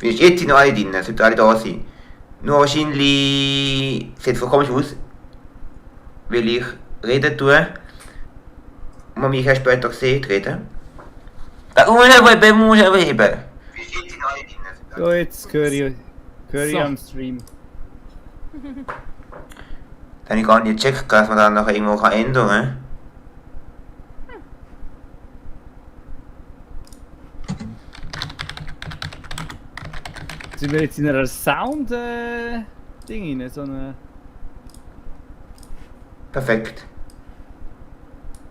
Jetzt sind noch alle drin, sollten alle da sein. Nur wahrscheinlich sieht es komisch aus, weil ich reden tue. Und man mich erst später sieht reden. Da muss ich aber heben. So, jetzt höre ich So. am Stream. Dann habe ich gar nicht gecheckt, dass man dann noch irgendwo ändern kann. Sind wir jetzt in einer Sound-Ding rein? So eine... Perfekt.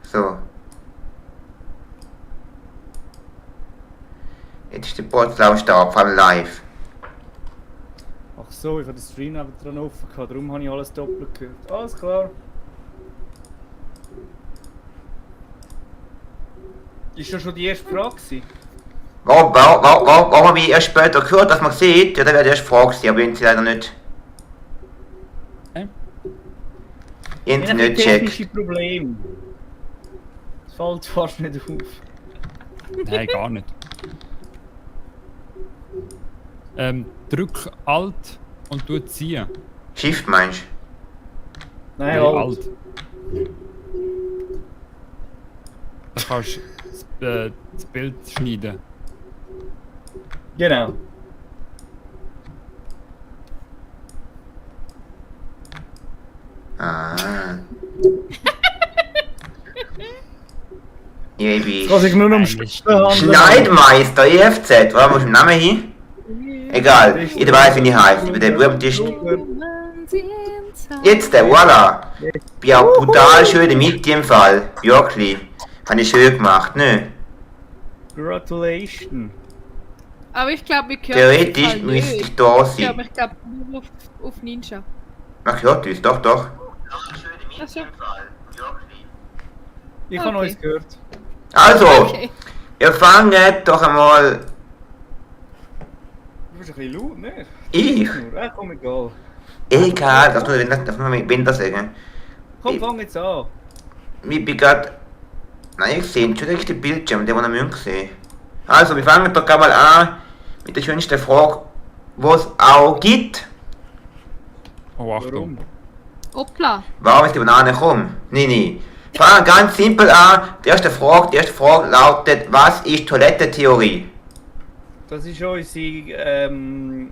So. Jetzt ist der Podcast da, vor allem live. Ach so, ich habe den Stream dran offen gehabt, darum habe ich alles doppelt gehört. Alles klar. Ist das schon die erste Frage gewesen? Warum habe ich erst später gehört, dass man sieht? Ja, dann wäre die erste Frage gewesen, aber irgendwie leider nicht. Irgendwie nicht technische checkt. Probleme. Das fällt fast nicht auf. Nein, gar nicht. Drück Alt und du ziehen. Shift meinst Nein, Ja, halt. Dann kannst du das Bild schneiden. Genau. du? Ah. Ja, ich bin Kann sich nur noch um Eigentlich Stunden handeln. Schneidmeister EFZ, wo muss ich den Namen hin? Egal, jeder weiß, wie ich heiße. Ich bin der berühmteste. Jetzt, voilà. Ich bin auch brutal schön mit im Fall. Wirklich. Habe ich schön gemacht, ne? Gratulation. Aber ich glaube, wir können. Theoretisch müsste ich da Ich glaube, sein. nur auf Ninja. Ach ja, das doch, doch. Ach so. Ich habe Okay. euch gehört. Also, Okay. wir fangen doch einmal. Du bist ein bisschen laut, ne? Ich? Komm, egal. Egal, das muss man Winter sagen. Komm, fang jetzt an. Ich bin gerade. Nein, ich sehe schon den Bildschirm, den wir noch müssen sehen. Also, wir fangen doch gleich mal an mit der schönsten Frage, was es auch gibt. Oh, Achtung. Warum? Hoppla. Warum ist die Banane gekommen? Nee. Fangen wir ganz simpel an. Die erste Frage lautet, was ist Toilettentheorie? Das ist unsere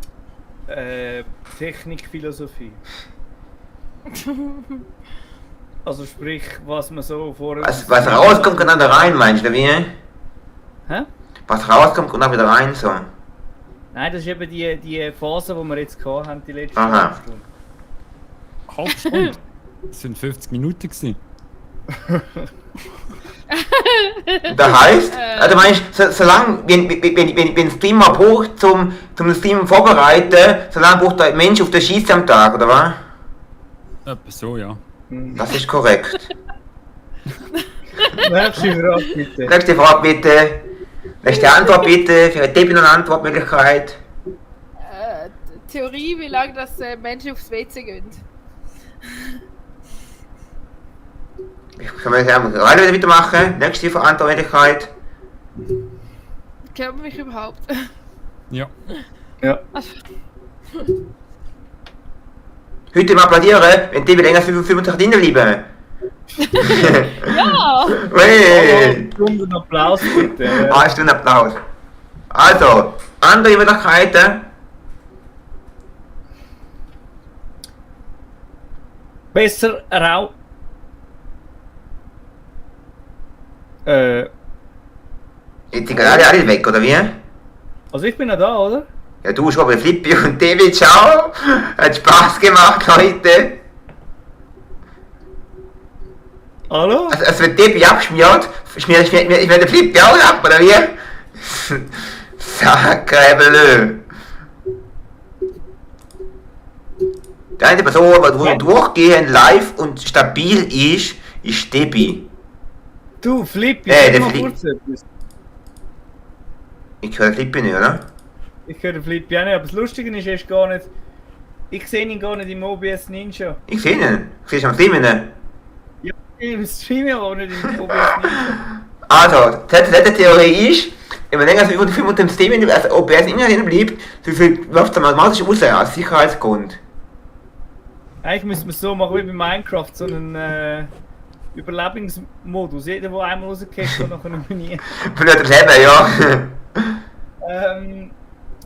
Technikphilosophie. Also sprich, was man so vor... Was rauskommt, kommt dann da rein, meinst du, wie? Hä? Was rauskommt, kommt dann wieder rein, so. Nein, das ist eben die Phase, die wir jetzt gehabt haben, die letzte Aha. halbe Stunde. Halbe Stunde. Das sind 50 Minuten gewesen. Das heisst, du meinst, solange, wenn ein Streamer braucht, zum Stream vorbereiten, solange braucht der Mensch auf der Schieße am Tag, oder was? Etwa so, ja. Das ist korrekt. Nächste Frage bitte. Nächste Frage bitte. Nächste Antwort bitte. Für eine Tipp noch eine Antwortmöglichkeit. Theorie, wie lange das Menschen aufs WC gehen. Können wir gerade wieder weitermachen? Nächste Antwortmöglichkeit. Kennt man mich überhaupt? Ja. Ja. Heute mal applaudieren, wenn die länger als 55 drin bleiben. Ja! Hey! Stunden Applaus bitte. Eine Stunde Applaus. Also, andere Möglichkeiten. Besser rau... Jetzt sind alle weg, oder wie? Also ich bin ja da, oder? Ja, du schon bei Flippi und David, ciao! Hat Spaß gemacht heute. Hallo? Also, es wird Debbie abschmiert, ich werde den Flippi auch ab, oder wie? Sacre. Die eine Person, die durchgehend live und stabil ist Debbie. Du, Flippi, der sag mal Fli- kurz etwas. Ich höre Flippi nicht, oder? Ich höre den Flippi auch nicht, aber das Lustige ist, er ist gar nicht... Ich sehe ihn gar nicht im OBS Ninja. Ich sehe ihn. Ich sehe ihn am Streamen. Ja, im Stream, aber nicht im OBS Ninja. Also, die Theorie ist, Wenn man länger als über die 5 dem System, also OBS nicht mehr drin bleibt, so viel läuft es automatisch raus, aus Sicherheitsgrund. Eigentlich müssen wir es so machen wie bei Minecraft, so einen Überlebensmodus. Jeder, der einmal rausgeht, kann nachher nicht mehr nie. Blöder Leben, ja.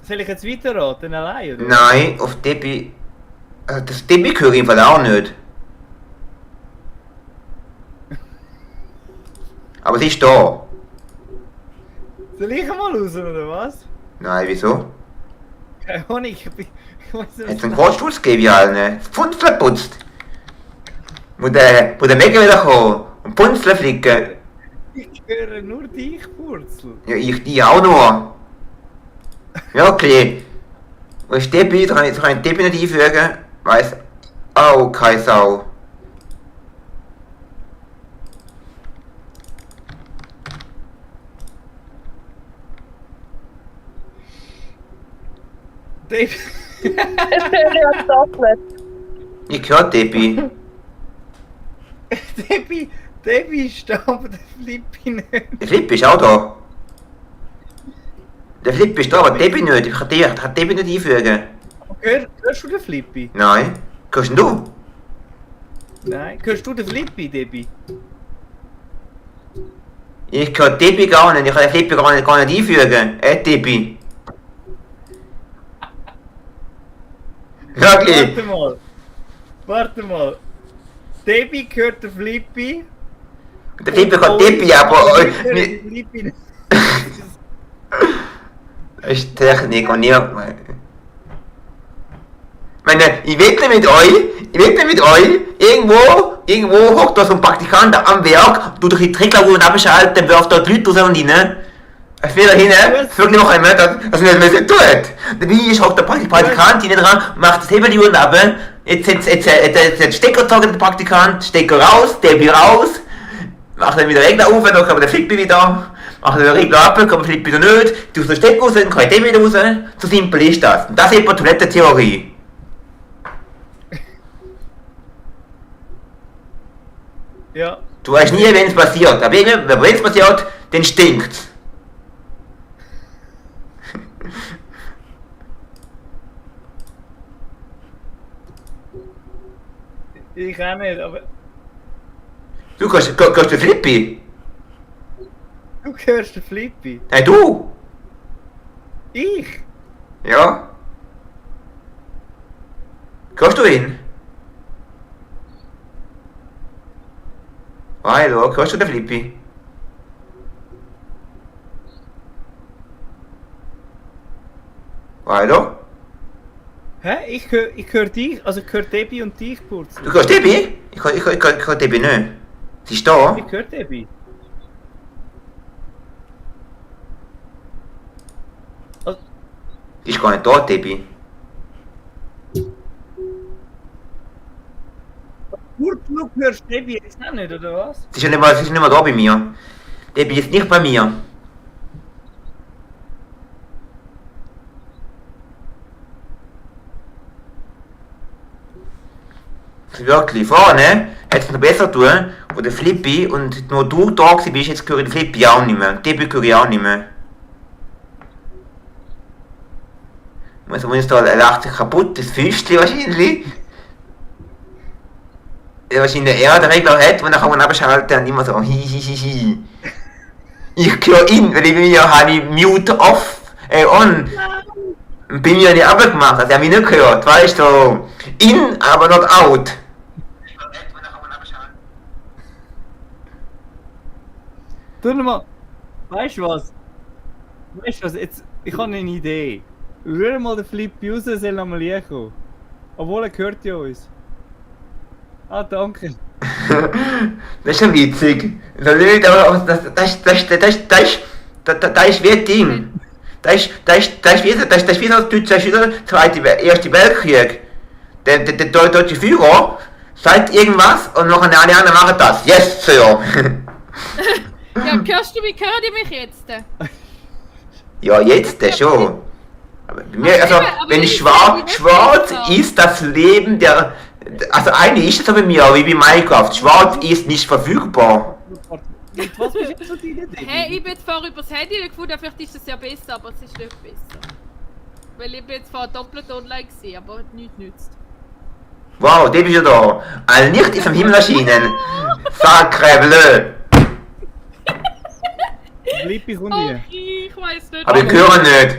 Soll ich jetzt weiterraten, allein, oder? Nein, auf Debbie. Also das Debbie höre ich im Fall auch nicht. Aber sie ist da. Soll ich mal raus, oder was? Nein, wieso? Keine Ahnung, ich weiß nicht. Jetzt einen Großstuhl gegeben, wie allen. Das Pfunzle putzt. Muss der Mega wieder kommen und Punzle flicken. Ich höre nur dich, Purzel. Ja, ich die auch nur. Wirklich. Wo ist Debbie? Da kann ich Debbie nicht einfügen. Weiss auch keine Sau. Dave. Ich höre ja doch nicht. Ich höre Debbie. Debbie ist da, aber der Flippi nicht. Der Flip ist auch da. Der Flip ist da, aber Debbie nicht. Ich kann Debbie nicht einfügen. Hörst du den Flippi? Nein. Hörst du? Nein. Hörst du den Flippi, Debbie? Ich kann Debbie gar nicht. Ich kann den Flippi gar nicht einfügen. Debbie. Wirklich. Warte mal. Debbie hört den Flippi. Der Flippi kann Debbie, aber... Flippi nicht. Das ist Technik und ich meine, ich wette mit euch, irgendwo hockt da so ein Praktikant am Werk, tut die Trickleruhren abschalten, dann wirft dort Leute raus und rein. Es wird da hinten, es wirklich noch einmal, dass nicht mehr tut. Dabei hockt der Praktikant hinten dran, macht das Hebel ab, jetzt Stecker gezogen, der Praktikant, Stecker raus, Debbie raus, macht dann wieder Regler auf, dann kommt der Flippi wieder. Macht den Regler ab, kommt der Flip wieder nicht, tust den Stecker raus, dann kann ich den wieder raus. So simpel ist das. Und das ist eben Toilettentheorie. Ja. Du weißt nie, wenn es passiert. Aber wenn es passiert, dann stinkt's. Ich auch nicht, aber... Du kannst den Flippi. Du hörst den Flippi. Nein, du. Ich? Ja. Hörst du ihn? Hallo, hörst du den Flippi? Hallo? Hä? Ich hör dich, also ich hör Debbie und dich, Purzel. Du hörst Debbie? Ich höre Debbie nicht. Sie ist da. Ich hör Debbie. Sie ist gar nicht da, Debbie. Purzel, du hörst Debbie jetzt auch nicht, oder was? Sie ist nicht mehr da bei mir. Debbie ist nicht bei mir. Wirklich, vorne hätte es noch besser tun, wo der Flippi und nur du da bist, jetzt höre ich den Flippi auch nicht mehr. Debbie höre ich auch nicht mehr. Da lacht sich kaputt, das Füßchen wahrscheinlich. Der wahrscheinlich eher den Regler hat, und dann kann man abschalten und immer so hihihihi. Ich höre ihn, weil ich bei mir habe ich Mute off, on. Und bei mir nicht abgemacht, also ich habe mich nicht gehört, weißt du, so in, aber not out. Tu mal, weißt du was? Jetzt, ich habe eine Idee. Rühr mal den Flippi raus, soll noch mal kommen. Obwohl, er gehört ja uns. Ah, danke. Das ist schon witzig. Das ist wie ein Ding. Das ist wie so der Erste Weltkrieg. Der deutsche Führer sagt irgendwas und noch alle anderen machen das. Yes, Sir. Ja, hörst du mich? Hören die mich jetzt? Ja, jetzt schon. Aber bei mir, also, wenn schwarz ist das Leben also eigentlich ist es so bei mir, wie bei Minecraft. Schwarz ist nicht verfügbar. Mit was bist du jetzt so deine Idee? Hey, ich bin jetzt vorher übers Handy gefunden, vielleicht ist es ja besser, aber es ist nicht besser. Weil ich bin jetzt vorher doppelt online gewesen, aber nichts nützt. Wow, der bist ja da. Ein Licht ist am Himmel erschienen. Sacre bleu. Blippi kommt Oh, hier. ich weiß nicht. Aber ich höre nicht.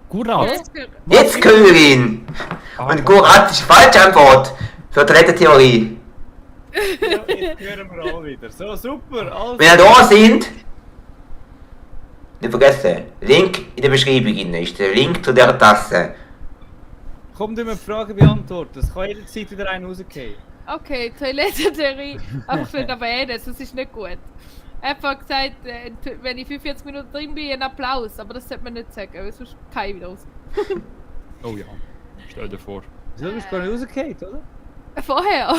Gurat. Jetzt höre ich ihn. Und Gurat ist die falsche Antwort für die Rettertheorie. Ja, jetzt hören wir auch wieder. So, super. Also, Wenn ihr da sind, nicht vergessen, Link in der Beschreibung ist der Link zu dieser Tasse. komm, du mir die Frage beantworten. Es kann jederzeit wieder einen rausgehen. Okay, Toilettentheorie. Einfach für erwähnen, sonst ist nicht gut. Einfach gesagt, wenn ich 45 Minuten drin bin, ein Applaus. Aber das sollte man nicht sagen, weil sonst kann ich wieder raus. Oh ja. Stell dir vor. Wieso bist du gar nicht rausgefallen, oder? Vorher.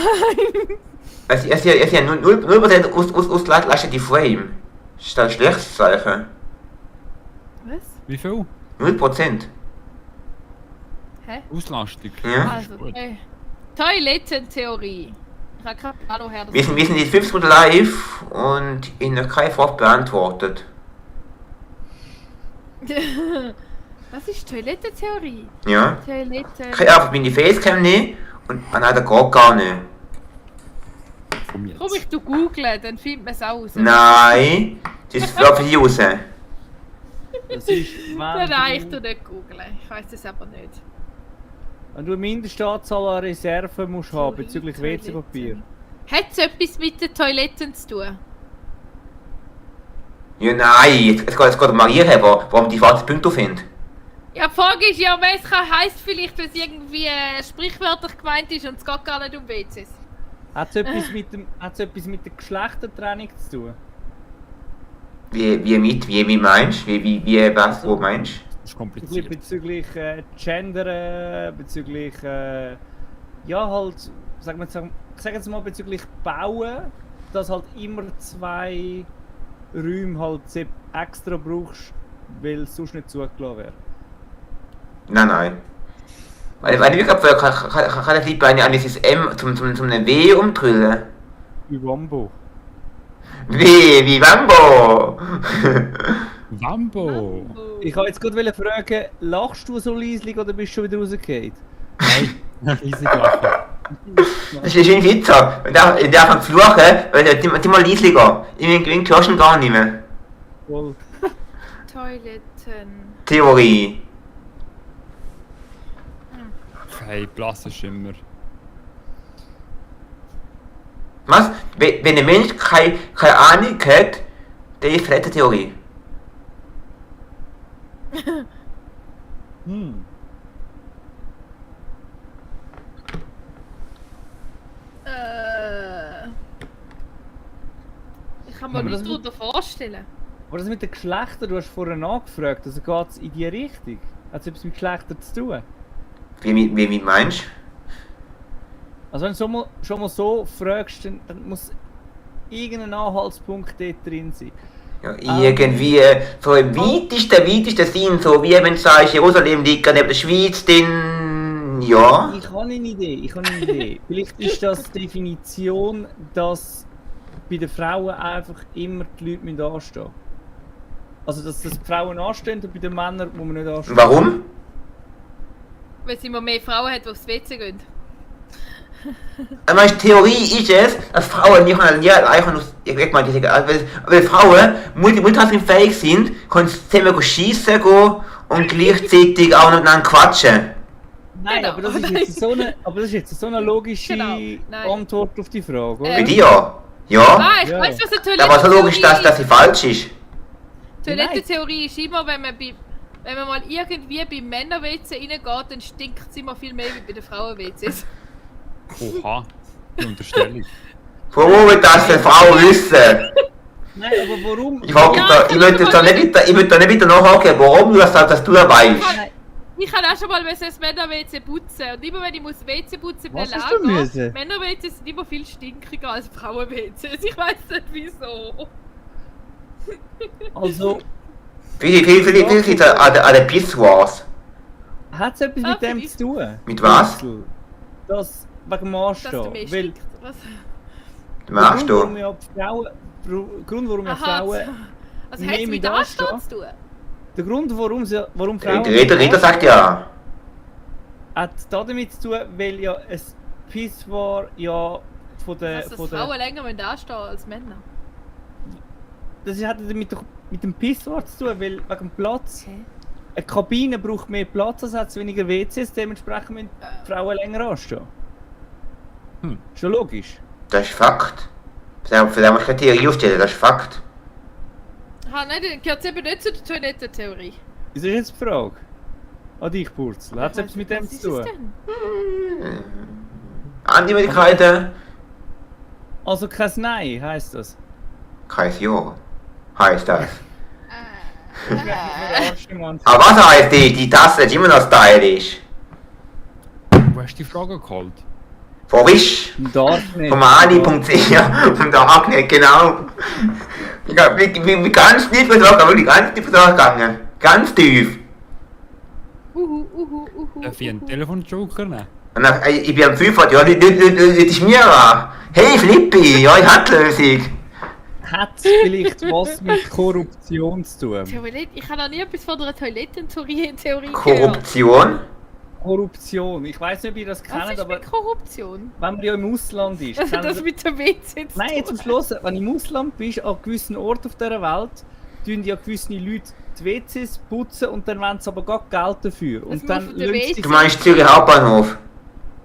Es ist ja 0% auslastet die Frame. Ist das ein schlechtes Zeichen? Was? Wie viel? 0%. Hä? Auslastung. Ja. Also, Gut. Toilettentheorie. Ich habe keine Ahnung, woher das Wir sind jetzt 50 Minuten live und ich habe noch keine Frage beantwortet. Was ist Toilettentheorie? Ja. Toilette. Ich kann einfach meine Facecam nehmen und nein, das geht gar nicht. Komm Komm, ich jetzt. tu googlen, dann findet man es raus. Nein, das ist für die raus. Das ist, Nein, ich tu nicht googlen. Ich weiß es aber nicht. wenn du eine Mindestanzahl an Reserven musst haben bezüglich WC-Papier. Hat es etwas mit den Toiletten zu tun? Ja, nein, es geht um Marierheber, warum die schwarzen Punkte finden. Ja, die Frage ist ja, was es heisst vielleicht, weil es irgendwie sprichwörtlich gemeint ist und es geht gar nicht um WCs. Hat es etwas mit der Geschlechtertrennung zu tun? Wie meinst du? Was, wo meinst du? Das ist kompliziert. Bezüglich Gender, bezüglich ja halt, sag jetzt mal bezüglich Bauen, dass halt immer 2 Räume halt extra brauchst, weil es sonst nicht zugelassen wäre. Nein. Weil ich glaube, kann das Lied bei einem M zum einem W umdrüllen? Wie Wambo. Wie Wambo! Wambo! Ich wollte jetzt gerade fragen, lachst du so leislich oder bist du schon wieder rausgefallen? Nein, riesig lachen. Das ist ein Witzer. Wenn der anfängt zu fluchen, weil der immer leislicher. Irgendwie hörst du ihn gar nicht mehr. Voll. Toiletten. Theorie. Hey, blass ist immer. Was? Wenn ein Mensch keine Ahnung hat, dann ist es Theorie. Hm. Ich kann mir Aber nichts das- darunter vorstellen. Aber das mit den Geschlechtern, du hast vorher nachgefragt, also geht es in die Richtung? Hat es etwas mit Geschlechtern zu tun? Wie meinst du? Also wenn du schon mal so fragst, dann muss irgendein Anhaltspunkt dort drin sein. Ja, irgendwie so im weitesten Sinn, so wie wenn du sagst, Jerusalem liegt neben der Schweiz, dann ja. Ich habe eine Idee. Vielleicht ist das die Definition, dass bei den Frauen einfach immer die Leute anstehen müssen. Also dass die Frauen anstehen und bei den Männern muss man nicht anstehen. Warum? Weil es immer mehr Frauen hat, die aufs WC gehen. Meine Theorie ist es, dass Frauen nicht allein ich meine, weil Frauen multitaskingfähig sind, können sie zusammen schiessen gehen und gleichzeitig auch noch dann quatschen. Nein, Genau. aber das ist jetzt so eine logische Genau, nein. Antwort auf die Frage, oder? Bei dir? Ja? Ah, ich Ja. weiß, was eine Da war so logisch, dass Toilettentheorie sie falsch ist. Toilettentheorie ist immer, wenn man mal irgendwie bei Männer-WC reingeht, dann stinkt es immer viel mehr wie bei den Frauen-WCs. Oha, die Unterstellung. Warum will das eine Frau wissen? Nein, aber warum? Ich möchte da nicht wieder nachhaken, warum du das weißt. Ich kann auch schon mal das Männer-WC putzen. Und immer wenn ich muss WC putzen Was muss, hast du müssen? Männer-WCs sind immer viel stinkiger als Frauen-WCs. Ich weiß nicht wieso. Also, Vielleicht an den Pissoirs. hat es etwas Ah, mit dem vielleicht. zu tun? Mit was? Das wegen dem Dass du mehr Anstehen. Weil stinkt. Was? Du machst Grund, warum du. ja die Frauen... Grund, warum ja Frauen... Also Nee, hat es mit mit Anstehen. Anstand zu tun? Der Grund, warum Frauen... Rita sagt ja. Hat damit zu tun, weil ja ein Pissoir ja von der... Dass Frauen länger müssen anstehen als Männer. Das hat mit dem Pissoir zu tun, weil wegen dem Platz... Okay. Eine Kabine braucht mehr Platz, als hat weniger WCs, dementsprechend müssen die Frauen länger anstehen. Ist ja logisch. Das ist Fakt. Für den musst du keine Theorie aufstellen, das ist Fakt. Nein, dann gehört es eben nicht zu der Toilettentheorie. Wieso ist jetzt die Frage? An dich, Purzel. Hat es etwas mit dem Was zu ist es tun? denn? Andere Möglichkeiten? Also kein Nein, heisst das. Kein Ja. Heißt das. Überraschung. Aber was heißt die Tasse ist immer noch stylisch? Wo hast du die Frage geholt? Von Wish, Darknet. vom Ali.ch, vom Darknet, genau. Wie ganz tief ist das, wirklich ganz tief ist das gegangen. Ganz tief. Darf ich einen Telefonjoker nehmen? Und dann, ich bin am 5 ja, das ist mir wahr. Hey Flippi, ja, ich hab die Lösung. Hat es vielleicht was mit Korruption zu tun? Ich habe noch nie etwas von einer Toilettentheorie gehört. Korruption? Korruption. Ich weiß nicht, ob ihr das Was kennt, ist aber mit Korruption? wenn man ja im Ausland ist. Also kennt das ihr- mit dem WC zu Nein, zum tun. Schluss, wenn du im Ausland bist, an gewissen Orten auf dieser Welt, tun ja gewisse Leute die WCs putzen und dann wollen sie aber gar Geld dafür. Das Und dann muss der lassen sie WC Du meinst Zürich Hauptbahnhof?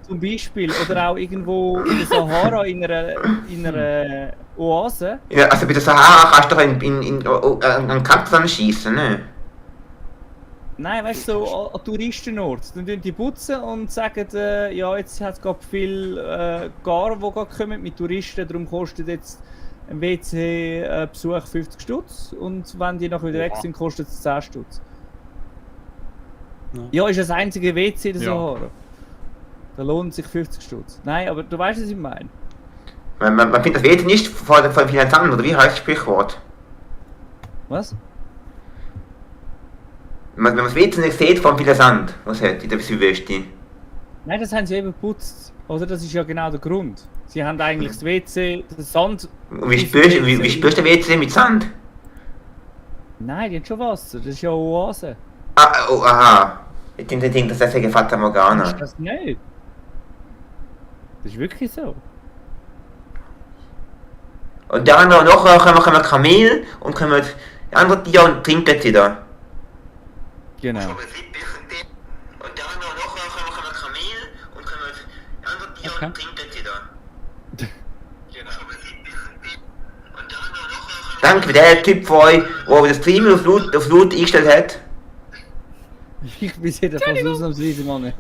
zum Beispiel, oder auch irgendwo in der Sahara, in einer Oase. Ja, also bei der Sahara kannst du doch einen Kaktus anschießen, ne? Nein, weißt du, so an Touristenort. Dann tun die putzen und sagen, ja, jetzt hat es gerade viel Gar, die gerade kommen mit Touristen, darum kostet jetzt ein WC-Besuch 50 Stutz und wenn die nachher wieder weg sind, kostet es 10 Stutz. Ja, ist das einzige WC in der Ja. Sahara. Da lohnt sich 50 Stutz. Nein, aber du weißt, was ich meine. Man findet das WC nicht von vielen Sand, oder wie heißt das Sprichwort? Was? Wenn man das WC nicht sieht, von vielen Sand, was hat in der Südweste. Nein, das haben sie eben geputzt. Oder das ist ja genau der Grund. Sie haben eigentlich das WC, den Sand... Und wie spürst du den WC mit Sand? Nein, die haben schon Wasser. Das ist ja eine Oase. Ah, oh, aha. Ich denke, das ist ja Fata Morgana. Ist das nicht? Das ist wirklich so. Und dann noch kommen wir Kamel und kommen andere Tiere und trinken sie da. Genau. Und dann noch kommen Kamel und kommen andere Tiere Okay. und trinken sie da. Danke für den Typ von euch, der das Stream auf Laut eingestellt hat. Ich bin jedenfalls ausnahmsweise mal nicht.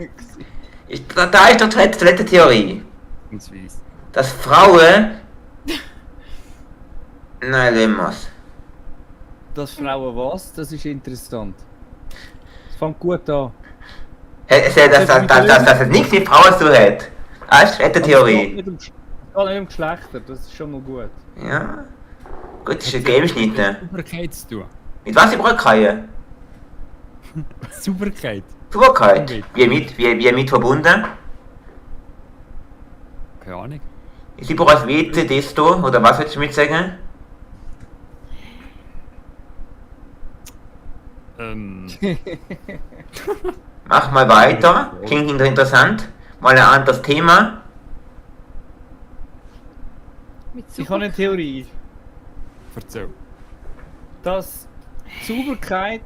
Da ist doch die letzte Theorie. Ausweise. Dass Frauen... Nein, lassen wir's. Dass Frauen was? Das ist interessant. Es fängt gut an. Dass es nichts mit Frauen zu hat. Das ist die letzte Es Theorie. geht nicht um Geschlechter, das ist schon mal gut. Ja. Gut, das ist ein Gameschnitt. Ne? Sauberkeit zu tun. Mit was ich kann? Sauberkeit. Sauberkeit. Wie mit verbunden? Keine Ahnung. Ist überall das WC Desto, oder was willst du damit sagen? Mach mal weiter. Klingt interessant. Mal ein anderes Thema. Mit Ich habe eine Theorie, Erzähl. dass Sauberkeit,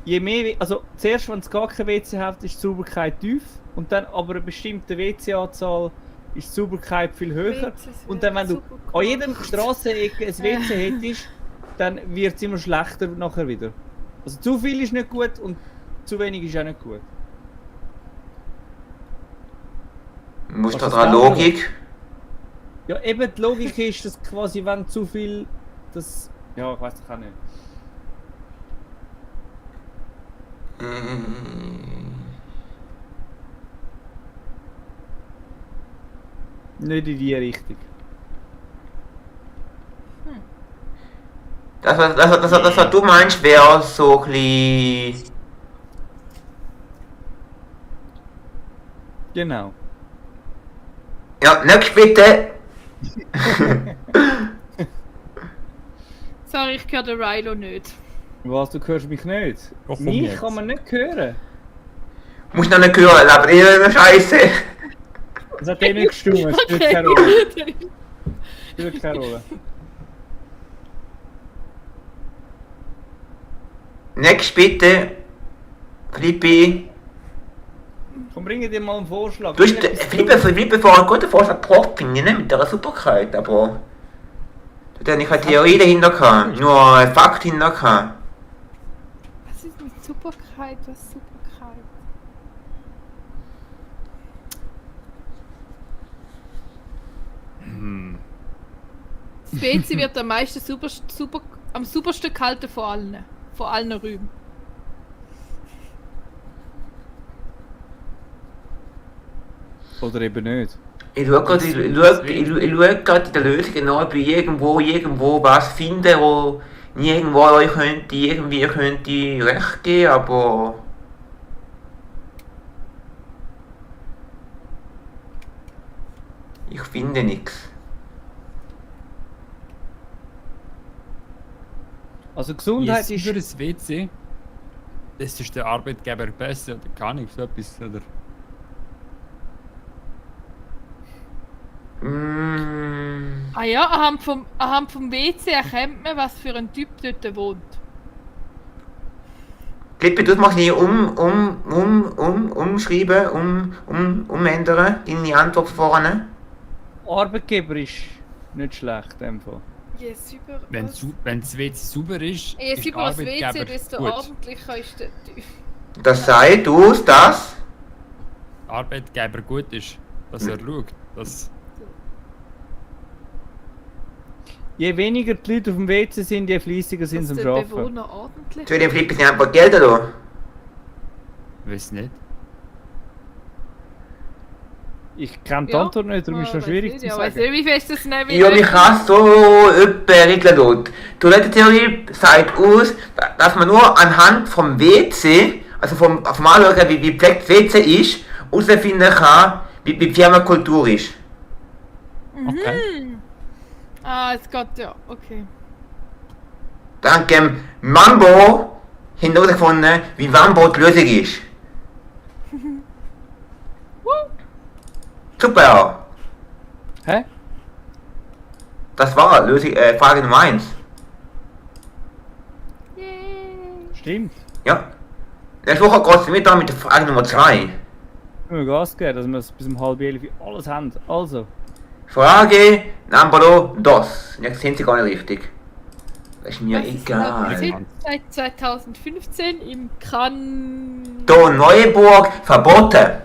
je mehr, also zuerst, wenn es gar kein WC hat, ist die Sauberkeit tief und dann aber eine bestimmte WC-Anzahl ist die Sauberkeit viel höher. Und dann, wenn du an jedem Strassenecke ein WC hättest, dann wird es immer schlechter nachher wieder. Also zu viel ist nicht gut und zu wenig ist auch nicht gut. Muss Was da ist dran das? Logik? Ja, eben die Logik ist, dass quasi, wenn zu viel, das, ja, ich weiß doch auch nicht. Nicht in die Richtung. Das, was du meinst, wäre so ein bisschen... Genau. Ja, nächstes bitte. Sorry, ich höre den Rilo nicht. Was, du hörst mich nicht? Doch, komm Mich jetzt. kann man nicht hören. Musst noch nicht hören, aber ihr Scheiße. Das hat eh nicht gestimmt, es spielt keine Rolle. Es spielt keine Rolle. Next bitte. Flippi. Komm, bring dir mal einen Vorschlag. Du hast Flippi vorhin gut den Vorschlag gebracht, finde ich, nicht mit der Superkeit, aber... Da hatte ich keine Theorie dahinter gehabt, nur einen Fakt dahinter gehabt. Was ist mit Superkeit? Was ist Superkeit? Das WC wird am meisten am supersten gehalten von allen Räumen. Oder eben nicht. Ich schaue gerade in der Lösung genau, ob ich irgendwo was finde, wo nirgendwo euch irgendwie könnte recht geben, aber... Ich finde nichts. Also Gesundheit Je ist... sauber das WC, das ist der Arbeitgeber besser oder kann ich so etwas, oder? Ah ja, anhand vom WC erkennt man, was für ein Typ dort wohnt. Klippe, du machst nicht umschreiben, umändern, deine Antwort vorne. Arbeitgeber ist nicht schlecht, in dem Fall. Je sauber, Wenn das WC sauber ist, je ist sauber das WC, Arbeitgeber desto gut. ordentlicher ist der Typ. Das sagt aus, dass... Arbeitgeber gut ist, dass er schaut, dass... Je weniger die Leute auf dem WC sind, je fleissiger sind sie Dass am der Arbeiten. Bewohner ordentlich Zu dem Flippi sind einfach Geld da. Weiß nicht. Ich kenne die Ja, Antwort nicht, darum ist es noch weiß schwierig nicht, zu ja, weiß sagen. nicht, wie fest das nicht Ja, mich kann so etwa regeln dort. Toilettentheorie sagt aus, dass man nur anhand vom WC, also vom Anschauen, wie gepflegt das WC ist, herausfinden kann, wie die Firmenkultur ist. Okay. Ah, es geht ja, okay. Dank dem Mambo herausgefunden, wie Mambo die Lösung ist. Super! Hä? Das war Lösung, Frage Nummer 1. Yay! Stimmt. Ja. Nächste Woche geht es weiter mit der Frage Nummer 2. Wir Gas geben, dass wir es bis um 10:30 alles haben. Also, Frage number 2. Jetzt sind sie gar nicht richtig. Das ist mir Was ist egal. noch seit 2015 im Da Neuburg verboten.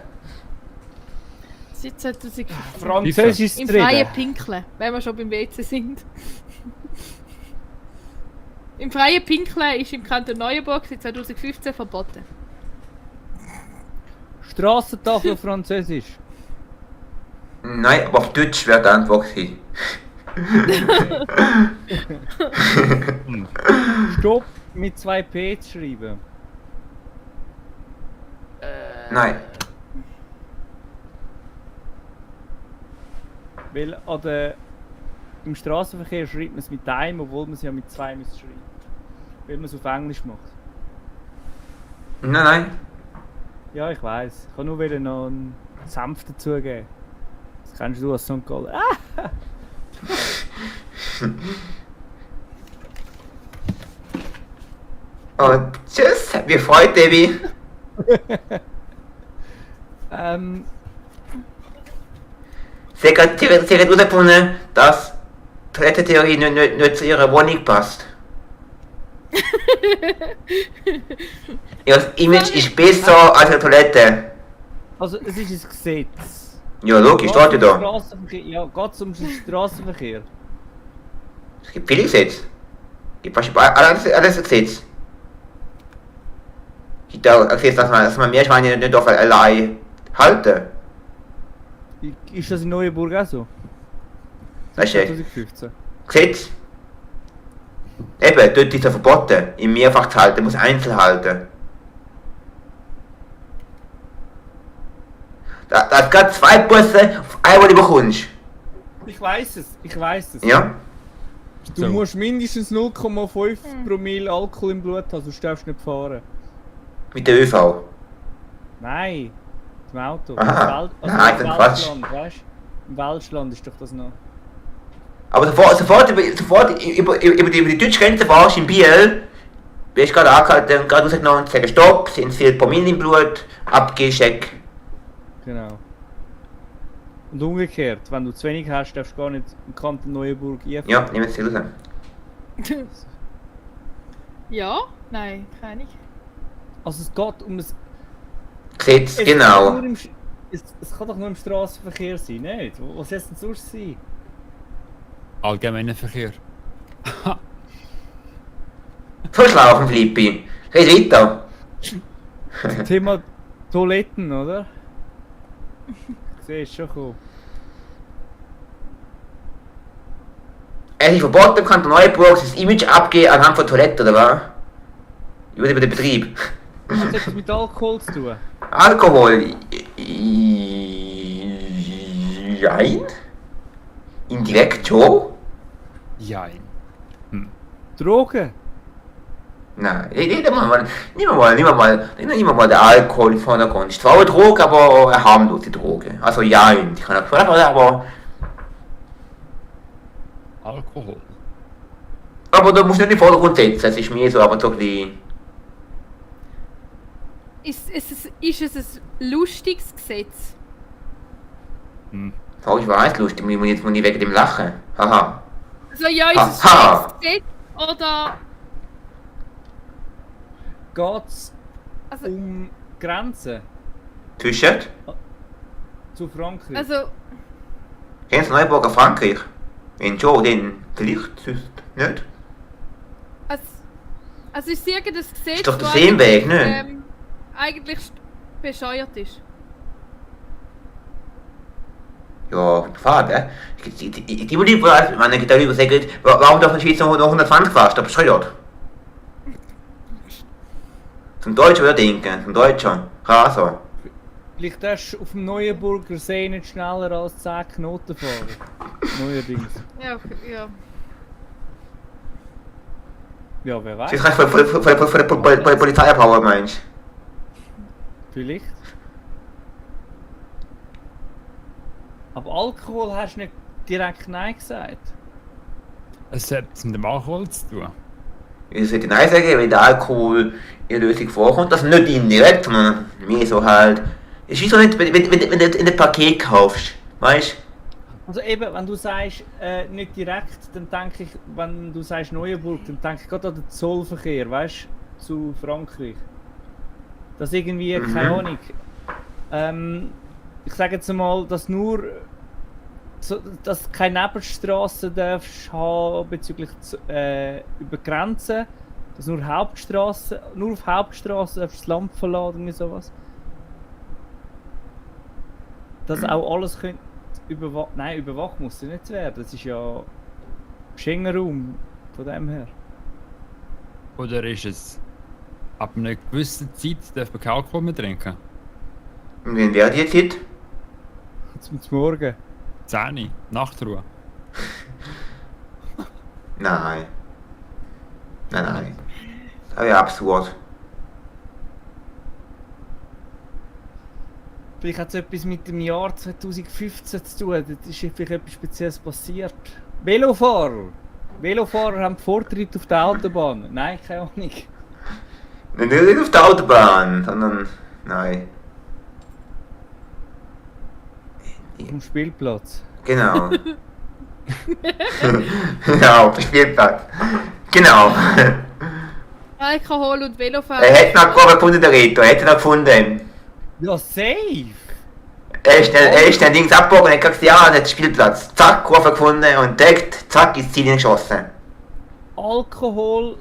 Seit 2015. Französisch Im zu freien reden. Pinkeln, wenn wir schon beim WC sind. Im freien Pinkeln ist im Kanton Neuenburg seit 2015 verboten. Strassentafel auf Französisch. Nein, aber auf Deutsch wäre die Antwort sein. Stopp mit 2 P zu schreiben. Nein. Weil im Straßenverkehr schreibt man es mit einem, obwohl man es ja mit 2 müsste schreiben. Weil man es auf Englisch macht. Nein. Ja, ich weiß. Ich kann nur wieder noch einen Senf dazugeben. Das kennst du als St. Gallen. Und tschüss, hat mich gefreut, Debbie. Sie hat herausgefunden, dass Toilettentheorie nicht zu ihrer Wohnung passt. Ihr Image ist besser als eine Toilette. Also, es ist ein Gesetz. Ja, logisch, steht ja da. Straßenverkehr. Ja, geht es um den Straßenverkehr? Es gibt viele Gesetze. Es gibt fast alles Gesetze. Es gibt auch ein Gesetz, dass man Meerschweine nicht auf allein halten. Ist das in Neuenburg auch so? Das ist echt 2015. Gesetz. Eben, dort ist es verboten, im Mehrfach zu halten, muss einzeln halten. Da hat gerade 2 Busse auf einmal bekommst. Ich weiß es. Ja? Du So. musst mindestens 0,5 Promille Alkohol im Blut haben, sonst darfst du nicht fahren. Mit der ÖV. Nein, im Auto. Aha. im Nein, das ist Quatsch. Welschland, weißt du? Im Welschland ist doch das noch. Aber sofort über die deutsche Grenze fahrst in Biel, wirst du gerade angehalten, gerade rausgenommen und sagen Stopp, sind viel Promille im Blut, Abgehcheck. Genau. Und umgekehrt, wenn du zu wenig hast, darfst du gar nicht im Kanton Neuenburg einfahren. Ja, nehmen Sie raus. Ja? Nein, keine ich. Also es geht um das... Gesetz, Es genau. kann nur es kann doch nur im Straßenverkehr sein, nicht? Was soll es denn sonst sein? Allgemeiner Verkehr. So schlafen, Flippi. Red weiter. Thema Toiletten, oder? Siehst du schon kommen. Es ist verboten im Kanton Neuenburg, das Image abgeben anhand von Toiletten, oder was? Über den Betrieb. Hat das etwas mit Alkohol zu tun? Alkohol. Nein. Indirekt schon? Jein. Drogen? Nein, nehmen wir mal den Alkohol in den Vordergrund. Ist zwar eine Droge, aber eine harmlose Droge. Also ja, ich kann auch sagen, aber Alkohol. da musst du nicht in den Vordergrund setzen. Es ist mir so, aber so ein bisschen... Ist es ein lustiges Gesetz? Oh, ich weiß, lustig, muss ich wegen dem lachen. Haha. Also ja, ist es Aha. ein Gesetz oder... Geht's Also, um Grenzen Zwischen? zu Frankreich? also Kennst du Neuburg auf Frankreich? Wenn schon, dann vielleicht, sonst nicht. also ist irgendein Gesetz, Ist doch der wo Seenweg, eigentlich, ne? Eigentlich bescheuert ist. Ja, schade. Die Leute, wenn ich darüber sage, warum darf in der Schweiz noch 120 fahren? Das bescheuert. Zum Deutschen würde ich denken, zum Deutschen. Raser. Vielleicht darfst du auf dem Neuenburger See nicht schneller als 10 Knoten fahren. Neuerdings. Ja, okay, ja. Ja, wer Das ist weiß. recht von der Polizei abhauen, meinst Vielleicht. Aber Alkohol hast du nicht direkt Nein gesagt. Es hat mit dem Alkohol zu tun. du? Ich sollte Nein sagen, wenn der Alkohol in der Lösung vorkommt, das nicht indirekt, sondern mehr so halt. Es ist wie so nicht, wenn du in ein Paket kaufst, weißt Also eben, wenn du sagst, nicht direkt, dann denke ich, wenn du sagst Neuenburg, dann denke ich gerade an den Zollverkehr, weißt du, zu Frankreich. Das irgendwie, keine Ahnung. Ich sage jetzt mal, dass nur, dass du keine Nebenstraßen darfst haben bezüglich über Grenzen, dass nur auf Hauptstraßen darfst du das Land verlassen oder irgendwie sowas. Dass auch alles könnte überwacht muss es nicht werden. Das ist ja Schengen-Raum von dem her. Oder ist es ab einer gewissen Zeit darf man keinen Alkohol mehr trinken? Und wenn wäre die Zeit? Zum Morgen. 10 Uhr, Nachtruhe. Nein. Nein. Das wäre absurd. Vielleicht hat es etwas mit dem Jahr 2015 zu tun. Da ist vielleicht etwas Spezielles passiert. Velofahrer! Velofahrer haben Vortritt auf der Autobahn. Nein, keine Ahnung. Nicht auf der Autobahn, sondern... Nein. Auf dem Spielplatz. Genau. Genau, auf dem Spielplatz. Genau. Alkohol und Velofahren. Er hat noch gefunden, der Reto. Er hat ihn noch gefunden. Ja, safe! Er ist dann links abgebogen und hat gesagt, ja, der Spielplatz. Zack, Kurve gefunden und direkt, zack, ins Ziel geschossen. Alkohol.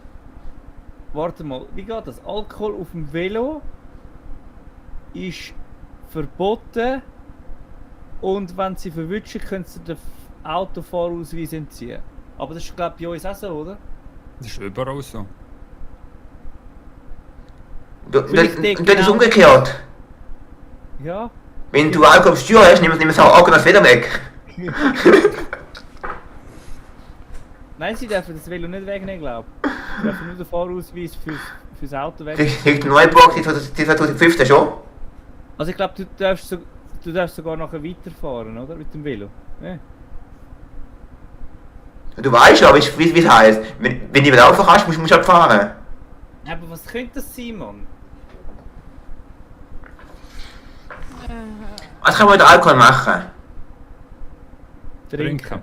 Warte mal, wie geht das? Alkohol auf dem Velo ist verboten und wenn sie verwünschen, können sie den Autofahrausweis entziehen. Aber das ist, glaube ich, bei uns auch so, oder? Das ist überall so. Du Vielleicht das ist umgekehrt. Ja. Wenn du Alkohol am Steuer hast, nimmst du das Alkohol das wieder weg. Nein, sie dürfen das Velo nicht wegnehmen, glaube ich. Sie dürfen nur den Fahrausweis fürs Auto Für wegnehmen. die Neuburg, die 2015 schon. Also ich glaube, du darfst sogar nachher weiterfahren, oder? Mit dem Velo. Ja. Du weißt ja, wie es heisst. Wenn du nicht laufen kannst, musst du halt fahren. Aber was könnte das sein, Mann? Was kann man mit Alkohol machen? Trinken.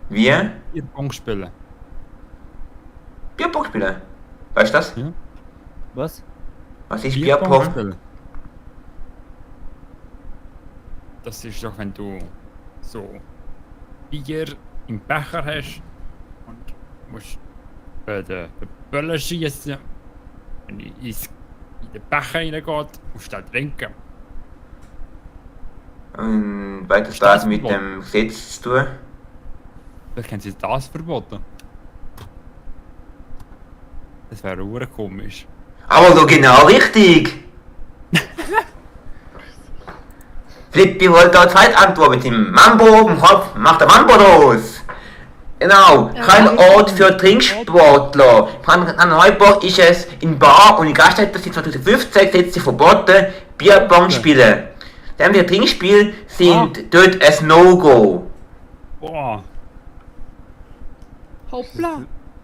Wie? Bierpong spielen. Bierpong spielen. Weißt du das? Ja. Was? Was ist Bierpong? spielen. Das ist doch, wenn du so Bier im Becher hast und musst den Böllen schießen. Wenn die in den Becher reingeht, musst du halt trinken. Und weil das Ist das mit verboten? dem Gesetz zu tun. Vielleicht haben sie das verboten. Das wäre auch komisch. Aber so genau richtig! Flippi wollte da zweit Antwort mit dem Mambo auf dem Kopf, macht der Mambo los! Genau, kein Ort für Trinksportler. An Neuburg ist es in Bar und in Gaststätten seit 2015 gesetzlich verboten, Bierpong spielen. Sämtliche Trinkspiele sind dort ein No-Go. Boah, Hoppla.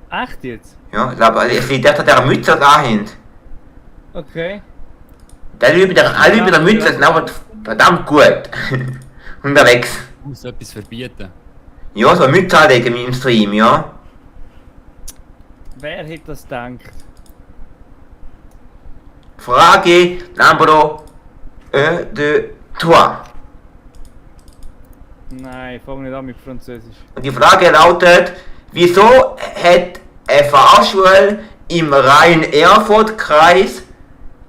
Echt jetzt? Ja, ich glaube, es liegt echt an der Mütze dahin. Okay. Alle über der Mütze sind aber verdammt gut. Unterwegs. ich muss etwas verbieten. Ja, so eine Mütze anlegen im Stream, ja. Wer hätte das gedacht? Frage numero 2. Nein, fang nicht an mit Französisch. Und die Frage lautet, wieso hat eine Fahrschule im Rhein-Erfurt-Kreis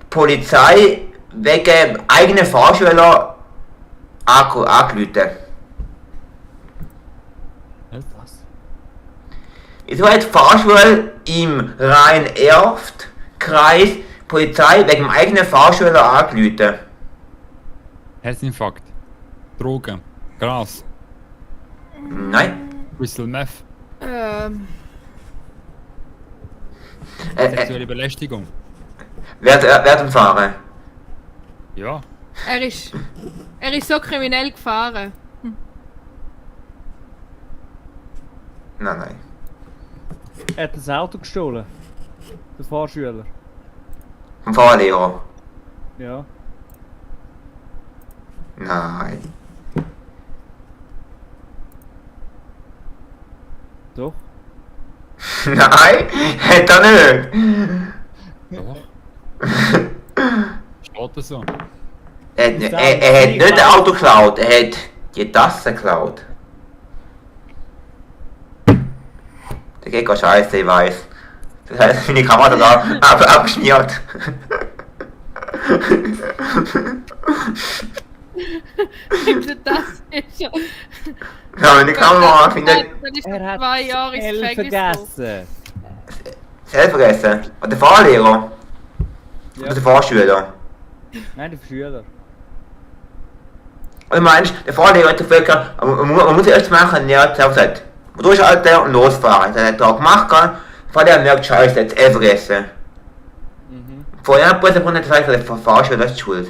Polizei wegen eigenen Fahrschüler angerufen? Was? Wieso hat die Fahrschule im Rhein-Erft-Kreis Polizei wegen dem eigenen Fahrschüler angerufen? Herzinfarkt. Drogen. Gras. Nein. Crystal Meth. Sexuelle Belästigung. Wer denn fahren? Ja. Er ist so kriminell gefahren. Nein. Er hat das Auto gestohlen. Der Fahrschüler. Vom Fahrlehrer? Ja. Nein. Doch. Nein, hat er nicht. Doch. Steht das so? Er hat nicht ein Auto geklaut, er hat die Tasse geklaut. Der geht gar scheiße, ich weiß. Das heißt, meine Kamera da abgeschmiert. Das ist schon. Ja, meine Kamera findet. Dann ist Er hat 2 Jahre ins L Gefängnis. vergessen. Selbst vergessen. Und der Fahrlehrer? Ja. Oder der Fahrschüler? Nein, der Schüler. Und du meinst, der Fahrlehrer hat dafür gehabt, man muss erst machen, ja, hat er gesagt, durchhalten und losfahren. Das hat er auch gemacht, der Fahrlehrer merkt, scheiße, jetzt vergessen. Mhm. Vorher hat er gesagt, der Fahrschüler, das ist die Schuld.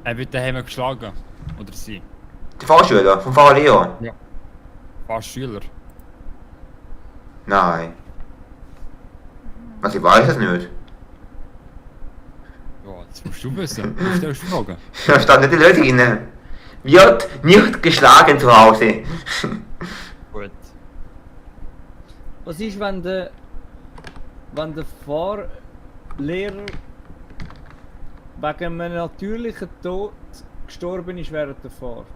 Er wird daheim geschlagen. Oder sie. Der Fahrschüler, vom Fahrlehrer? Fast Schüler. Nein. Was, ich weiß es nicht. Ja, das musst du wissen. Du stellst Fragen. Da stand nicht die Lösung drin. Wird nicht geschlagen zu Hause. Gut. Was ist, wenn der Fahrlehrer wegen einem natürlichen Tod gestorben ist während der Fahrt?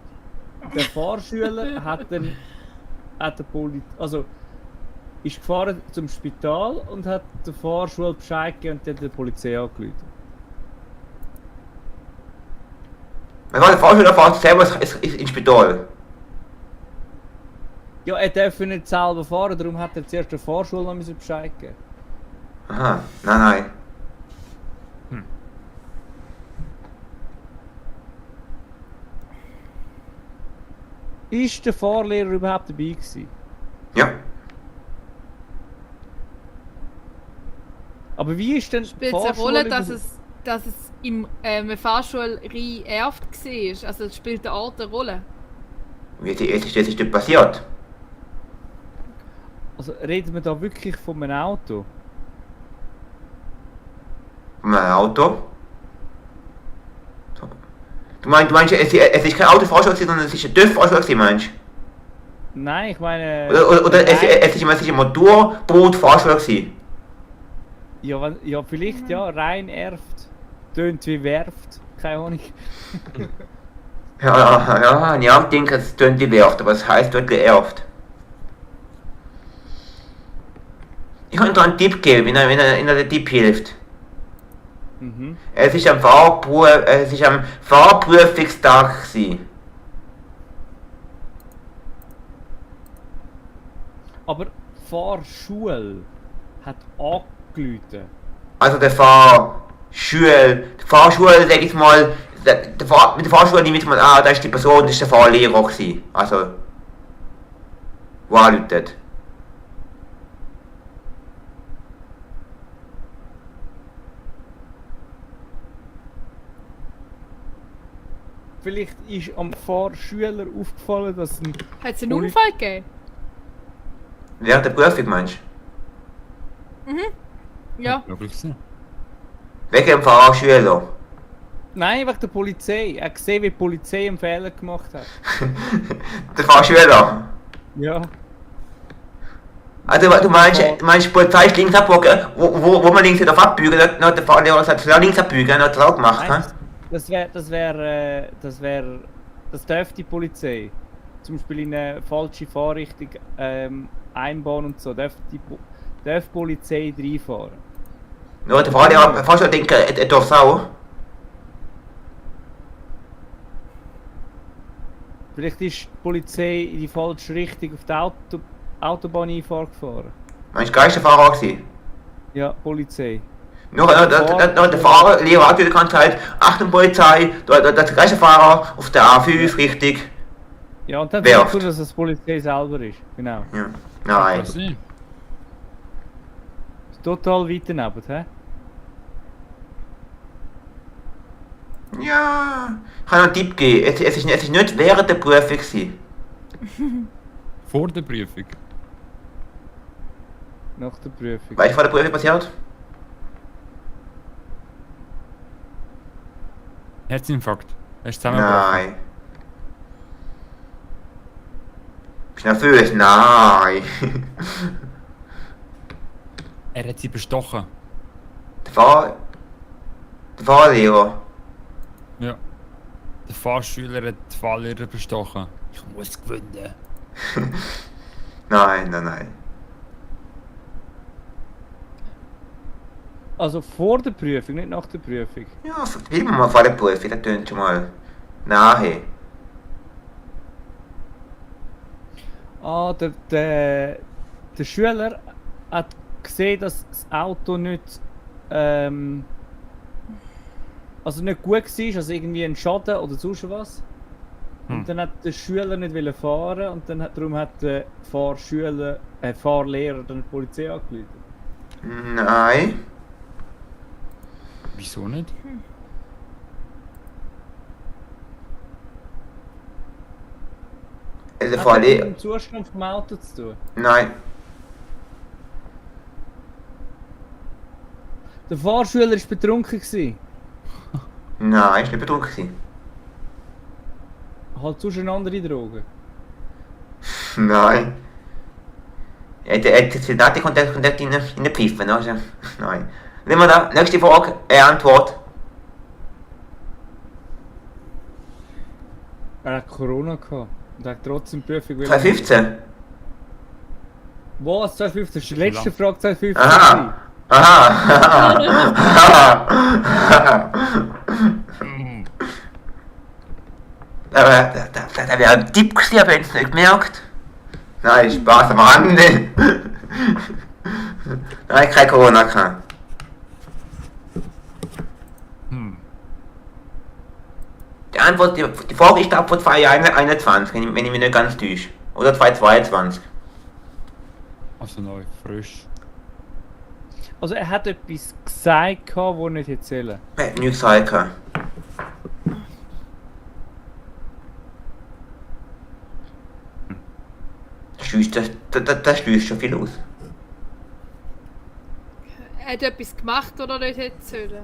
Der Fahrschüler hat den also ist gefahren zum Spital und hat der Fahrschule Bescheid gegeben und hat der Polizei angerufen. Wenn der Fahrschüler fährt selber ins Spital. Ja, er darf nicht selber fahren, darum hat er zuerst der Fahrschule noch Bescheid geben. Aha, nein. Ist der Fahrlehrer überhaupt dabei gewesen? Ja. Aber wie ist denn die Spielt es eine Fahrschule Rolle, dass es im Fahrschulreihe erft war? Also spielt der Ort eine Rolle? Was ist denn passiert? Also reden wir da wirklich von einem Auto? Von einem Auto? So. Du meinst, es ist kein Autofahrschule, sondern es ist ein TÜV-Fahrschule, meinst du? Nein, ich meine... Oder es ist ein Motorboot-Fahrschule gewesen? Ja, vielleicht ja, rein erft. Tönt wie Werft, keine Ahnung. Ja, ich denke, es tönt wie Werft, aber es heißt dort geerft. Ich kann dir einen Tipp geben, wenn er den Tipp hilft. Mhm. Es ist am Fahrprüfungstag gewesen. Aber die Fahrschule hat angerufen. Also die Fahrschule, sag ich mal, mit der Fahrschule nehme ich mal an, da ist die Person, das ist der Fahrlehrer gewesen. Also, wo anruft. Vielleicht ist am Fahrschüler aufgefallen, dass ein... Hat es einen Unfall gegeben? Während der Prüfung meinst Ja. Möglich sein. du? Wegen dem Fahrschüler. Nein, wegen der Polizei. Er hat gesehen, wie die Polizei einen Fehler gemacht hat. Der Fahrschüler. Ja. Also du meinst, die Polizei ist links abbogen, wo man links nicht abbügen, dann hat der Fahrlehrer gesagt, soll links abbügen, dann hat er auch gemacht, Nein, hä? das dürfte die Polizei. Zum Beispiel in eine falsche Fahrrichtung einbauen und so. Darf die Polizei reinfahren. Nur der Fahrschüler denkt, er darf es auch. Vielleicht ist die Polizei in die falsche Richtung auf die Autobahneinfahrt gefahren. Meinst du, Geisterfahrer gewesen? Ja, Polizei. Nur der Fahrlehrer hat die ganze Zeit, Achtung Polizei, da ist der Geisterfahrer auf der A5 richtig. Ja, und dann Wer denkst du, oft? dass es die Polizei selber ist. Genau. Ja. Nein. Kann sein. Ist total weit daneben, hä? Ja, ich kann noch einen Tipp geben. Es ist nicht während der Prüfung gewesen. Vor der Prüfung. Nach der Prüfung. Weißt du, was vor der Prüfung passiert? Herzinfarkt. Er ist zusammengebrochen. Nein. Bist du nervös? Nein. Er hat sie bestochen. Der Fahrlehrer. Ja. Der Fahrschüler hat den Fahrlehrer bestochen. Ich muss gewinnen. Nein. Also vor der Prüfung, nicht nach der Prüfung. Ja, will man mal vor der Prüfung, das tönt schon mal nahe. Ah, der Schüler hat gesehen, dass das Auto nicht also nicht gut war, also irgendwie ein Schaden oder sonst was. Und dann hat der Schüler nicht wollen fahren und darum hat der Fahrlehrer dann die Polizei angerufen. Nein. Wieso nicht? Also der Hat das mit Fahrlehrer. dem Zustand vom Auto zu tun? Nein. Der Fahrschüler war betrunken gewesen. Nein, ist nicht betrunken gewesen. Halt sonst eine andere Droge. Nein. Er hat jetzt den Datenkontakt in den Pfeifen, also. Nein. Nehmen wir da, nächste Frage, Antwort. Er hat Corona gehabt und hat trotzdem die Prüfung... 2015? Was? 2015? Das ist die letzte Frage 2015. Aha. Aber da wäre ein Tipp gewesen, aber jetzt nicht gemerkt. Nein, Spaß am Rande. Nein, kein Corona gehabt. Die Antwort, die Frage ist ab von 2021, wenn ich mich nicht ganz täusche. Oder 2022. Also neu, frisch. Also er hat etwas gesagt, das nicht erzählen. Er hat nichts gesagt. Das schließt schon viel aus. Er hat etwas gemacht oder nicht hätte sollen.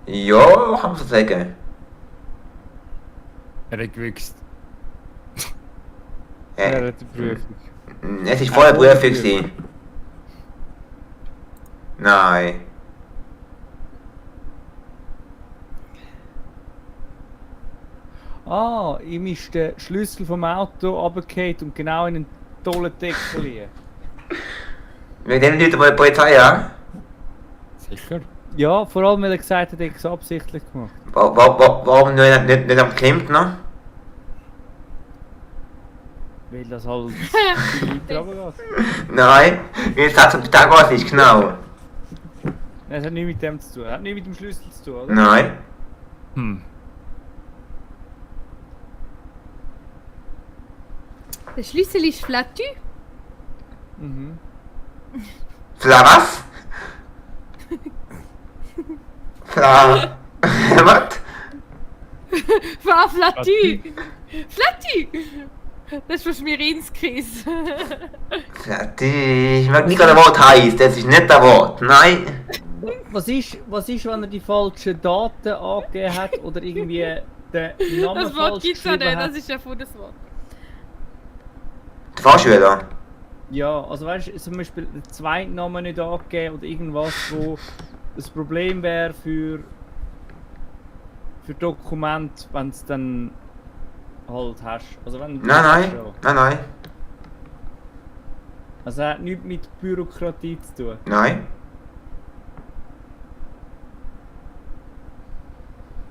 Ja, kann man so sagen. Er hat gewichst. Er hat die Prüfung. Es ist voll eine Prüfung gewesen. Nein. Ah, ihm ist der Schlüssel vom Auto runtergefallen und genau in einen tollen Deckel liegen. Wegen den Leuten bei der Polizei, ja? Sicher? Ja, vor allem weil er gesagt hat, er hat es absichtlich gemacht. Warum nicht am Klempner? Weil das halt weiter runtergeht. Nein, wie es am Pythagoras ist, genau. Das hat nichts mit dem zu tun. Hat nichts mit dem Schlüssel zu tun, oder? Nein. Hm. Der Schlüssel ist flatü. Mhm. Fla was? Fla... Was? War flatü. Flatü. Das ist von Schmierinskis. Ich mag nicht, was das Wort heisst. Das ist nicht das Wort. Nein. Was ist, wenn er die falschen Daten angegeben hat oder irgendwie den Namen Das Wort falsch gibt es ja geschrieben nicht, hat? das ist ja von das Wort. Der Fahrschüler. Ja, also weißt du, zum Beispiel den zweiten Namen nicht angegeben oder irgendwas, wo das Problem wäre für Dokumente, wenn es dann halt hast. Also wenn du Nein. Also er hat nichts mit Bürokratie zu tun. Nein.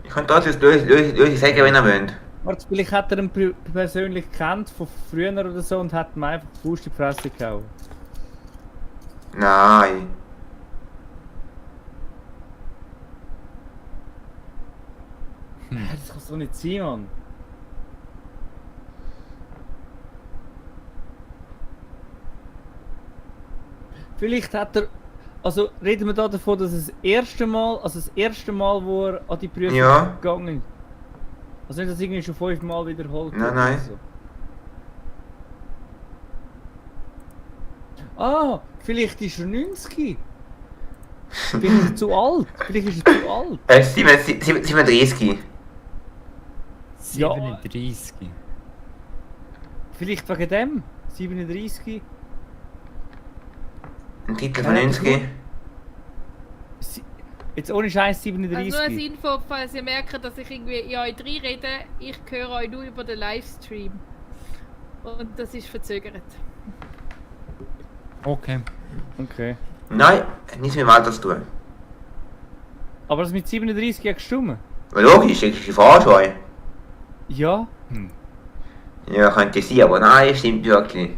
Ich kann das jetzt lösen sagen, wenn er will. Warte, vielleicht hat er ihn persönlich gekannt von früher oder so und hat ihm einfach die Faust in die Fresse gehauen. Nein. Das kann so nicht sein, Mann. Vielleicht hat er... Also reden wir da davon, dass es das erste Mal, wo er an die Prüfung Ja. gegangen ist. Also nicht, dass irgendwie schon 5 Mal wiederholt Nein, wird nein. oder so. Ah, vielleicht ist er 90. Vielleicht ist er zu alt. Vielleicht ist er zu alt. 37. Ja. 37. Vielleicht wegen dem. 37. Ein Titel von 90. Jetzt ohne Scheiß 37. Also nur als Info, falls ihr merkt, dass ich irgendwie in euch rede, ich höre euch nur über den Livestream. Und das ist verzögert. Okay. Okay. Nein, hat nichts mit dem Alter zu tun. Aber das mit 37 hat gestimmt. Ja, logisch, ich ist die Fahrscheu. Ja. Hm. Ja, könnte sein, aber nein, stimmt wirklich.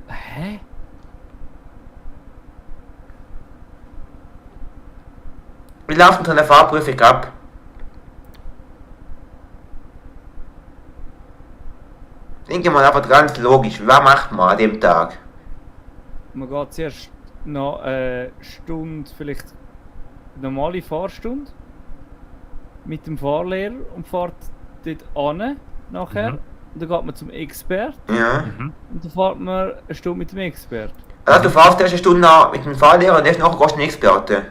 Hä? Wie läuft denn so eine Fahrprüfung ab? Denke mal einfach ganz logisch, was macht man an dem Tag? Man geht zuerst noch eine Stunde, vielleicht eine normale Fahrstunde mit dem Fahrlehrer und fährt dort an nachher. Mhm. Und dann geht man zum Expert Ja. Mhm. und dann fährt man eine Stunde mit dem Expert. Also du fährst erst eine Stunde an mit dem Fahrlehrer und erst nachher gehst du einen Experte.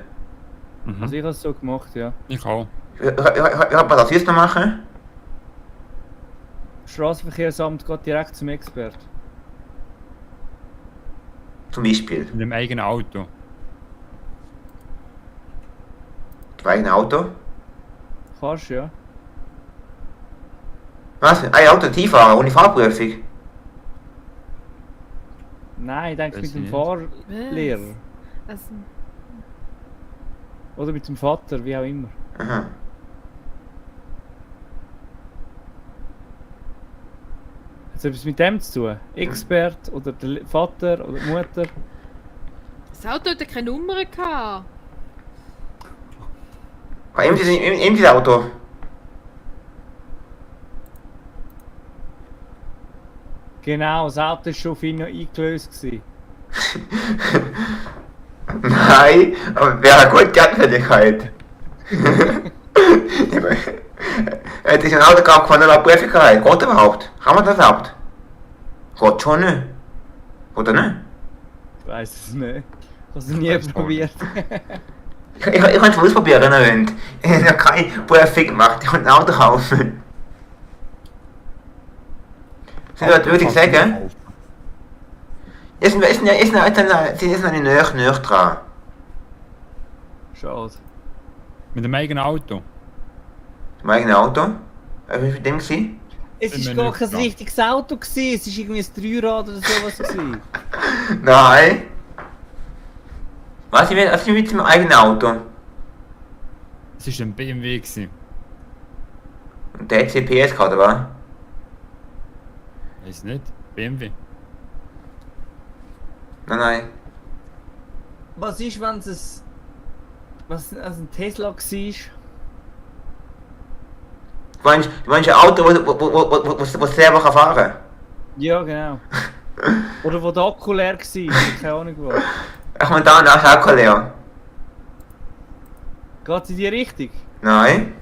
Mhm. Also ich habe es so gemacht, ja. Ich auch. Wie hat man das jetzt noch machen? Straßenverkehrsamt geht direkt zum Expert. Zum Beispiel. Mit dem eigenen Auto. Dein eigenes Auto? Kannst ja. Was? Ein Auto Tieffahren ohne Fahrprüfung? Nein, ich denke Weiß mit dem ich Fahrlehrer. Also, Oder mit dem Vater, wie auch immer. Aha. Hat es etwas mit dem zu tun? Expert oder der Vater oder die Mutter? das Auto hatte keine Nummer gehabt. Eben dieses Auto. Genau, das Auto war schon auf ihn noch eingelöst gewesen. Nein, aber wäre eine gute Anfälligkeit. Es ist ein Auto gehabt von einer Prüfigkeit. Geht überhaupt? Kann man das überhaupt? Geht schon nicht. Oder nicht? Ich weiß es nicht. Ich habe es nie probiert. Ich kann es mal ausprobieren, wenn ihr wollt. Ich habe noch keine Prüfung gemacht. Ich kann ein Auto kaufen. Würde ich sagen? Ist noch nicht dran. Schade. Mit dem eigenen Auto. Mein eigenes Auto? Was war mit dem gewesen? Es Bin war mir gar nicht kein klar. richtiges Auto gewesen. Es war irgendwie ein Dreirad oder sowas gewesen. Nein. Was ist mit dem eigenen Auto? Es war ein BMW. Gewesen. Und der hat CPS gehabt, oder was? Weiß nicht. BMW. Nein. Was ist, wenn es ein Tesla war? Du meinst ein Auto, wo selber fahren kann? Ja, genau. Oder wo der Akku leer war, keine Ahnung was. Ach, man da nach Akku leer. Geht es in die Richtung? Nein.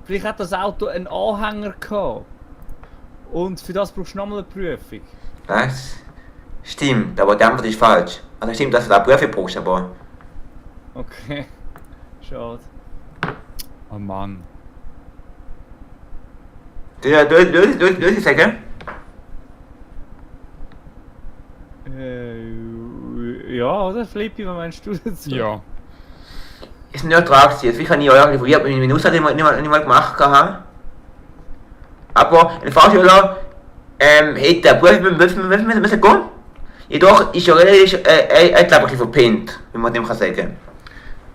Vielleicht hat das Auto einen Anhänger gehabt. Und für das brauchst du nochmal eine Prüfung. Was? Stimmt, aber die Antwort ist falsch. Also stimmt, dass du da Prüfung brauchst, aber... Okay. Schade. Oh Mann. Du sagen? Ja, oder Flippy, was meinst du dazu? Ja. Ist nicht dran gewesen. Ich habe nie irgendwie probiert, mit meinen Aussage nicht mal gemacht habe. Aber ein Fahrschüler hätte der Prüfung müssen gehen. Jedoch ist er relativ, glaube ich, ein bisschen verpennt, wie man dem kann sagen.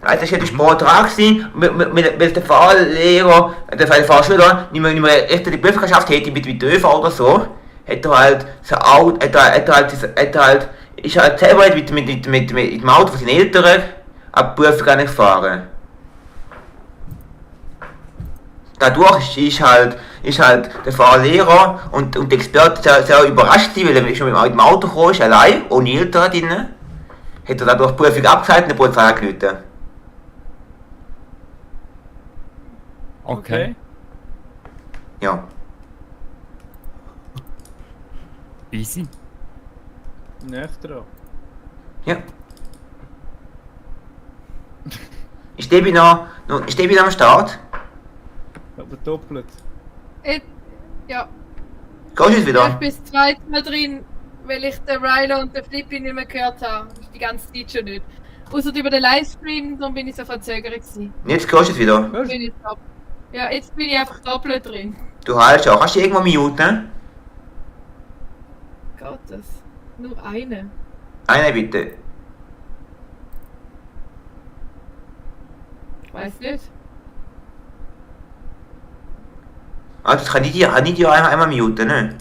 Also es war Sport dran gewesen, weil der Fahrlehrer, der Fahrschüler nicht mehr echt die Prüfung geschafft hätte mit ÖV oder so, hat er halt so Auto, ist halt selber mit dem Auto von seinen Eltern ab die Prüfung gefahren. Dadurch ist halt der Fahrlehrer und der Experte sehr überrascht gewesen, weil er schon mit dem Auto gekommen ist, allein, ohne Eltern drin. Hat er dadurch die Prüfung abgesagt und die Polizei angerufen. Okay. Ja. Easy. Nicht dran. Ja. Ist Debbie noch am Start? Aber doppelt. Ja, Gehst du jetzt ich wieder? bin das zweite Mal drin, weil ich den Rylo und den Flippy nicht mehr gehört habe. Die ganze Zeit schon nicht. Außer über den Livestream, darum bin ich so verzögert gewesen. Jetzt gehst du jetzt wieder. Bin ich ja, jetzt bin ich einfach doppelt drin. Du heilst auch. Kannst du irgendwo muten? Geht das? Nur eine. Eine bitte. Ich weiß nicht. Also das kann ich dir einmal muten, ne?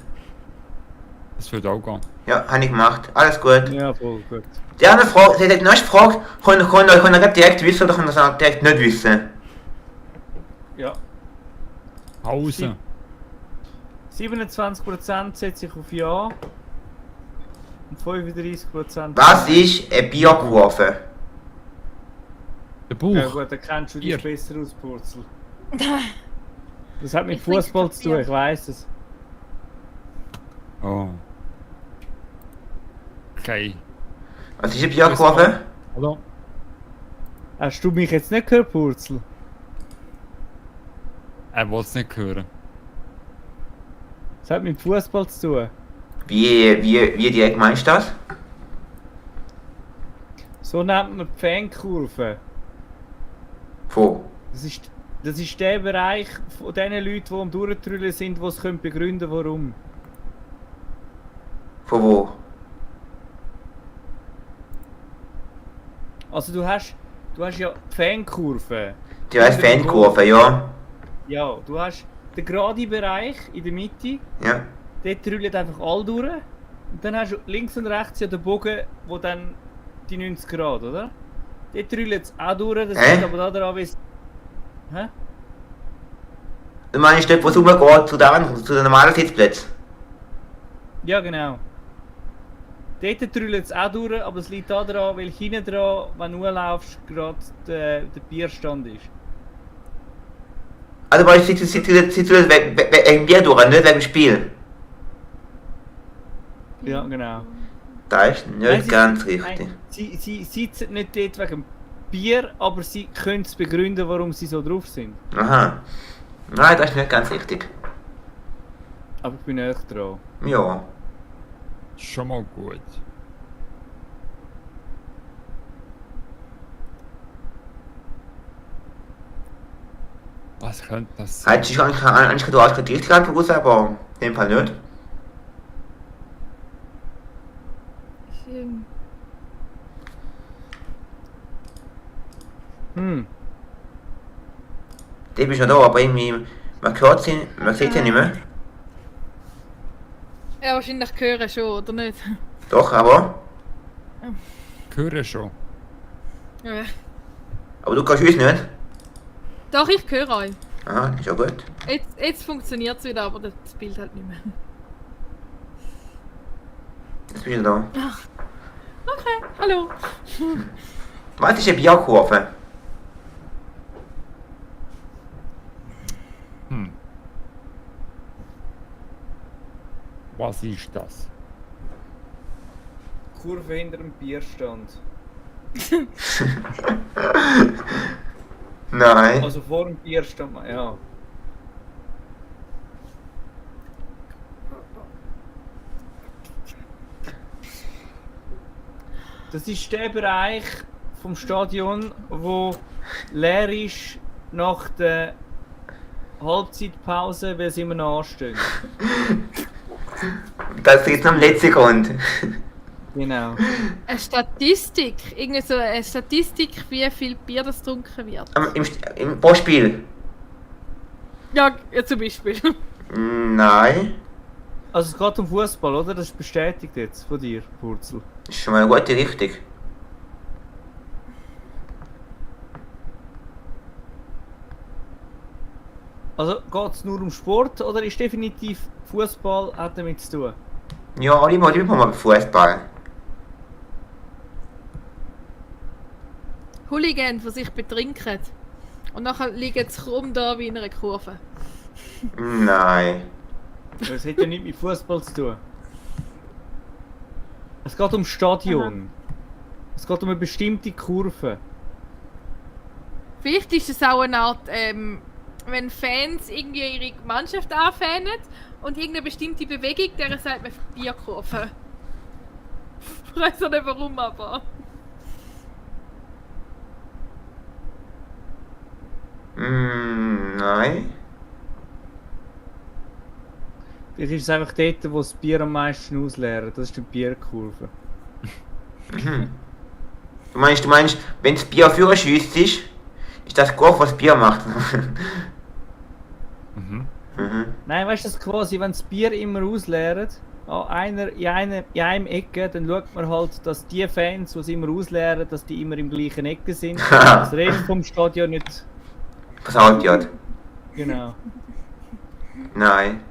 Das würde auch gehen. Ja, habe ich gemacht. Alles gut. Ja, voll gut. Die andere Frage, die nächste Frage, könnt ihr direkt wissen oder könnt ihr das direkt nicht wissen? Ja. Pause. 27% setze ich auf Ja. Und 35%. Was ist eine Bierkurve? Der Buch. Ja gut, dann kennst du dich Bier. besser aus, Purzel. Das hat mit Ich trinke Fußball kein zu tun, Bier. ich weiß es. Oh. Okay. Was ist eine Bierkurve? Hallo? Hast du mich jetzt nicht gehört, Purzel? Er will es nicht hören. Das hat mit Fußball zu tun. Wie direkt meinst du das? So nennt man die Fankurve. Wo? Das ist der Bereich von den Leuten, die am Durchtrüllen sind, die es begründen können, warum. Von wo? Also du hast ja die Fankurve. Die heisst Fankurve, ja. Ja, du hast den geraden Bereich in der Mitte, Ja. dort trüllen einfach alle durch. Und dann hast du links und rechts ja den Bogen, wo dann die 90 Grad, oder? Dort trüllt es auch durch, das Hä? liegt aber da dran, wie es... Hä? Du meinst dort, wo es rumgeht, zu den normalen Sitzplätzen? Ja, genau. Dort trüllt es auch durch, aber es liegt da dran, weil hinten dran, wenn du laufst, gerade der Bierstand ist. Also bei euch sitzt wegen dem Bier durch, nicht wegen dem Spiel. Ja, genau. Das ist nicht Nein, ganz nein, richtig. Sie sitzen nicht dort wegen dem Bier, aber sie können es begründen, warum sie so drauf sind. Aha. Nein, das ist nicht ganz richtig. Aber ich bin näher dran. Ja. Schon mal gut. Was könnte das sein? Eigentlich kann du auch richtig Antwort raus, aber in dem Fall nicht. Ähm, Der bist noch da, aber irgendwie, man hört sie, man sieht sie nicht mehr. Ja, wahrscheinlich hören schon, oder nicht? Doch, aber Höre schon. Ja. aber du kannst uns nicht. Doch, ich höre euch. Aha, ist ja gut. Jetzt funktioniert es wieder, aber das Bild halt nicht mehr. Jetzt bist du da. Okay, hallo. Was ist eine Bierkurve? Hm. Was ist das? Kurve hinter dem Bierstand. Nein. Also vor dem Bierstand, ja. Das ist der Bereich vom Stadion, wo leer ist nach der Halbzeitpause, weil sie immer noch anstehen. Das ist jetzt am letzten Grund. Genau. Eine Statistik. Irgendwie so eine Statistik, wie viel Bier das getrunken wird. Im Pro-Spiel? Ja, zum Beispiel. Nein. Also es geht um Fußball, oder? Das ist bestätigt jetzt von dir, Purzel. Das ist schon mal eine gute Richtung. Also geht es nur um Sport oder ist definitiv Fußball hat damit zu tun? Ja, immer mal Fußball. Hooligans, die sich betrinken. Und nachher liegen sie rum da wie in einer Kurve. Nein. Das hat ja nichts mit Fußball zu tun. Es geht um Stadion. Es geht um eine bestimmte Kurve. Vielleicht ist es auch eine Art, wenn Fans irgendwie ihre Mannschaft anfanen und irgendeine bestimmte Bewegung, der sagt man Bierkurve. Ich weiß auch nicht warum, aber. Nein. Das ist einfach dort, wo das Bier am meisten ausleert. Das ist die Bierkurve. Du meinst, wenn das Bier für schießt ist das gut, was das Bier macht. Mhm. Nein, weißt du, das quasi, wenn das Bier immer ausleert, in einem Ecke, dann schaut man halt, dass die Fans, die es immer ausleeren, dass die immer im gleichen Ecke sind. Das Rest vom Stadion nicht. Versaut ja. Genau. Nein.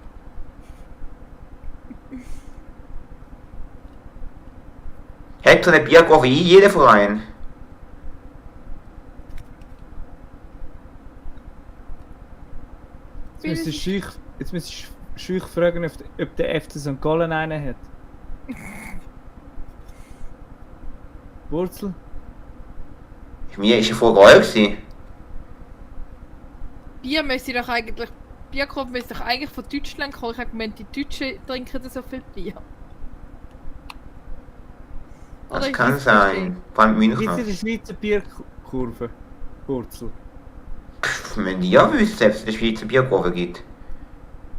Hat so eine Bierkurve jeder Verein? Jetzt müsste ich schüch fragen, ob der FC St. Gallen einen hat. Wurzel? Mir ist ja voll geil gewesen. Bierkurve müsste doch eigentlich von Deutschland kommen. Ich habe gemeint, die Deutschen trinken so viel Bier. Oder Das ist kann das sein. Vor allem Gibt München. es in der Schweizer Bierkurve? Wurzel. Wenn die ja wüssten, ob es eine Schweizer Bierkurve gibt.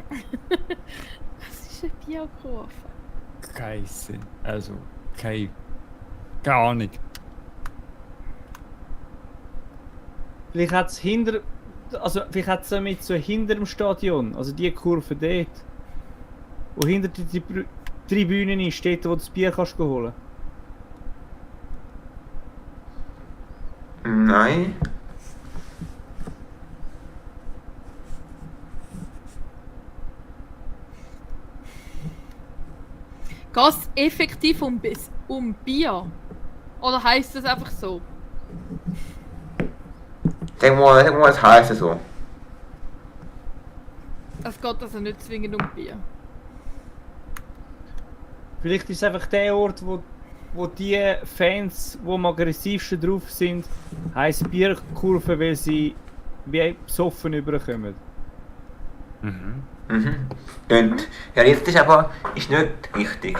Was ist eine Bierkurve? Kein Sinn. Also, keine Ahnung. Vielleicht hat es vielleicht hat es damit so hinter dem Stadion, also die Kurve dort, wo hinter die Tribüne ist, dort wo du das Bier kannst holen. Nein. Geht es effektiv um Bier? Oder heisst das einfach so? Sag mal, was heißt es so? Es geht also nicht zwingend um Bier. Vielleicht ist es einfach der Ort, wo die Fans, die am aggressivsten drauf sind, heiß Bierkurve, weil sie wie besoffen überkommen. Mhm. Und ja, jetzt ist aber ist nicht richtig.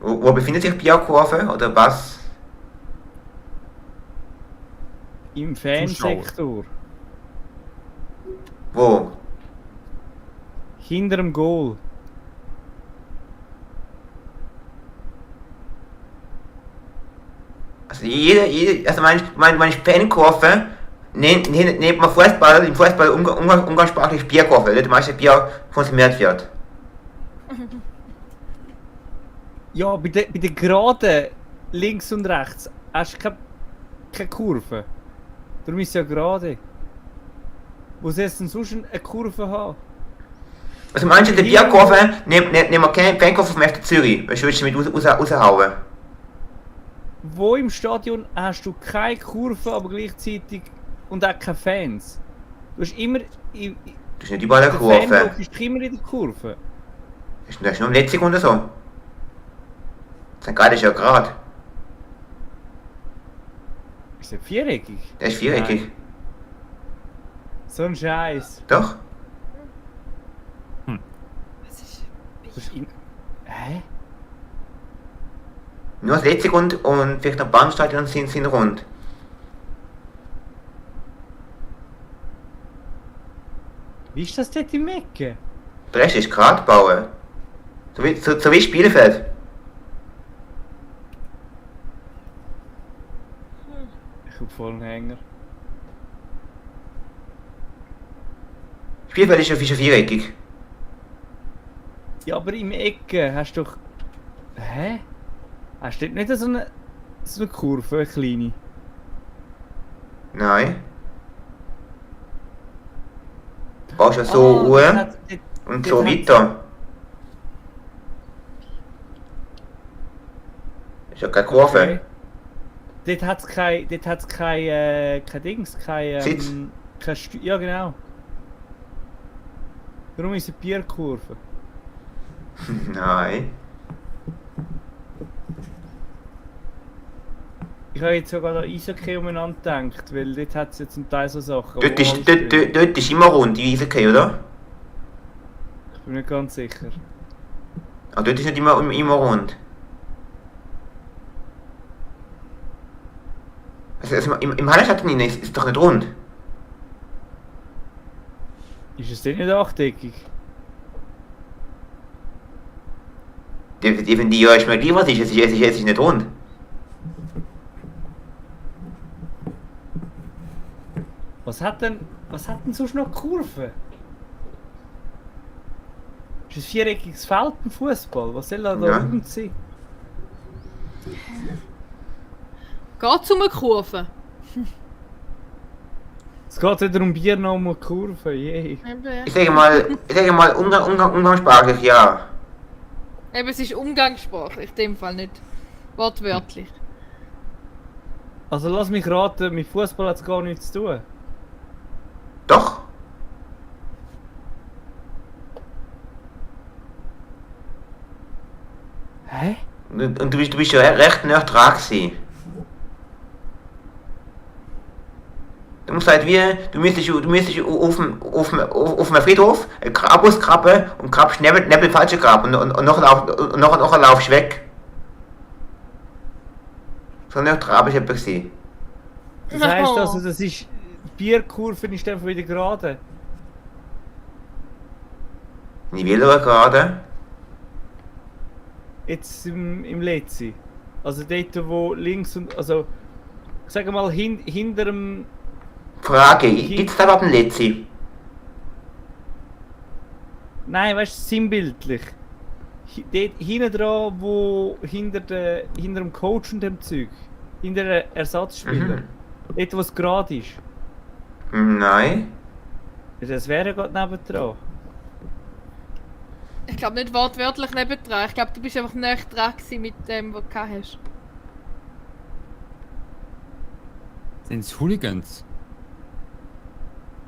Wo befindet sich Bierkurve oder was? Im Fansektor. Wo? Hinter dem Goal. Also also meine Fankurve nennt man Fußball, im Fußball umgangssprachlich Bierkurve, weil das meiste Bier konsumiert wird. Ja, bei der Geraden links und rechts hast du keine Kurve. Darum ist es ja gerade. Wo soll es denn sonst eine Kurve haben? Also meinst du, die Bierkurve nehmen wir keine Fankurve vom FC Zürich, weil willst du damit raushauen? Wo im Stadion hast du keine Kurve, aber gleichzeitig und auch keine Fans? Du hast immer... Das ist nicht überall eine Kurve. Du bist immer in der Kurve. Das ist nur im Letzten oder so. St. Gallen ist ja gerade. Ist das viereckig? Der ist viereckig. Nein. So ein Scheiß. Doch? Was ist Du hast Hä? Nur das Letzte und vielleicht noch Bahnstadion sind rund. Wie ist das dort im Ecke? Der Rest ist gerade bauen. So wie Spielfeld. Ich hab voll einen Hänger. Spielfeld ist ja viereckig. Ja, aber im Ecke hast du doch... Hä? Hast du dort nicht so eine Kurve, eine kleine? Nein. Du baust ja so das Uhr hat- dort- und dort so hat's- weiter. Ist ja keine Kurve. Okay. Dort hat's kein Dings, Sitz? ja genau. Darum ist es eine Bierkurve. Nein. Ich habe jetzt sogar an Eishockey umeinander gedacht, weil dort hat es ja zum Teil so Sachen. Dort wo ist, alles dort, drin- dort ist immer rund, die Eishockey, oder? Ich bin nicht ganz sicher. Aber dort ist nicht immer rund. Also im Hallenstadion ist es doch nicht rund. Ist es denn nicht achteckig? Die ja ist mir gleich was ist, es ist nicht rund. Was hat denn sonst noch Kurve? Ist ein viereckiges Feld im Fußball? Was soll da Ja. rund sein? Geht um eine Kurve? Es geht wieder um Bier noch um eine Kurve, je. Ich sage mal umgangssprachlich ja. Eben, es ist umgangssprachlich, in dem Fall nicht wortwörtlich. Also lass mich raten, mit Fußball hat es gar nichts zu tun. Doch. Hä? Und du bist ja recht nah dran gewesen. Du musst halt du müsstest auf einem Friedhof ein Grab ausgraben und grabst neben dem falschen Grab und nachher laufst du weg. So nah dran bist du etwa gewesen. Das heisst also, das ist... Die Bierkurve ist einfach wieder gerade. Ich will aber gerade. Jetzt im Letzi. Also dort wo links und... Also... Ich sage mal hinter dem... Frage, gibt's da überhaupt einen Letzi? Nein, weißt du, sinnbildlich. Dort hinten dran, wo hinter dem Coach und dem Zeug. Hinter dem Ersatzspieler. Dort, wo es gerade ist. Nein. Das wäre gerade nebendran. Ich glaube nicht wortwörtlich nebendran. Ich glaube, du bist einfach näher dran gewesen mit dem, was du gehabt hast. Sind es Hooligans?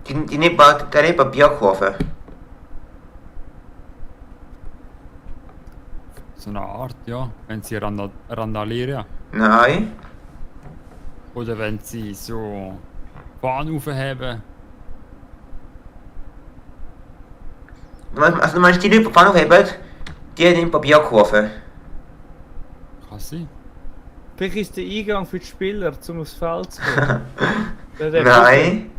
Die neben der Bierkurve. So eine Art, ja. Wenn sie randalieren. Nein. Oder wenn sie so Fahnen aufheben. Also du meinst die Leute, die Pfanne haben, die neben der Bierkurve. Kann sein. Vielleicht ist der Eingang für die Spieler, um aufs Feld zu kommen. Der Nein.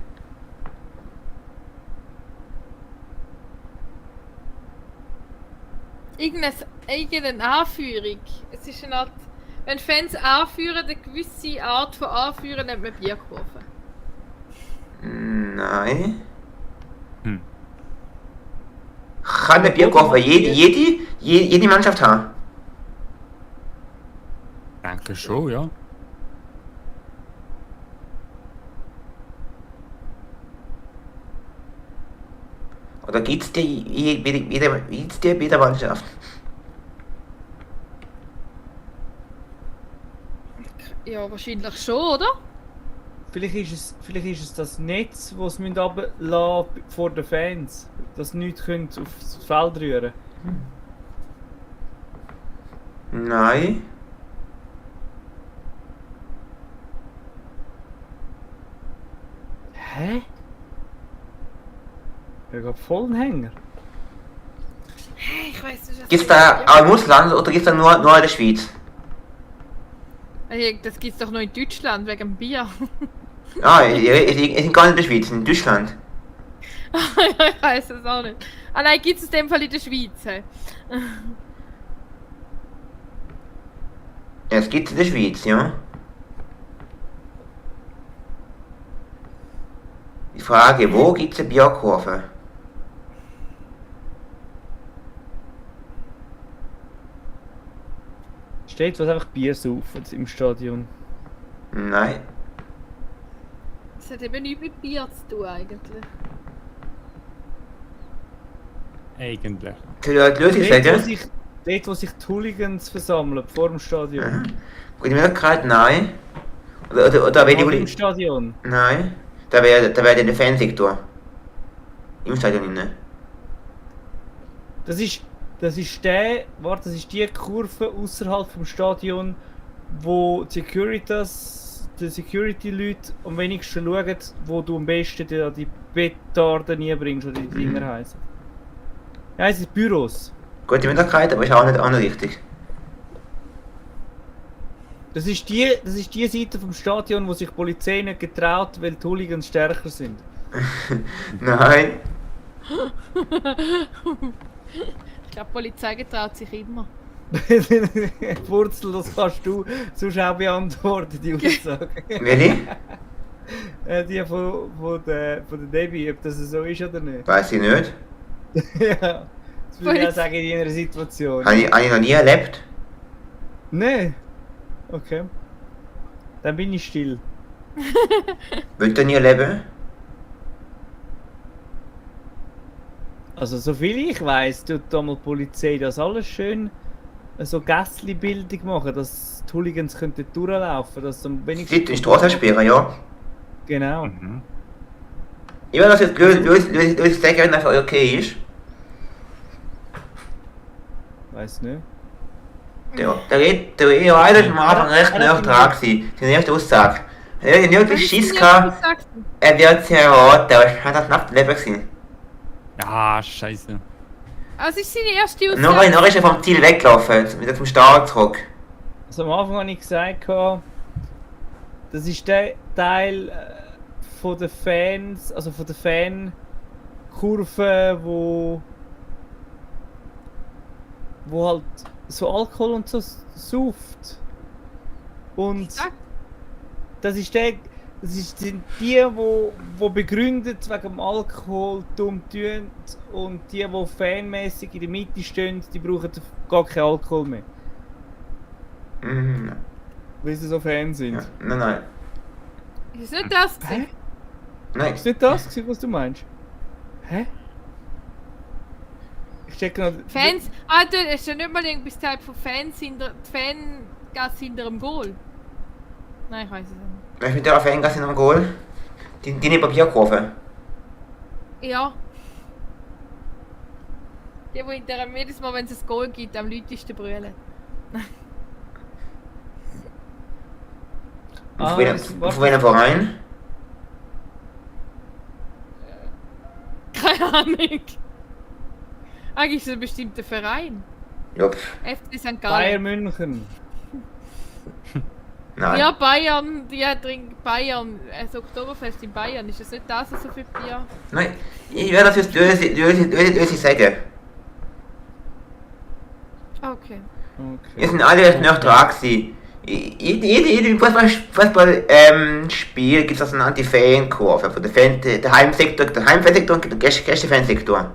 Irgendeine Anführung. Es ist eine Art. Wenn Fans anführen, eine gewisse Art von Anführen nennt man Bierkurve. Nein. Hm. Kann eine Bierkurve jede Mannschaft haben? Denke schon, ja. Oder gibt's die bei der Mannschaft? Ja, wahrscheinlich schon, oder? Vielleicht ist es das Netz, das sie runterlassen vor den Fans. Dass nichts aufs Feld rühren. Nein. Hä? Ich hab voll einen Hänger. Ich weiß nicht, was Gibt's da auch im Ausland oder gibt's da nur in der Schweiz? Das gibt's doch nur in Deutschland wegen dem Bier. Ah, ich bin gar nicht in der Schweiz, in Deutschland. Ich weiß es auch nicht. Ah nein, gibt's in dem Fall in der Schweiz. Hey. Ja, es gibt's in der Schweiz, ja. Die Frage, wo gibt's eine Bierkurve? Steht was einfach Bier saufen im Stadion. Nein. Das hat eben nichts mit Bier zu tun eigentlich. Eigentlich. Soll ich die Lösung sagen? Dort, wo sich die Hooligans versammeln, vor dem Stadion. Gute Möglichkeit, nein. Oder wenn Vor dem die... Stadion. Nein. Da wäre der Fansektor. Im Stadion innen. Das ist die Kurve außerhalb vom Stadion, wo die Security-Leute am wenigsten schauen, wo du am besten die Petarden nie bringst, oder die Dinger heißen. Ja, es sind Büros. Gute Möglichkeit, aber ist auch nicht richtig. Das ist die Seite vom Stadion, wo sich die Polizei nicht getraut, weil die Hooligans stärker sind. Nein. Ich glaube, die Polizei getraut sich immer. Wurzel, das kannst du sonst auch beantworten, die Aussage. Welche? Die von der Debbie, ob das so ist oder nicht. Weiß ich nicht. Ja, das würde ich auch sagen in einer Situation. Habe ich noch nie erlebt. Nee. Okay. Dann bin ich still. Wollt ihr nie erleben? Also soviel ich weiss, tut da mal die Polizei das alles schön so Gässli-Bildung machen, dass die Hooligans könnten durchlaufen, dass am wenigsten... Sieht in Straßensperre, ja. Genau. Mhm. Ich will das jetzt lösen sagen, wenn das okay ist. Weiss nicht. Der Rede ist am Anfang recht nah dran gewesen. Die erste Aussage. Er hat wirklich Schiss gehabt, er wird sehr rot, aber es hat das Nachtleben gewesen. Ja, scheiße. Also ist seine erste Aussage. Noch ist er vom Ziel weggelaufen, wieder zum Start zurück. Also am Anfang habe ich gesagt, das ist der Teil von den Fans, also von der Fankurve, wo halt so Alkohol und so sauft. Und das ist der sind die, wo begründet wegen dem Alkohol dumm tun und die fanmäßig in der Mitte stehen, die brauchen gar keinen Alkohol mehr. Mhm. Weil sie so Fans sind. Ja. Nein. Ist nicht das gewesen? Nein. Ist nicht das gewesen, was du meinst? Hä? Ich check noch. Fans? Du hast ja nicht mal irgendwas gesagt von Fans hinter die Fangasse hinter dem Goal. Nein, ich weiß es nicht. Wer ist mit der Fangasse in einem Goal? Die neben Papierkurve. Ja. Die, die hinter jedes Mal, wenn es ein Goal gibt, am lautesten brüllen. Von welchem Verein? Keine Ahnung. Eigentlich ist es ein bestimmter Verein. Jupp. FC St. Gallen. Bayern München. Nein. Ja, Bayern, die trinken Bayern, also Oktoberfest in Bayern, ist das nicht das, so viel Bier? Nein. Ich werde das jetzt löse sagen. Okay. Wir sind alle noch dran gewesen. Jedem Fußball-Spiel gibt es also eine Anti-Fan-Kurve. Von der Heimsektor und der Gäste-Fansektor.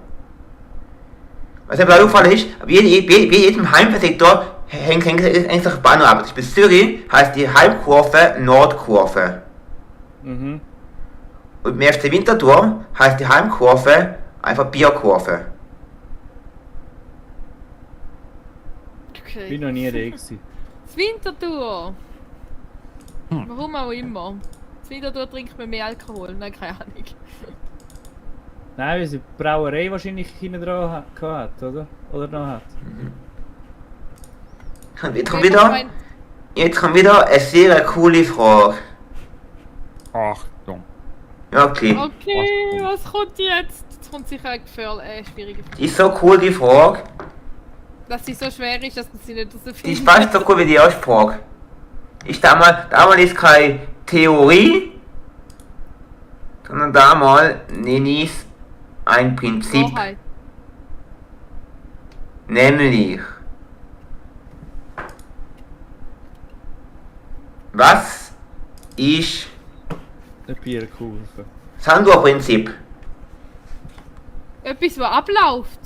Was aber auffallend ist, bei jedem Heimsektor hängt sich ein Banner ab. Bei Zürich heißt die Heimkurve Nordkurve. Mhm. Und im FC Winterthur heißt die Heimkurve einfach Bierkurve. Okay. Bin noch nie da gewesen. Das Winterthur. Warum auch immer. Das Winterthur trinkt man mehr Alkohol, nein, keine Ahnung. Nein, weil sie die Brauerei wahrscheinlich hinten dran hat, oder? Oder noch hat. Jetzt kommt wieder eine sehr coole Frage. Achtung. Ja, okay. Okay, was kommt jetzt? Jetzt kommt sicher eine schwierige Frage. Die ist so cool, die Frage. Dass sie so schwer ist, dass man sie nicht so Die ist findet. fast so cool wie die erste Frage. Damals ist keine Theorie, sondern damals nenne ich es ein Prinzip. Wahrheit. Nämlich, was ist Eine Bierkurve. Sandur-Prinzip? Etwas, was abläuft.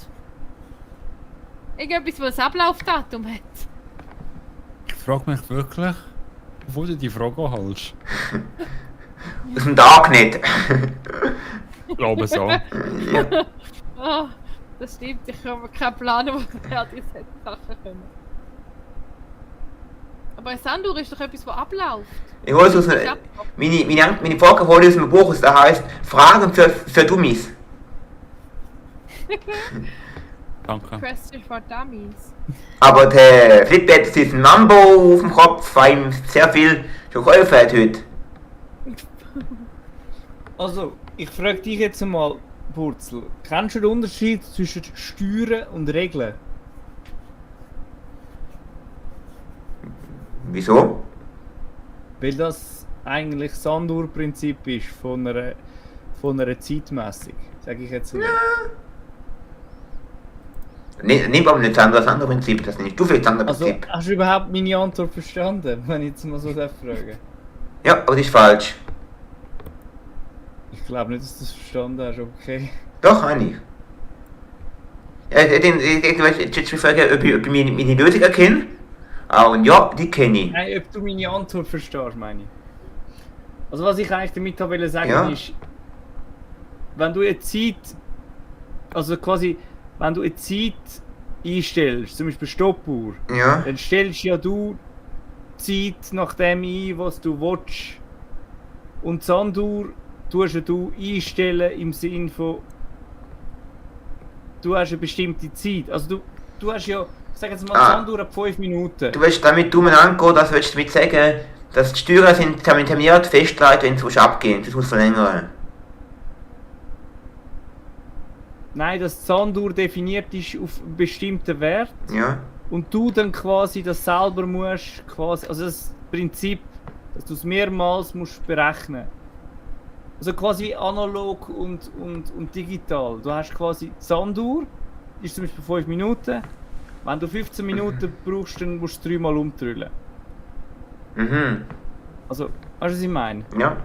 Irgendetwas, was ein Ablaufdatum hat. Ich frage mich wirklich, wo du die Frage holst. Aus dem Darknet. Ich glaube so. Oh, das stimmt, ich habe keinen Plan, woher diese Sachen kommen. Aber ein Sandur ist doch etwas, was abläuft. Ich hole es aus meine Frage hole ich aus dem Buch, das heißt Fragen für Dummies. Danke. Question for Dummies. Aber der Flip hat jetzt einen Mambo auf dem Kopf, weil ihm sehr viel schon geholfen hat heute. Also, ich frage dich jetzt mal, Burzel, kennst du den Unterschied zwischen Steuern und Regeln? Wieso? Weil das eigentlich das Sandur-Prinzip ist von einer Zeitmessung, sage ich jetzt mal. Nimm aber nicht das andere Prinzip, das nicht du für das andere Also, Prinzip. hast du überhaupt meine Antwort verstanden, wenn ich jetzt mal so frage? Ja, aber das ist falsch. Ich glaube nicht, dass du das verstanden hast, okay. Doch, habe ich. Ja, ich frage, ob ich meine Lösung erkenne. Ah, und ja, die kenne ich. Nein, ob du meine Antwort verstehst, meine ich. Also was ich eigentlich damit wollte sagen Ja. ist, wenn du eine Zeit, also quasi, wenn du eine Zeit einstellst, zum Beispiel Stoppuhr, Ja. dann stellst ja du die Zeit nach dem ein, was du willst. Und die Sanduhr tust ja du einstellen im Sinn von, du hast eine bestimmte Zeit. Also du hast ja, ich sag jetzt mal, die Sanduhr ab 5 Minuten. Du willst damit angehen, das willst du damit sagen, dass die Steuern sind terminiert festgelegt, wenn sie abgehen. Das muss verlängern. Nein, dass die Sanduhr definiert ist auf einen bestimmten Wert Ja. und du dann quasi das selber musst, quasi, also das Prinzip, dass du es mehrmals musst berechnen. Also quasi analog und digital. Du hast quasi die Sanduhr, die ist zum Beispiel 5 Minuten. Wenn du 15 Minuten brauchst, dann musst du es 3-mal umdrüllen. Mhm. Also, weißt du, was ich meine? Ja.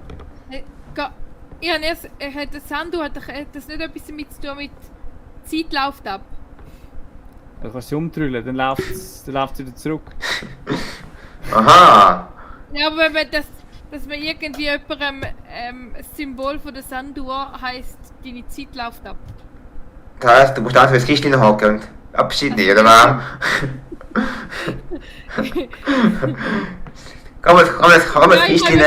Ich habe erst, der Sandu hat das nicht etwas damit zu tun mit Zeit läuft ab. Du kannst sie umtrüllen, dann läuft es wieder zurück. Aha. Ja, aber wenn man dass man irgendwie jemandem das Symbol von der Sanduhr heisst, deine Zeit läuft ab. Das heißt, du musst einfach ins Kistchen hocken und Abschied nehmen, oder was? Komm ins Kistchen.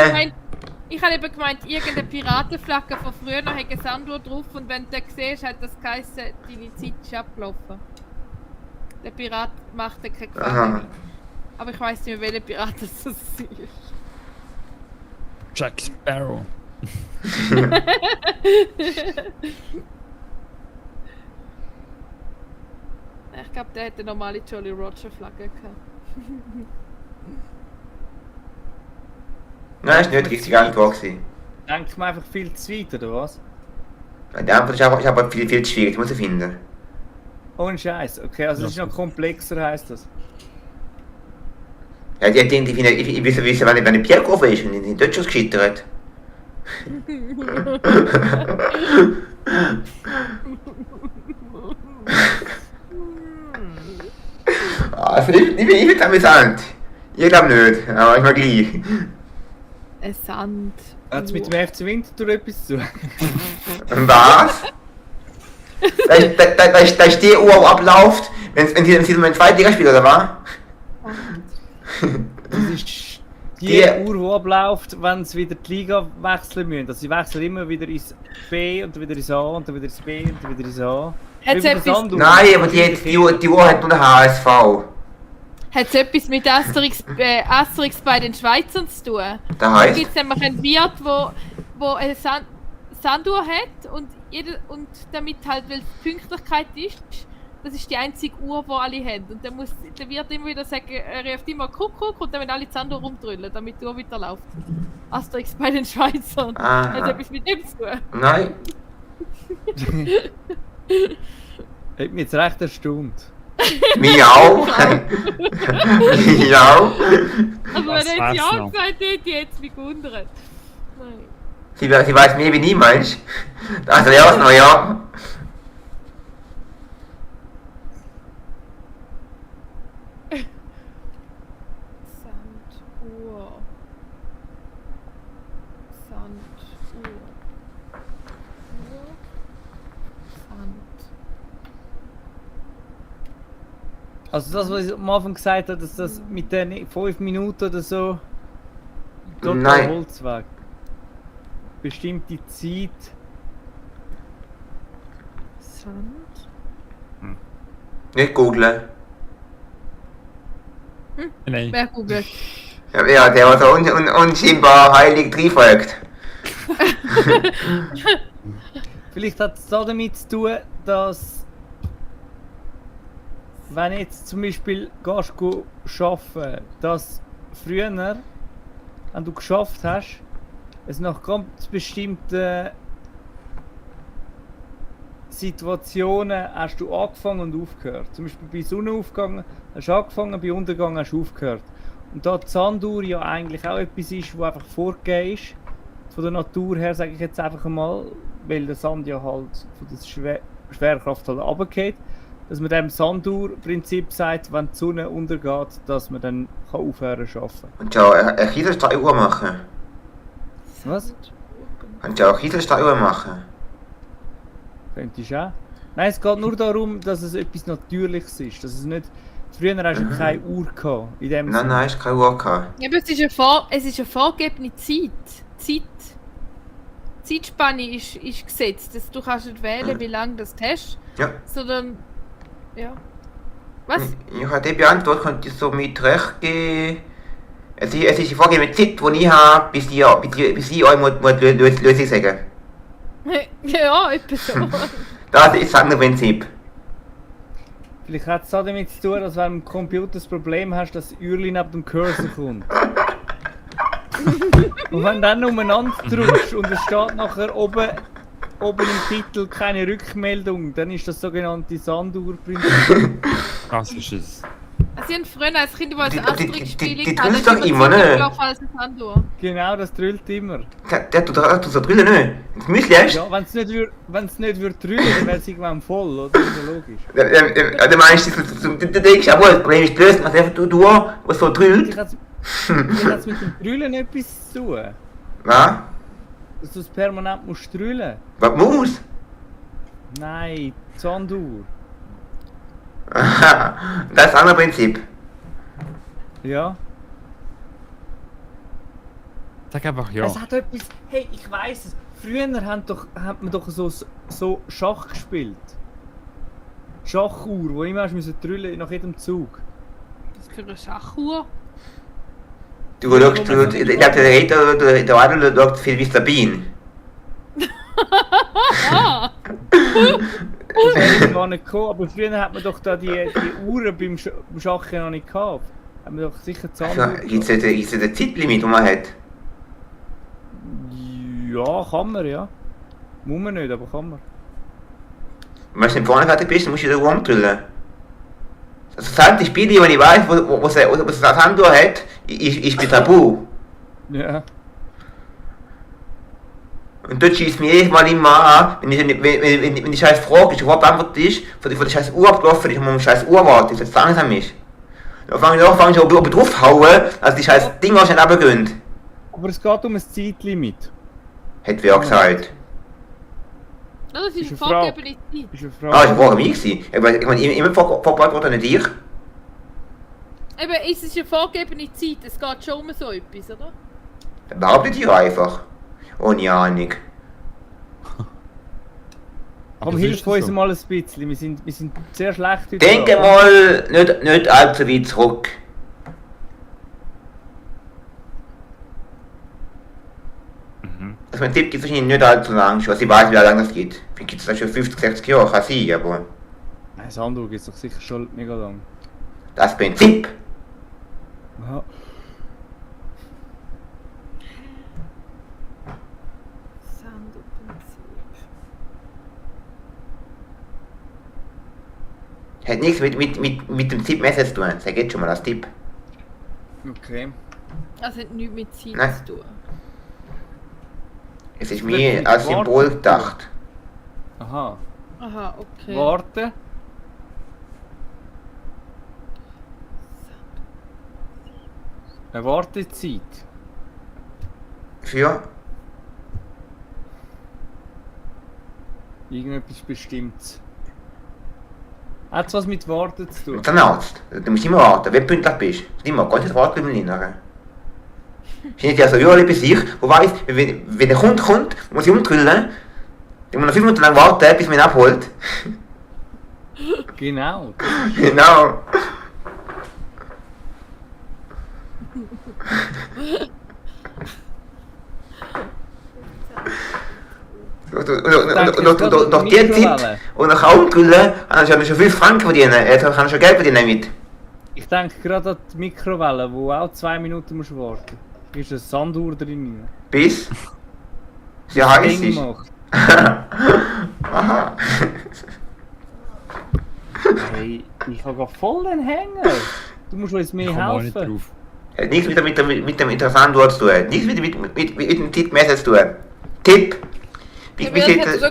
Ich habe eben gemeint, irgendeine Piratenflagge von früher noch hat eine Sanduhr drauf und wenn du den siehst, hat das geheißen, deine Zeit ist abgelaufen. Der Pirat macht dann keine Gefangene. Aber ich weiss nicht mehr, welcher Pirat das ist. Jack Sparrow. Ich glaube, der hätte eine normale Jolly Roger Flagge gehabt. Nein, ist nicht die richtige Antwort gewesen. Denkt man einfach viel zu weit, oder was? Die Antwort ist aber viel zu schwierig, ich muss sie finden. Ohne Scheiß. Okay, also es ist noch komplexer, heisst das. Ja, die hat irgendwie, ich will wissen, wenn eine Bierkurve ist und die sind dort schon gescheitert. Also, ich bin es amüsant. Ich glaube nicht, aber ich mal gleich. Ein Sand. Hat es mit dem FC Winterthur etwas zu tun? Was? Da ist die Uhr, die abläuft, wenn sie in zweiten Liga spielt, oder was? Das ist die Uhr, die abläuft, wenn sie wieder die Liga wechseln müssen. Also sie wechseln immer wieder ins B und dann wieder ins A und dann wieder ins B und dann wieder ins A. Hat's etwas, Nein, aber die Uhr hat nur den HSV. hat es etwas mit Asterix bei den Schweizern zu tun? Das Da heisst? gibt es nämlich einen Wirt, wo eine Sanduhr hat und damit halt, weil es Pünktlichkeit ist, das ist die einzige Uhr, die alle haben. Und dann muss der Wirt immer wieder sagen, er ruft immer Kuckuck und dann werden alle die Sanduhr rumdrüllen, damit die Uhr wieder läuft. Asterix bei den Schweizern. Aha. Hat etwas mit dem zu tun? Nein. Hat mich jetzt recht erstaunt. Mich auch. Mich auch. Aber Was wenn er jetzt war's ja noch? gesagt hätte, hätte es mich gewundert. Nein. Sie weiß mehr wie nie, meinst du? Also ja, noch ja. Sanduhr. Sanduhr. Sand. Also das, was ich am Anfang gesagt habe, dass das mit den 5 Minuten oder so total Nein. Holz weg. Bestimmte Zeit. Sand. Nicht googlen. Nein. Wer googelt? Ja, der was so unscheinbar heilig drin folgt. Vielleicht hat es damit zu tun, dass wenn jetzt zum Beispiel gehst du arbeiten, dass früher, wenn du geschafft hast, es nach ganz bestimmten Situationen hast du angefangen und aufgehört. Zum Beispiel bei Sonnenaufgang hast du angefangen, bei Untergang hast du aufgehört. Und da die Sanduhr ja eigentlich auch etwas ist, was einfach vorgegeben ist, von der Natur her, sage ich jetzt einfach einmal, weil der Sand ja halt von der Schwerkraft halt runtergeht, dass man dem Sanduhr-Prinzip sagt, wenn die Sonne untergeht, dass man dann aufhören kann arbeiten. Und ja, eine Kieselstein-Uhr machen. Was? Und ja, eine Kieselstein-Uhr machen. Könntest du auch. Nein, es geht nur darum, dass es etwas Natürliches ist. Dass es nicht... Früher hast du keine Uhr gehabt, in dem Nein, ist keine Uhr gehabt. Ja, aber es ist eine vorgegebene Zeit. Zeitspanne ist gesetzt. Du kannst nicht wählen, wie lange das du hast, Ja. sondern... Ja. Was? Ich habe die Beantwortung, könnte ich so mit recht geben. Es ist die vorgegebene Zeit, die ich habe, bis ich euch die Lösung sagen. Ja, etwas so. Das ist das andere Prinzip. Vielleicht hat es auch damit zu tun, dass wenn du am Computer das Problem hast, dass das Uhrchen neben dem Cursor kommt. Und wenn du dann umeinander drückst und es steht nachher oben im Titel keine Rückmeldung, dann ist das sogenannte Sanduhr-Prinzip. Das ist es. Also sie haben früher als Kind über das Die Asterix-Spiel drüllt doch immer, ne? als ein Sandur. Genau, das drüllt immer. Der tut so drüllen, ne? Das Müsli hast? Ja, wenn es nicht würde drüllen, dann wäre es irgendwann voll, oder? Das ist ja logisch. Du meinst, du denkst, jawohl, das Problem ist gelöst, was einfach du, was so drüllt. Ich hat mit dem Drüllen etwas zu tun. Was? Dass du es permanent musst drüllen. Was muss? Nein, die Sanduhr. Aha, das ist ein anderes Prinzip. Ja. Sag einfach ja. Es hat etwas. Hey, ich weiss es. Früher hat man doch so Schach gespielt. Schachuhr, wo immer hast müssen drüllen nach jedem Zug. Was für eine Schachuhr? Du schaust, ich glaube, der Reiter oder der Adel schaut viel wie Sabine. Ah! Das wäre ich gar nicht gekommen, aber früher hat man doch da die Uhren beim Schach noch nicht gehabt. Hat man doch sicher die Sanduhr Gibt es ein Zeitlimit, das man hat? Ja, kann man, ja. Muss man nicht, aber kann man. Wenn du nicht vorne fertig bist, dann musst du wieder rumdrüllen. Also sämtliche Spiele, die ich weiß, was das Sanduhr hat, ist bei Tabu. Ja. Und dort schießt mir jedes Mal immer an, wenn die scheiß Frage ist, überhaupt beantwortet ist, von der scheiß Uhr abgelaufen ist und man die scheiß Uhr wartet, dass es langsam ist. Dann fange ich oben draufhauen, also die scheiß Dinger schnell runtergehen. Aber es geht um ein Zeitlimit. Hat wer gesagt. Das ist Ist eine eine Frage. vorgegebene Zeit. Ist eine Ah, das Frage. war mich gewesen. Ich meine, immer vorbeantwortet nicht ich. Eben, es ist eine vorgegebene Zeit, es geht schon um so etwas, oder? Dann behauptet ihr einfach. Ohne Ahnung. Komm, das hilf ist uns so. mal ein bisschen. Wir sind sehr schlecht heute. Denke dran. mal nicht allzu weit zurück. Mhm. Also mein Tipp gibt es wahrscheinlich nicht allzu lang schon. Also ich weiß, wie lange das geht. Vielleicht gibt es das schon 50, 60 Jahre, kann sein, aber Nein, Sanduhr gibt es doch sicher schon mega lang. das Prinzip. Ja. Sanduhr-Prinzip. Hat nichts mit dem Tippmesser zu tun. Sag jetzt schon mal als Tipp. Okay. Das hat nichts mit Zeit Nein. zu tun. Es ist Vielleicht mir mit als Worten Symbol zu tun. gedacht. Aha. Aha, okay. Warten. Eine Wartezeit. Für Irgendetwas Bestimmtes. Hat es was mit Warten zu tun? den Arzt. Du musst immer warten, wenn du pünktlich bist. Immer, ganz das Wort bleiben erinnern. Ist nicht ja so Jürgen bei sich, wo weiss, wenn der Kunde kommt, muss ich umdrüllen. Dann muss er 5 Minuten lang warten, bis man ihn abholt. Genau. Genau. Und nach der Zeit, und nach umdrüllen, kann er schon 5 Franken verdienen. Er kann schon Geld verdienen damit. Ich denke gerade an die Mikrowelle, wo auch 2 Minuten musst warten. Da ist eine Sanduhr drin. Bis sie heiß Ding ist. macht. Aha. Hey, ich habe voll den Hänger. Du musst uns Ich mehr komme auch nicht helfen. drauf. Hat nichts mit dem interessanten Wort zu tun. Nichts mit dem Tippmesser zu tun. Tipp. Wie Ja, wer hat sieht das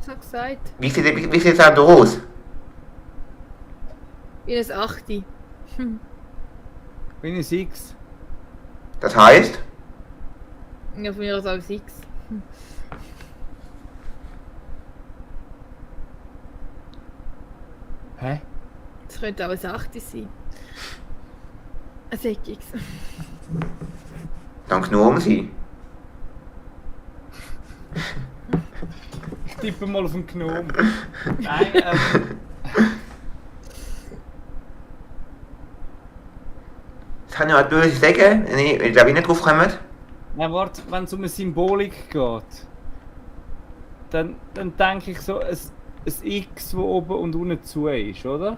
so gesagt? wie sieht das aus? Wie ein 8. Wie eine 6. Das heißt, Ja, von mir aus auch 6. Hä? Das könnte auch ein 8 sein. Ein 6. dann Gnome sein. Ich tippe mal auf den Gnome. Nein, Das kann ich mal böse sagen, wenn ich da nicht drauf komme. Nein, warte, wenn es um eine Symbolik geht, dann denke ich so, ein X, das oben und unten zu ist, oder?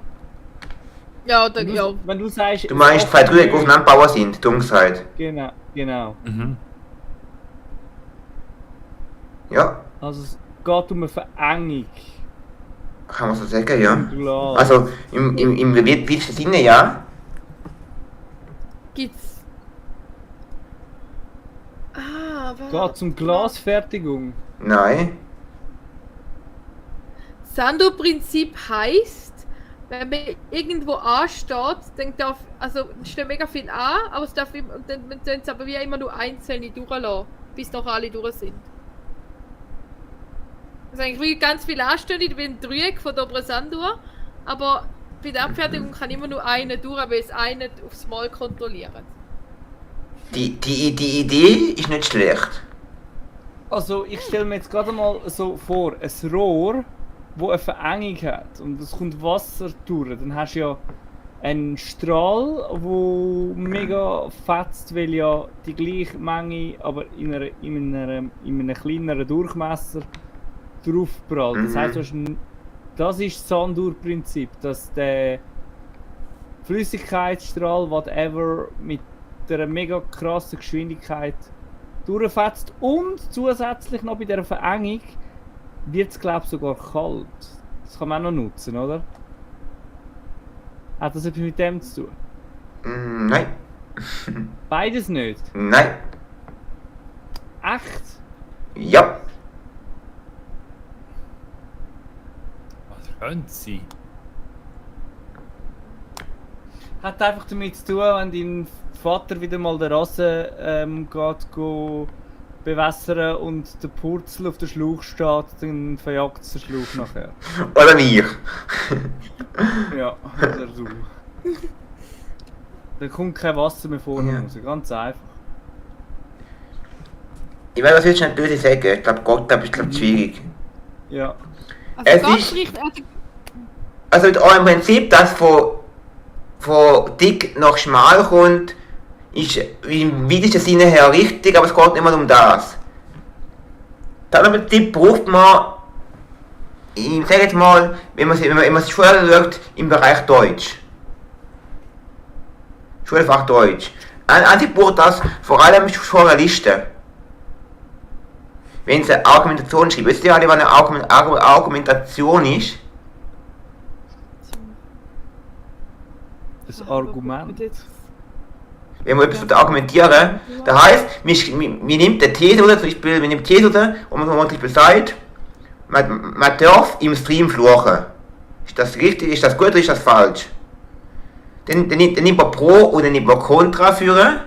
Ja, oder, Wenn du, ja. wenn du sagst... Du meinst, zwei Dreiecke aufeinander bauen sind, dumm gesagt. Genau, genau. Mhm. Ja, Also es geht um eine Verengung. kann man so sagen, ja. im Glas. Also im weitesten Sinne ja. Gibt's. Was? Geht um Glasfertigung. Nein. Sandu-Prinzip heisst, wenn man irgendwo ansteht, dann darf, also es steht mega viel an, aber es darf immer, und dann tun es aber wie immer nur einzelne durchlassen, bis noch alle durch sind. Also eigentlich wie ganz viel anstehen, wie ein Dreieck von der oberen Sanduhr, aber bei der Abfertigung kann immer nur eine durch, weil es eine aufs Mal kontrollieren. Die Idee ist nicht schlecht. Also ich stelle mir jetzt gerade mal so vor, ein Rohr, wo eine Verengung hat und es kommt Wasser durch, dann hast du ja einen Strahl, wo mega fetzt, weil ja die gleiche Menge, aber in einem kleineren Durchmesser draufprallt. Das heisst, das ist das Sanduhr-Prinzip, dass der Flüssigkeitsstrahl, whatever, mit einer mega krassen Geschwindigkeit durchfetzt und zusätzlich noch bei der Verengung wird es, glaube ich, sogar kalt. Das kann man auch noch nutzen, oder? Hat das etwas mit dem zu tun? Nein. Beides nicht? Nein. Echt? Ja. Was könnte sie? Hat einfach damit zu tun, wenn dein Vater wieder mal den Rasen geht go bewässern und der Purzel auf der Schlauch steht, dann verjagt es den Schlauch nachher. Oder ich. Ja, oder du. Dann kommt kein Wasser mehr vorne Ja. raus, ganz einfach. Ich weiß, was willst du nicht böse sagen? Ich glaube, Gott ist schwierig. Ja. Also Es Gott ist- spricht, Also mit eurem Prinzip, das von dick nach schmal kommt, ist im weitesten Sinne her richtig, aber es geht nicht mehr um das. Das Prinzip braucht man, ich sage jetzt mal, wenn man es vorher schaut, im Bereich Deutsch. Schulfach Deutsch. An sich braucht das vor allem Journalisten. Wenn sie eine Argumentation schreiben, wisst ihr alle, was eine Argumentation ist? Das Argument. Wenn wir etwas argumentieren, das heisst, wir nimmt eine These oder zum Beispiel, wir nehmen These oder, und man zum Beispiel sagt, man darf im Stream fluchen. Ist das richtig, ist das gut oder ist das falsch? Dann nimmt man Pro oder nimmt man Contra führen.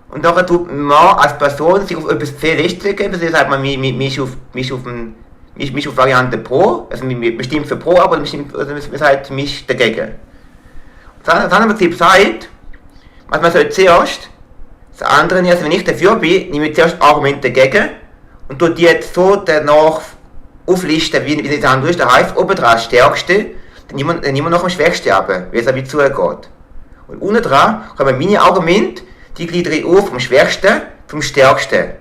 Und nachher tut man als Person sich auf etwas festlegen, das sagt man, mich auf Variante Pro, also wir bestimmen für Pro, aber wir sagt mich dagegen. Das andere Prinzip sagt, was man soll zuerst, das andere ist, wenn ich dafür bin, nehme ich zuerst Argumente dagegen und tue die jetzt so danach auflisten, wie das andere ist. Das heisst, oben dran das Stärkste, dann nehmen wir noch am Schwächsten ab, wie es wie zugeht. Und unten dran kommen meine Argumente, die gliedere ich auf vom Schwächsten zum Stärksten.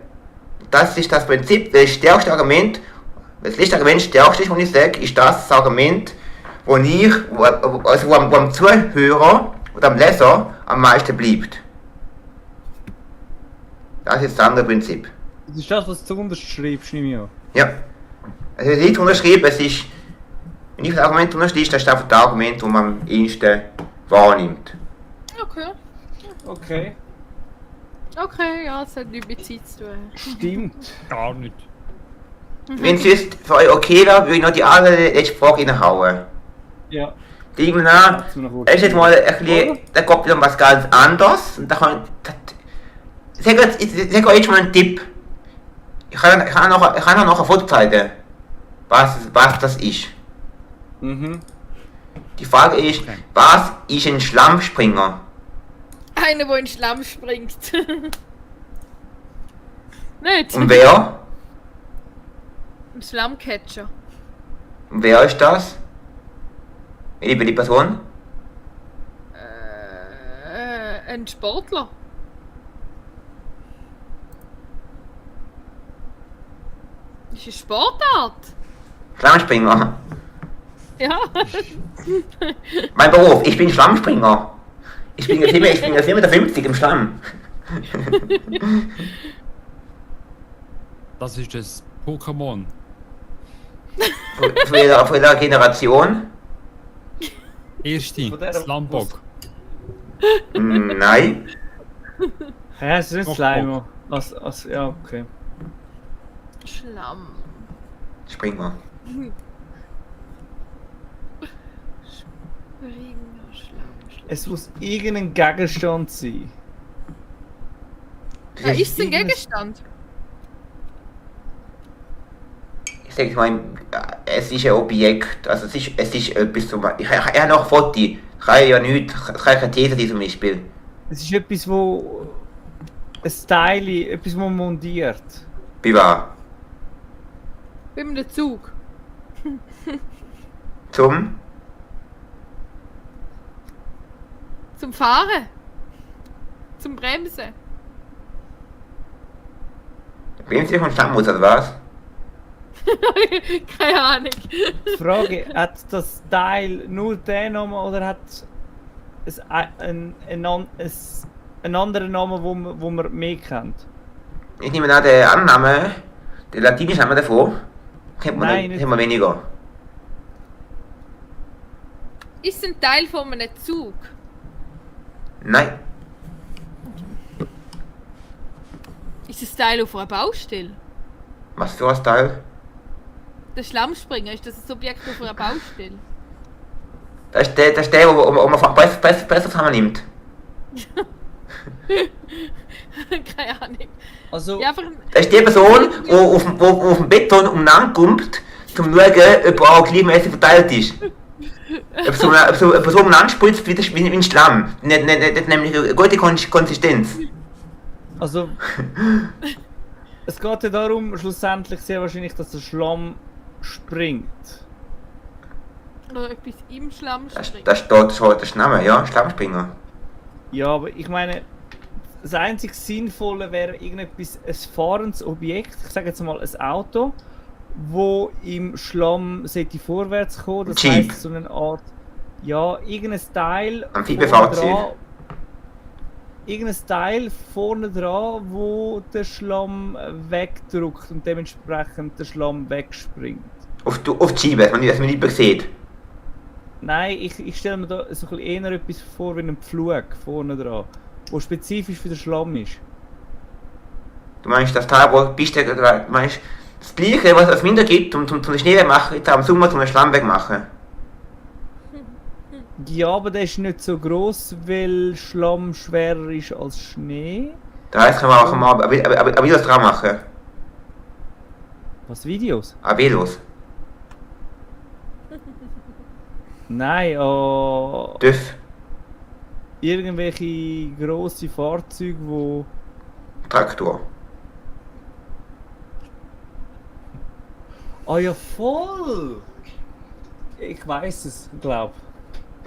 Das ist das Prinzip, das stärkste Argument, das letzte Argument, das stärkste ist, was ich sage, ist das Argument, wo am Zuhörer oder am Leser am meisten bleibt. Das ist das andere Prinzip. Das ist das, was du zuunterst schreibst, nehme ich an. Ja. Also es ist nicht unterschrieben, es ist, wenn ich das Argument unterschreibe, das ist einfach das Argument, das man am ehesten wahrnimmt. Okay. Okay. Okay, ja, es hat nichts mit Zeit zu tun. Stimmt. Gar nicht. Wenn es jetzt für euch okay wäre, würde ich noch die allerletzte Frage reinhauen. Ja. Die irgendwann, Jetzt noch kurz. es ist jetzt mal ein bisschen, da kommt wieder um was ganz anderes. Und da kann ich sage euch jetzt mal einen Tipp. Ich kann auch noch ein Foto zeigen, was das ist. Mhm. Die Frage ist, was ist ein Schlammspringer? Einer, der in den Schlamm springt. Nicht? Und wer? Ein Schlammcatcher. Und wer ist das? Die Person? Ein Sportler. Das ist eine Sportart. Schlammspringer. Ja. Mein Beruf, ich bin Schlammspringer. Ich bin 4,50 Meter im Schlamm. Das ist das Pokémon. Von jeder Generation. Erste, Von der- Slumbock. Nein. Hä, es ist nicht Doch, Slimer. Ja, okay. Schlamm. Spring mal. Springer, Schlamm. Es muss irgendein Gegenstand sein. Ja, ist es ein Gegenstand? Ich sag mal, es ist ein Objekt, also es ist etwas zum ich habe noch ein Foto. Ich kann ja nichts, ich kann keine These zum Beispiel. Es ist etwas, wo... Ein Style, etwas, wo man montiert. Wie wahr? Bei einem Zug. Zum? Zum Fahren. Zum Bremsen. Wem sich von Stamm muss, oder was? Keine Ahnung. Die Frage, hat das Style nur den Namen oder hat es einen anderen Namen, wo man mehr kennt? Ich nehme an, den Annahme, den latinischen Namen davon, kennt man, Nein, nicht, kennt man weniger. Ist es ein Teil von einem Zug? Nein. Ist es ein Teil auf einer Baustelle? Was für ein Teil? Der Schlammspringer, ist das ein Objekt auf einer Baustelle? Das ist der wo man besser zusammennimmt. Keine Ahnung. Also, Ja, einfach Das ist die Person, die auf dem Beton umeinander kommt, um zu schauen, ob er auch gleichmäßig verteilt ist. Ob so umeinander spritzt wie ein Schlamm. Nicht nämlich eine gute Konsistenz. also es geht ja darum, schlussendlich sehr wahrscheinlich, dass der Schlamm springt. oder etwas im Schlamm springt. Das steht schon der Name, ja, Schlammspringer. Ja, aber ich meine, das einzig Sinnvolle wäre irgendetwas, ein fahrendes Objekt, ich sage jetzt mal ein Auto, wo im Schlamm sollte vorwärts kommen, das Jeep. heisst so eine Art, ja, irgendein Teil Amphibienfahrzeug. irgendein Teil vorne dran, wo der Schlamm wegdrückt und dementsprechend der Schlamm wegspringt. Auf die Scheibe, dass man nicht sieht. Nein, ich stelle mir da so ein bisschen eher etwas vor wie einen Pflug vorne dran, wo spezifisch für den Schlamm ist. Du meinst, das Teil, wo du bist, du meinst, das Gleiche, was es minder gibt, um den Schnee wegmachen, jetzt am Sommer zum Schlamm wegmachen. Ja, aber der ist nicht so gross, weil Schlamm schwerer ist als Schnee. Da heisst, kann man auch mal ein Velos dran machen. Was, Videos? Ein Velos. Nein, TÜV. irgendwelche grosse Fahrzeuge, wo... Traktor. Ah ja, voll! Ich weiß es, glaub.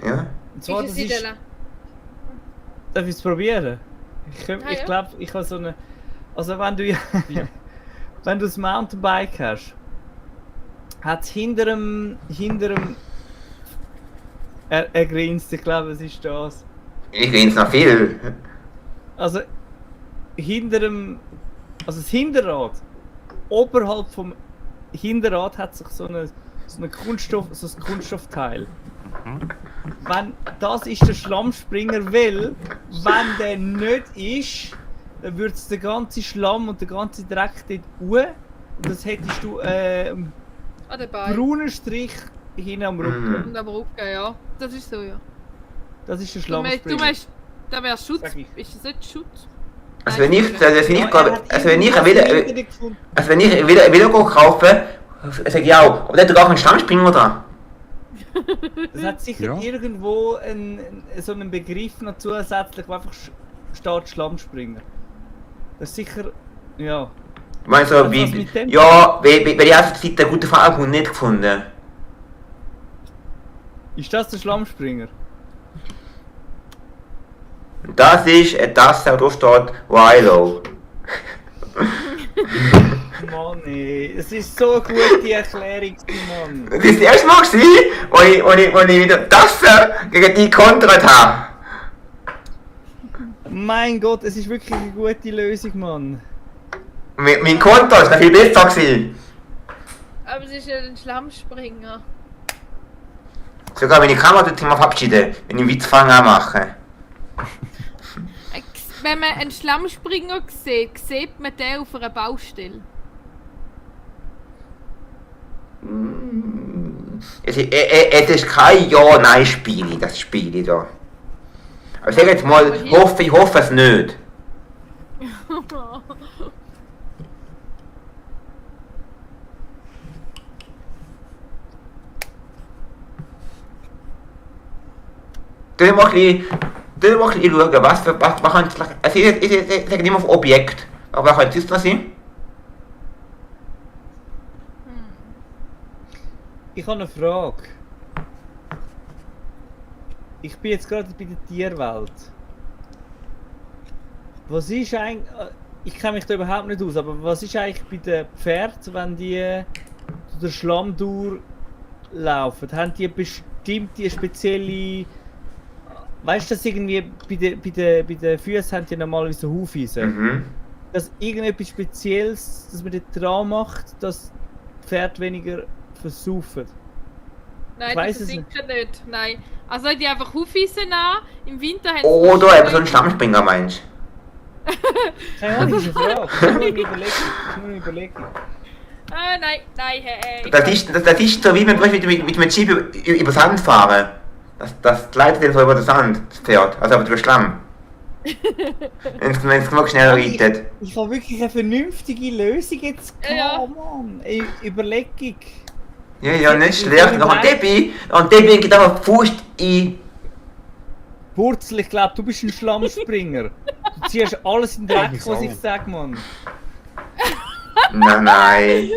Ja? Und zwar, Ist das es ist... Idela? Darf ich es probieren? Ich ja. glaube, ich habe so eine... Also wenn du wenn du das Mountainbike hast, hat es hinter dem... Er grinst, ich glaube, es ist das. Ich rede noch viel. Also hinter dem... Also das Hinterrad, oberhalb vom Hinterrad hat sich so ein Kunststoffteil. Wenn das ist der Schlammspringer, weil wenn der nicht ist, dann würde es den ganzen Schlamm und den ganzen Dreck dort und das hättest du An der Beine. braunen Strich hinten am Rücken. Und am Rücken, ja. Das ist so, ja. Das ist der Du meinst, Schlammspringer. da wäre Schutz. Sag ich. Ist das nicht Schutz? Also wenn ich Ja, er hat wenn ich irgendwas gefunden. ein Velo kaufe, sag ich auch, aber der hat doch auch einen Stammspringer dran. Das hat sicher Ja. irgendwo so einen Begriff noch zusätzlich, wo einfach steht Schlammspringer. Das ist sicher, ja. Ich meine so, Was wie, mit dem? ja, weil die erste Zeit eine gute Farbe nicht gefunden. Ist das der Schlammspringer? Und das ist eine Tasse, wo da steht Rilo. Mann, ey, es ist so eine gute Erklärung, Mann. Das ist das erste Mal gewesen, wo ich mit der Tasse gegen die kontert habe. Mein Gott, es ist wirklich eine gute Lösung, Mann. Mein Konto ist noch viel besser gewesen. Aber es ist ja ein Schlammspringer. Sogar meine Kamera tut sich mal verabschieden, wenn ich einen Witz fange an machen. Wenn man einen Schlammspringer sieht man den auf einer Baustelle. Es ist kein Ja-Nein-Spiel, das Spiel da. Aber sag jetzt mal, ich hoffe es nicht. Du mal ein bisschen schauen, was könnte es ich sage nicht mehr auf Objekt, aber was könnte es noch sein? Ich habe eine Frage. Ich bin jetzt gerade bei der Tierwelt. Was ist eigentlich... Ich kenne mich da überhaupt nicht aus, aber was ist eigentlich bei den Pferden, wenn die durch den Schlamm durchlaufen? Haben die bestimmte spezielle... Weißt du, dass irgendwie bei den Füßen haben die normalerweise so Hufeisen? Dass irgendetwas Spezielles, dass man dort dran macht, dass die Pferde weniger versaufen? Nein, weiss das es ist sicher nicht. Nein. Also die einfach Hufeisen an, im Winter haben Oder eben so ein Schlammspringer meinst du? Keine Ahnung, das ist eine Frage. Das ist nur eine Überlegung. Nein, Das ist so wie wenn wir mit dem Jeep über Sand fahren. Das gleitet dann so über den Sand, das Pferd, also über den Schlamm. Wenn es genug schneller reitet. Ich habe wirklich eine vernünftige Lösung jetzt gehabt, Ja. Mann. Überlegung. Ja, nicht schlecht. Noch ein Debbie geht einfach die Faust ein. Wurzel, ich glaube, du bist ein Schlammspringer. Du ziehst alles in den Dreck, was ich sage, Mann. Nein.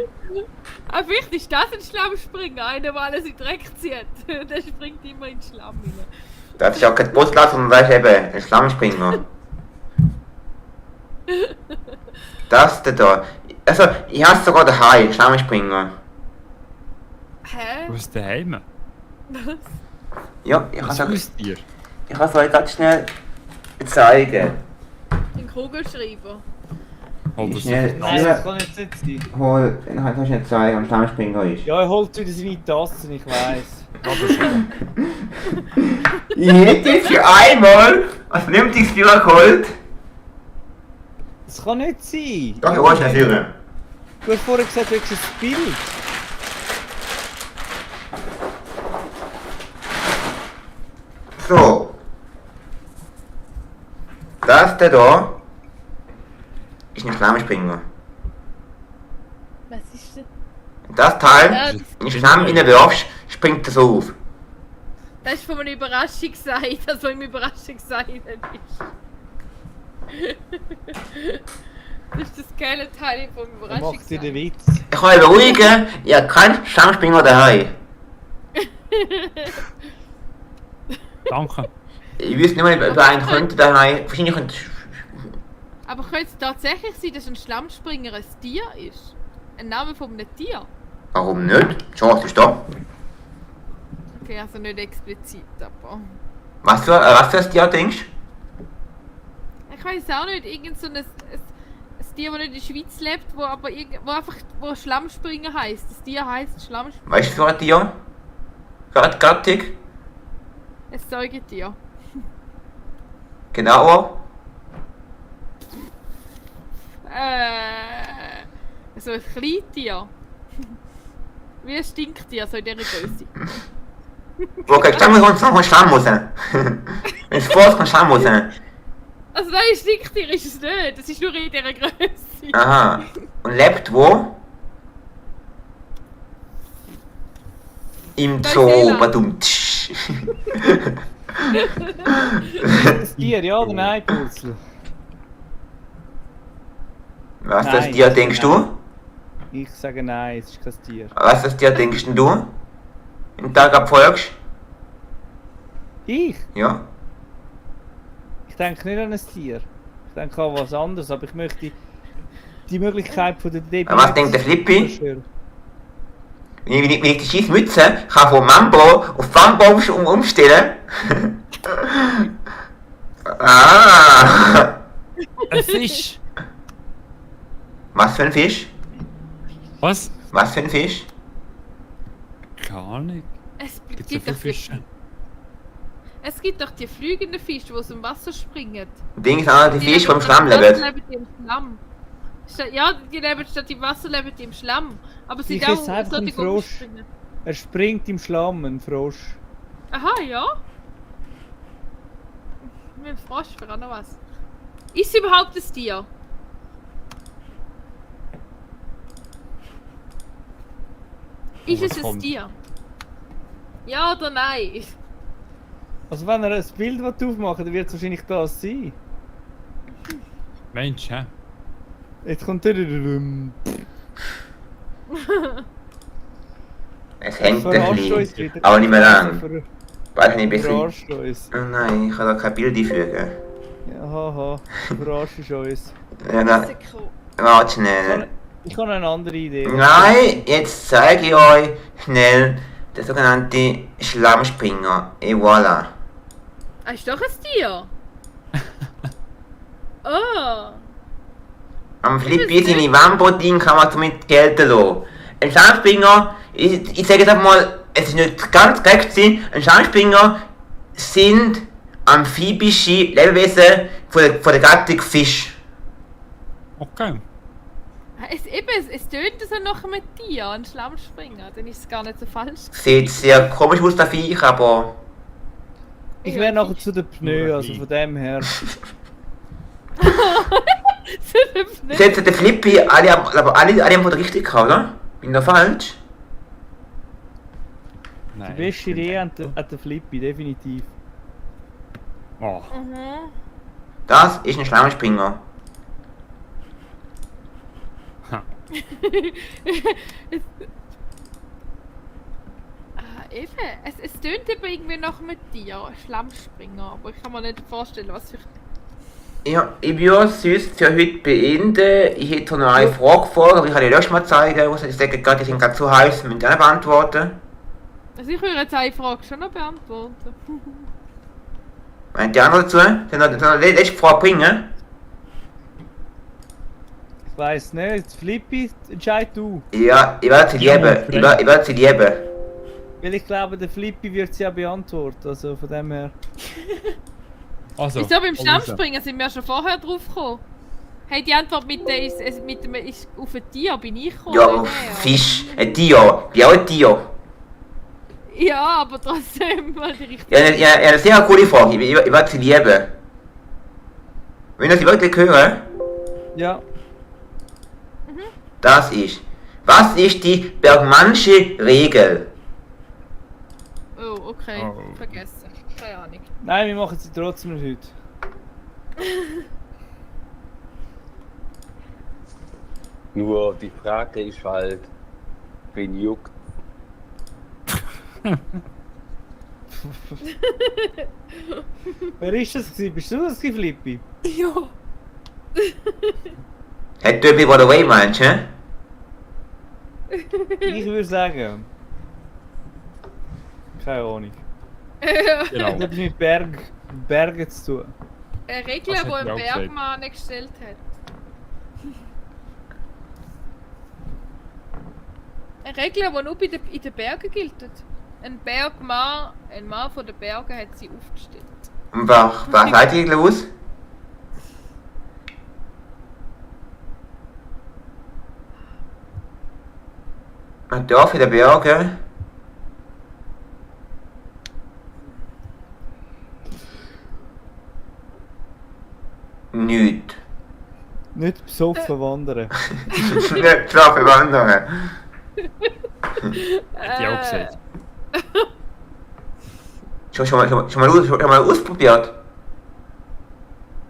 vielleicht ist das ein Schlammspringer, einer, der alles in den Dreck zieht. Der springt immer in den Schlamm rein. Das ist auch kein Postglas, sondern das ist eben ein Schlammspringer. Das da. Also, ich hasse sogar daheim, Schlammspringer. Hä? Wo ist daheim? Ja, ich Was kann wisst ihr? es euch ganz schnell zeigen. Ein Kugelschreiber. Hol das Schnell. doch Nein, nach. das kann jetzt nicht sein. Hol, dann kann ich schnell zeigen, was ein Schlammspringer ist. Ja, er holt wieder seine Tassen, ich weiss. Ich hätte jetzt für einmal ein vernünftiges Führer geholt. Das kann nicht sein. Doch, ich hol schnell Führer. Du hast vorher gesagt, du hast ein Bild. So. Das da ist ein Schlammspringer. Was ist das? Das Teil, Ja, wenn du Schlamm reinwirfst, springt das auf. das ist von einem Überraschungsei, das so im Überraschungsei nicht ist. Das ist das geile Teil vom Er macht dir den Überraschungsei. Witz. Ich kann euch beruhigen, ihr habt keinen Schlammspringer daheim. Danke. Ich wüsste nicht mal, ob einen könnte daheim. Wahrscheinlich könnte. Aber könnte es tatsächlich sein, dass ein Schlammspringer ein Tier ist? Ein Name von einem Tier? Warum nicht? Die Chance ist da. Okay, also nicht explizit, aber... Was für ein Tier denkst du? Ich weiß auch nicht, irgend so ein Tier, das nicht in der Schweiz lebt, wo aber wo Schlammspringer heisst. Das Tier heisst Schlammspringer. Weißt du für ein Tier? Für eine Gattung? Ein Säugetier. Genauer? So ein Kleintier. Wie ein Stinktier, so in dieser Größe. Wo kriegst du noch Schlamm raus? Wenn es vorkommt, kommt Schlamm raus. Also nein, ein Stinktier ist es nicht. Das ist nur in dieser Größe. Aha. Und lebt wo? Im Zoo. Neuseeland. Badum. Das Tier, ja oder nein, Wurzel? Was Nein, das Tier denkst du? Ich sage nein, es ist kein Tier. Was das Tier denkst denn du? Im Tag abfolgst? Ich? Ja. Ich denke nicht an ein Tier. Ich denke an was anderes, aber ich möchte die Möglichkeit von der Debbie... Aber was denkt der Flippi? zerstören. Wenn ich die scheiß Mütze kann von Mambo auf Bambo umstellen. Ah! Ein Fisch! Was für ein Fisch? Was? Was für ein Fisch? Gar nicht. Es Gibt so gibt viele doch Fische. Es gibt doch die fliegenden Fische, die aus dem Wasser springen. Ding ist auch die Fische, die im Schlamm leben. Leben die im Schlamm. Ja, die leben statt im Wasser, leben die im Schlamm. Aber sie Ich auch esse einfach einen Frosch. Er springt im Schlamm, ein Frosch. Aha, ja. Mit dem Frosch wäre auch noch was. Ist es überhaupt ein Tier? Ist was es ein kommt? Tier? Ja oder nein? Also wenn er ein Bild aufmachen dann wird es wahrscheinlich das sein. Mensch, hä? Jetzt kommt der... Es hängt ein Verarscht uns bisschen, wieder. aber nicht mehr lang. Ver- Weiß nicht, besser. Oh Verarscht uns. nein, ich kann da kein Bild einfügen. Ja, haha. Verarscht uns. Ja, na, Risiko. warte schnell. Ich habe eine andere Idee. Nein, jetzt zeige ich euch schnell den sogenannten Schlammspringer. Et voilà. Ah, ist doch ein Tier. Oh. Am Flippi seine Wammbodin kann man damit gelten lassen. Ein Schlammspringer, ich sage jetzt mal, es ist nicht ganz korrekt sein, ein Schlammspringer sind amphibische Lebewesen von der Gattung Fisch. Okay. Es tönt so nach einem Tier, ein Schlammspringer. Dann ist es gar nicht so falsch. Sieht sehr komisch aus, der Viech, aber Ich wäre nachher zu den Pneu, also von dem her. jetzt der Flippi, alle haben von richtig gehabt, oder? Bin ich da falsch? Die Nein. beste Idee hat der Flippy, definitiv. Oh. Mhm. Das ist ein Schlammspringer. Ha. Eben, es tönt eben irgendwie nach einem Tier, ein Schlammspringer. Aber ich kann mir nicht vorstellen, was für... Ja, ich würde sonst für heute beenden. Ich hätte noch eine Frage vor, aber ich kann die letztes Mal zeigen. Also ich sage gerade, die sind gerade zu heiß, müssen die nicht beantworten. Also ich würde jetzt eine Frage schon noch beantworten. Meint die anderen dazu? Dann noch die letzte Frage bringen? Ich weiss nicht, Flippy, entscheid du. Ja, ich werde sie lieben. Ich werde sie lieben. Weil ich glaube, der Flippy wird sie ja beantworten, also von dem her. Also, Wieso beim komm Schlammspringen sind wir schon vorher drauf gekommen? Hey, die Antwort mit dem ist auf ein Tier bin ich gekommen. Ja, nicht auf er. Fisch. Ein Tier. Ja, ein Tier. Ja, aber trotzdem mal die richtige. Ja, das ist eine coole Frage. Ich werde sie lieben. Wenn ihr sie wirklich hören, Ja, das ist. Was ist die Bergmannsche Regel? Oh, okay. Oh. Vergessen. Keine Ahnung. nein, wir machen sie trotzdem nicht heute. Nur die Frage ist halt, wen juckt. Wer ist das gewesen? Bist du das gewesen, Flippy? Ja. Hat du etwas, was du away meinst, hä? Ich würde sagen. Keine Ahnung. Genau. Das hat mit Bergen zu tun. Eine Regel, Das die hätte ein ich auch gesagt. Bergmann gestellt hat. Eine Regel, die nur in den Bergen gilt. Ein Mann von den Bergen hat sie aufgestellt. Und was seid ihr los? Ein Dorf in den Bergen? Nicht. Nicht besoffen wandern. Nicht schlafen wandern. Hätte ich auch gesagt. Schon mal ausprobiert?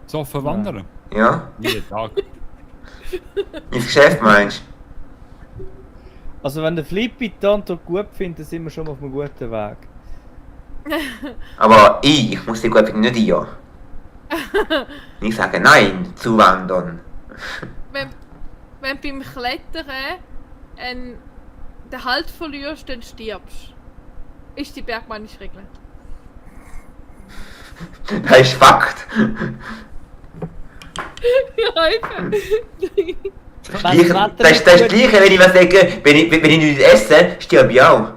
So verwandern. Ja? Jeden Tag. Ins Geschäft meinst Also wenn der Flippy die Antwort gut findet, dann sind wir schon mal auf einem guten Weg. Aber ich muss die gut finden, nicht ihr. Ich sage nein zu wandern. Wenn du beim Klettern den Halt verlierst, dann stirbst. Ist die bergmännische Regel. Das ist Fakt. Ja, eben. Wenn das Wetter Das ist das nicht gut- Gleiche, wenn ich was sage, wenn ich nicht esse, stirb ich auch.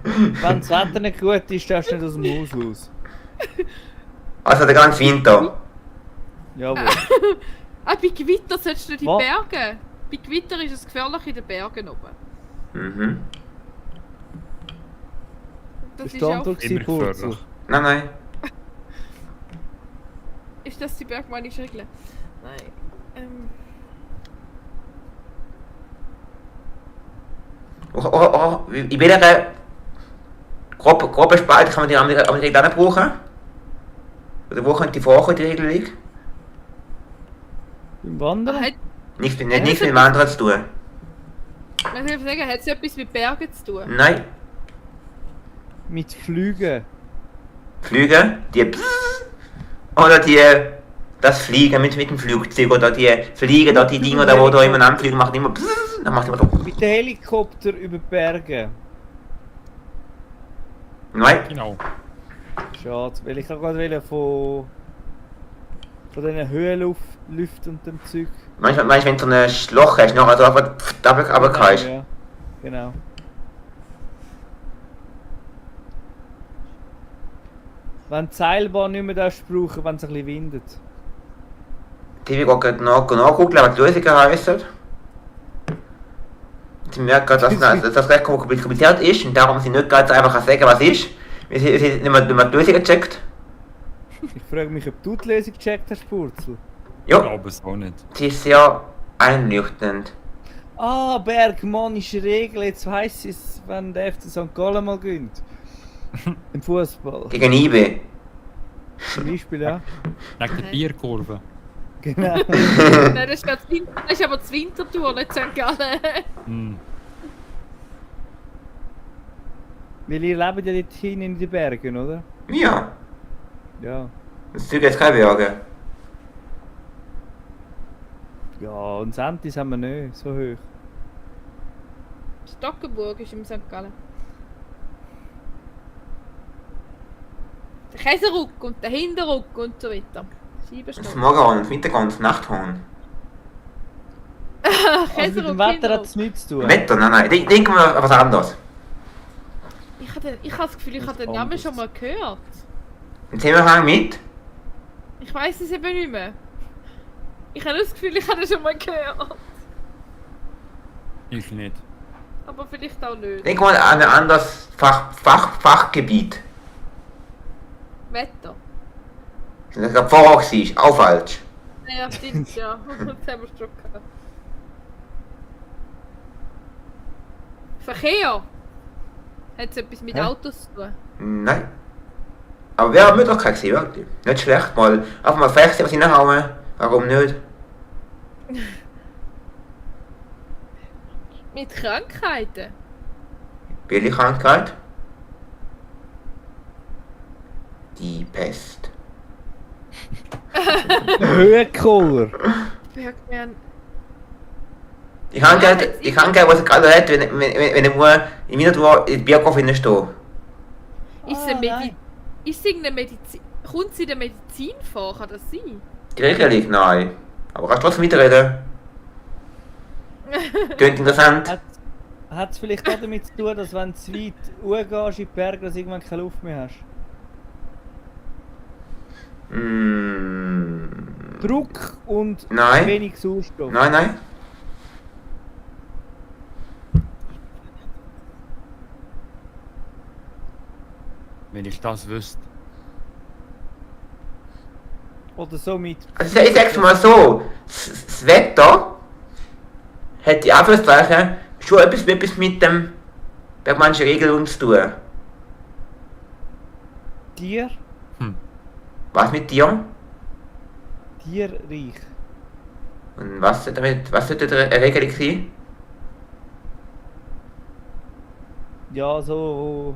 Wenn das Wetter nicht gut ist, darfst du nicht aus dem Haus raus. Also der ganze Winter. Jawohl. Bei Gewitter solltest du in die Was? Berge. Bei Gewitter ist es gefährlich in den Bergen oben. Mhm. Das Bist ist du auch... Antwort Immer gewesen, Purzel? gefährlich. Nein. Ist das die bergmännische Regel? Nein. In welcher groben Spalte kann man die Regel auch nicht brauchen? Oder wo könnte die vorkommen, die Regel? Beim Wandern? Hat, Nichts mit dem anderen zu tun. was soll ich sagen, hat es etwas mit Bergen zu tun? Nein. Mit Flügen. Flüge, die oder das Fliegen mit dem Flugzeug oder die Fliegen, da die Dinger da, wo da immer anfliegen, machen immer dann macht immer so. Mit dem Helikopter über die Berge. Nein. Genau. Schade, weil ich gerade von diesen Höhenlüften und dem Zeug. Meinst du, wenn du so ein Schloch hast, noch also aber kannst? Ja, genau. Wenn die Seilbahn nicht mehr brauchen, wenn es ein bisschen windet. Die will gerade nachgucken, was die Lösung heissen. Sie merken gerade, dass das recht kompliziert ist und darum sie nicht ganz einfach sagen, was ist. Weil sie nicht mehr die Lösung gecheckt. Ich frage mich, ob du die Lösung gecheckt hast, Purzel. Ich Ja, glaube es auch nicht. sie ist sehr einleuchtend. Ah, bergmannische Regel, jetzt weiss ich es, wenn der FC St. Gallen mal gewinnt. Im Fußball. Gegen IB. Zum Beispiel, ja. Wegen der Bierkurve. Genau. Nein, das ist, das ist aber das Winterthur, nicht St. Gallen. Hm. Weil ihr lebt ja dort hinten in den Bergen, oder? Ja, Ja. das Zeug jetzt keine Berge. Ja, und Sentis haben wir nicht, so hoch. Stockenburg ist im St. Gallen. Der Käseruck und der Hinterruck und so weiter. Das Scheibenstock. Morgenhorn, das Winterhorn, das Nachthorn. Also mit Käseruck, dem Wetter hat Hinterruck. es nichts zu tun. Wetter, nein. Denken wir an was anderes. Ich habe das Gefühl, ich habe den Namen schon mal gehört. Im Zusammenhang mit? Ich weiß es eben nicht mehr. Ich habe das Gefühl, ich habe den schon mal gehört. Ich nicht. Aber vielleicht auch nicht. Denk mal an ein anderes Fachgebiet. Wetter. Das gerade vorher war, auch falsch. Ja, stimmt, ja. Das haben wir schon gehabt. Verkehr. Hat es etwas mit Hä? Autos zu tun? Nein. Aber wäre eine Möglichkeit gewesen, wirklich. Nicht schlecht, mal einfach mal fest was reinhauen. Warum nicht? Mit Krankheiten? Welche Krankheit? Die Pest. Höhenkoller. Bergmann. Die Krankheit, die sie gerade hat, wenn er nur im Winterthur in Bierkopf steht. Ist es ist irgendeine Medizin? Kommt sie in der Medizin vor? Kann das sein? Die Regelung, nein. Aber kannst trotzdem weiterreden. Klingt interessant. Hat es vielleicht auch damit zu tun, dass wenn du zu weit hochgehst in die Berge, dass du irgendwann keine Luft mehr hast? Druck und Nein. wenig Sauerstoff. Nein. Wenn ich das wüsste. Oder so mit. Also ich sag's mal so, das Wetter hat die Anführungszeichen schon etwas mit dem bergmannischen Regelung zu tun. Tier, Was mit dir? tierreich. Und was sollte eine Regelung sein? Ja, so.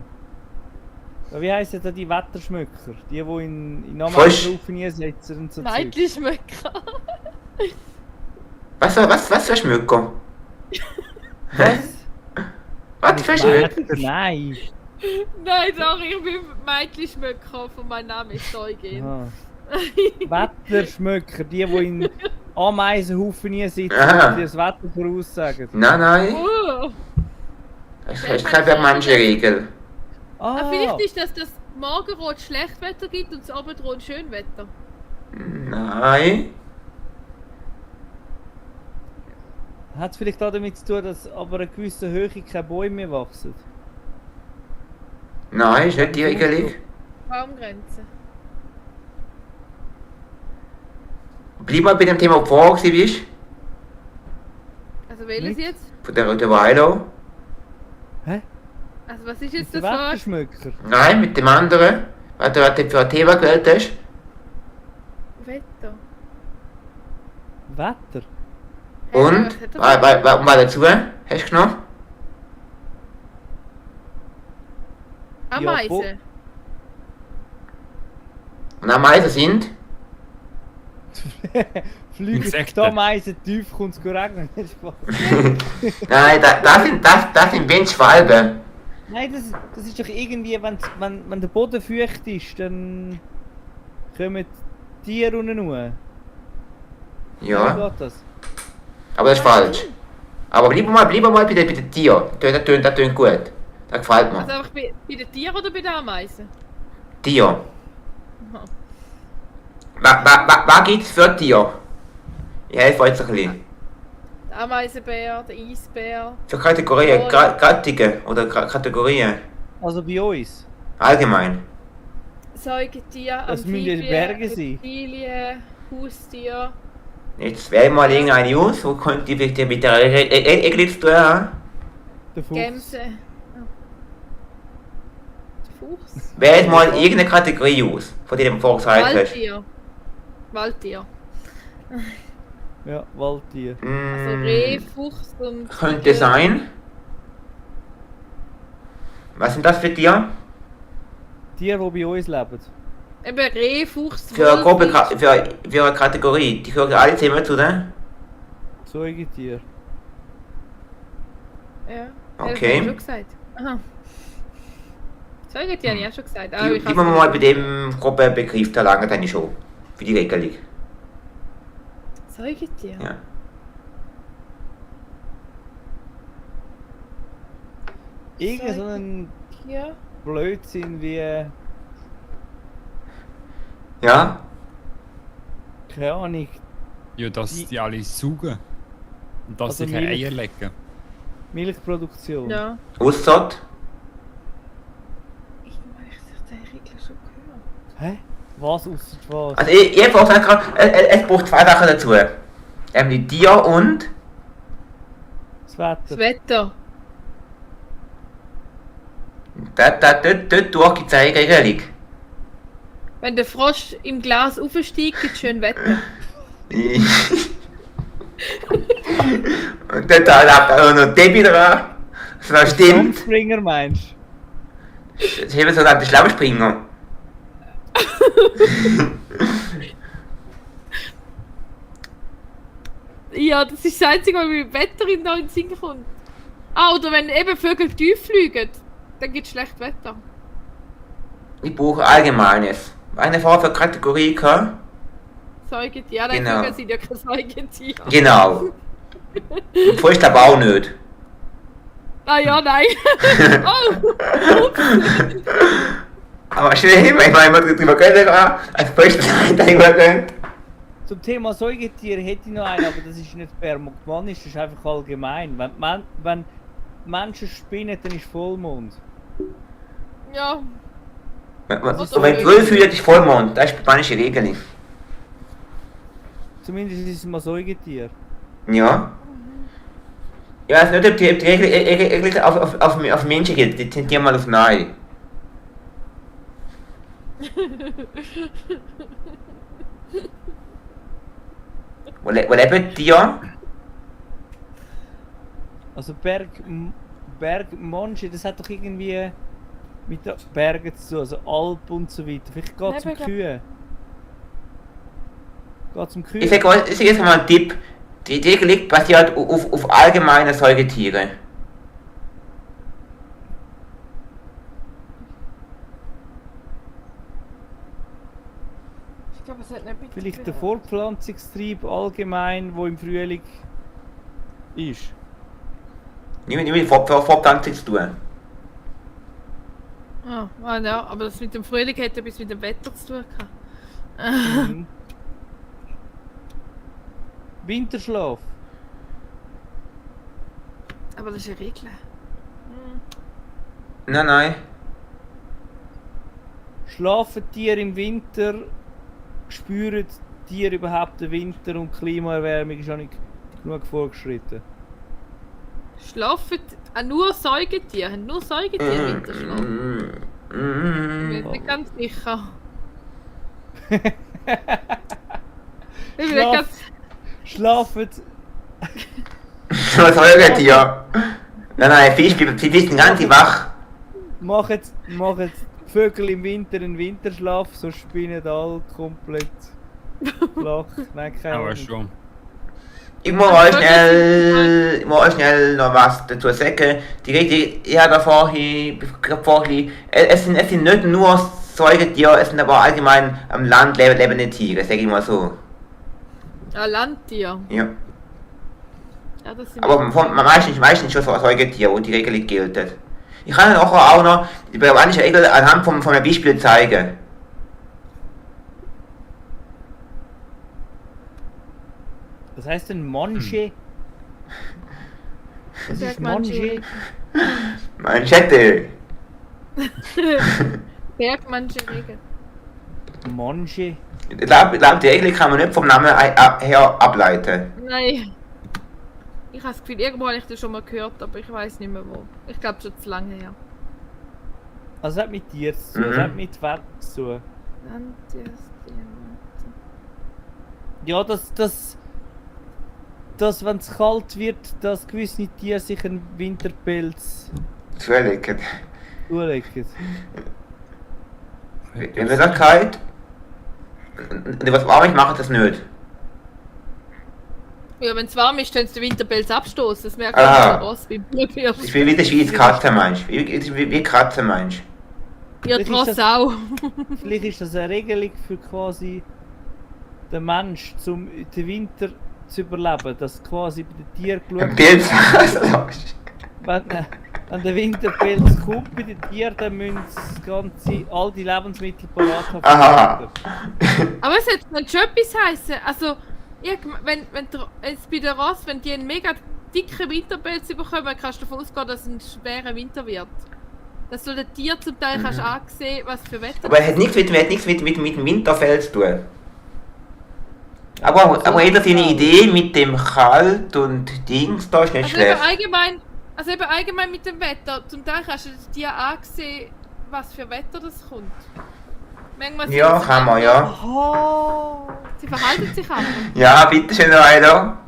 Ja, wie heissen da die Wetterschmöcker? Die in Frisch. Ameisen einsetzen und so Zeug. Meidlischmöcker. Was für Schmücker? Was? Was für Schmücker? Nein. Nein, sorry, ich bin Meidlischmöcker von meinem Namen ist Eugen. Aha. Wetterschmöcker, die in Ameisenhaufen einsitzen Aha. und die das Wetter voraussagen. Nein. Oh. Das ist keine bergmannische Regel. Ah, Vielleicht ist das Morgenrot Schlechtwetter gibt und das Abendrot Schönwetter? Nein. Hat es vielleicht auch damit zu tun, dass aber eine gewisse Höhe keine Bäume mehr wachsen? Nein, ist nicht die Regelung. Baumgrenze. Bleib mal bei dem Thema, wo vorher bist. Also welches Nicht? jetzt? Von der Weilo. Hä? Also was ist jetzt Der das Wort? Wetterschmöcker? Nein, mit dem anderen. Was du für ein Thema gewählt hast. Wetter. Wetter? Und? was hat er Was dazu? Hast du genommen? Ameise. Und Ameisen sind? Fliegen Insekten. da Meisen tief, kommt es regnen. Nein, das sind Windschwalben. Nein, das ist doch irgendwie, wenn der Boden feucht ist, dann kommen Tiere unten raus. Wie Ja, geht das? aber das ist falsch. Aber bleib mal bei den Tieren. Das tönt gut. Das gefällt mir. Also einfach bei den Tieren oder bei den Ameisen? Tier. Was gibt es für Tiere? Ich helfe euch ein bisschen. Der Ameisenbär, der Eisbär. Für Kategorien, Oh. Gattungen oder Kategorien. Also bei uns. Allgemein. Säugetier, Das müssen ja Amphibien, Berge sein. Reptilien, Haustier. Jetzt wähl mal irgendeine aus, wo könnt ihr vielleicht mit der Regelung zu tun haben. Der Fuchs. Gämse. Oh. Der Fuchs. Wähl mal irgendeine Kategorie aus, von dem du vorher gesagt hast. Waldtier. Waldtier. Ja, Waldtier. Also Reh, Fuchs und... Könnte sein. Was sind das für Tiere? Tiere, die bei uns leben. Eben Reh, Fuchs, Für eine, Wolf, für eine Kategorie. Die gehören alle zusammen zu den? Säugetier. Ja. Okay. Das hab ich schon gesagt. Aha. Säugetier habe ich auch schon gesagt. Ah, ich Bleiben wir mal bei dem groben Begriff, da lange dann schon. Für die Regelung. Säugetier? Ja. Irgend so ein Tier? Blödsinn wie, Ja? keine Ahnung, Ja, dass die alle saugen. Und dass Also sie keine Milch. Eier legen. Milchproduktion. Ja. Aussat? Irgendwann habe ich den Regel schon gehört. Hä? Was ausser was? Also ich habe auch gesagt, es braucht zwei Sachen dazu. Die Tier und... Das Das Wetter. Wetter. Dort durch gibt es eine Regelung. Wenn der Frosch im Glas aufsteigt, gibt es schön Wetter. Und dort hat auch noch Debbie dran. Das stimmt. Springer meinst Das ist eben so der Schlammspringer. Ja, das ist das Einzige, was mir mit Wetter in den Sinn kommt. Ah, oder wenn eben Vögel tief fliegen, dann gibt es schlecht Wetter. Ich brauche Allgemeines. Eine Frau für Kategorie gehabt. Säugetier. Ja, dann Genau. Vögel sind ja kein Säugetier. Genau. Und vorher glaube auch nicht. Ah ja, nein. Oh! Aber schnell hin, ich meine, wir drüber können, als Beispiel darüber können. Zum Thema Säugetiere hätte ich noch einen, aber das ist nicht permogmanisch, das ist einfach allgemein. Wenn Menschen spinnen, dann ist Vollmond. Ja, Und wenn du fühlst, ist Vollmond. Das ist die spanische Regel. Zumindest ist es mal Säugetier. Ja. Ich weiß nicht, ob die Regel auf Menschen geht. Die tendieren mal auf Nein. Wo leben die? Also Bergmonche, das hat doch irgendwie mit den Bergen zu tun, also Alpen und so weiter. Vielleicht geht es um Nein, Kühe. Geht es um Kühe? Ich sage jetzt mal einen Tipp. Die Regel basiert auf allgemeine Säugetiere. ich glaube, es hat nicht mit Vielleicht der Fortpflanzungstrieb allgemein, wo im Frühling ist. Nicht mit Fortpflanzung zu tun. Ja, aber das mit dem Frühling hat etwas mit dem Wetter zu tun gehabt. Mhm. Winterschlaf. Aber das ist eine Regel. Nein. Schlafen Tiere im Winter? Spüren Tiere überhaupt den Winter und die Klimaerwärmung ist auch nicht genug vorgeschritten? Schlafen nur Säugetiere? Haben nur Säugetiere Winterschlaf? Ich bin nicht ganz sicher. Ich bin nicht ganz... Schlafen. Was Säugetier? Nein, Fisch sind ganz wach. Machen Vögel im Winter einen Winterschlaf, so spinnen alle komplett flach. Nein, keine Aber Ahnung. schon. Ich muss euch schnell noch was dazu sagen. Ich habe vorhin, es sind nicht nur Säugetiere, es sind aber allgemein am Land lebende Tiere, sag ich mal so. Ja, Landtier. Ja. Ja, das sind Aber meistens schon so Säugetiere, wo die Regelung gilt. Ich kann Ihnen auch noch die peruanische Regel anhand von einem Beispiel zeigen. Was heißt denn Monche? Was ist Sagt man Monche? Manschette. Bergmannsche Regel. Monche? Ich glaube, die Regel kann man nicht vom Namen her ableiten. Nein. Ich habe das Gefühl, irgendwo habe ich das schon mal gehört, aber ich weiß nicht mehr wo. Ich glaube schon zu lange her. Also es hat mit Tieren zu tun, es hat mit Wetter zu tun. Ja, dass wenn es kalt wird, dass gewisse Tiere sich einen Winterpelz Zulegen. zulegen. Wenn es kalt und was warm ist, macht das nicht. Ja, wenn es warm ist, können sie den Winterpelz abstoßen. Das merkt Aha. man raus beim Bier. Ich will wie in der Schweiz Katze meinst. Wie Katze meinst. Ja, Vielleicht ist Tross das- auch. Vielleicht ist das eine Regelung für quasi den Mensch, um den Winter zu überleben, dass quasi bei den Tieren Ein geschaut Pilz. wenn der Winterpelz kommt bei den Tieren, dann müssen sie all die Lebensmittel parat haben. für den Aha. Winter. Aber es hat nicht schon etwas heissen. Also, wenn jetzt bei der Ross, wenn die einen mega dicken Winterpelz bekommen, kannst du davon ausgehen, dass es ein schwerer Winter wird. Dass du den Tier zum Teil kannst ansehen, was für Wetter. Aber es hat nichts mit dem Winterfell zu tun. Aber jeder seine Idee mit dem Kalt und Dings, da ist nicht Also eben schlecht. allgemein mit dem Wetter. Zum Teil kannst du dir ansehen, was für Wetter das kommt. Manchmal sind Ja, sie kann man, ja. Oh. Sie verhalten sich anders. Ja, bitteschön weiter.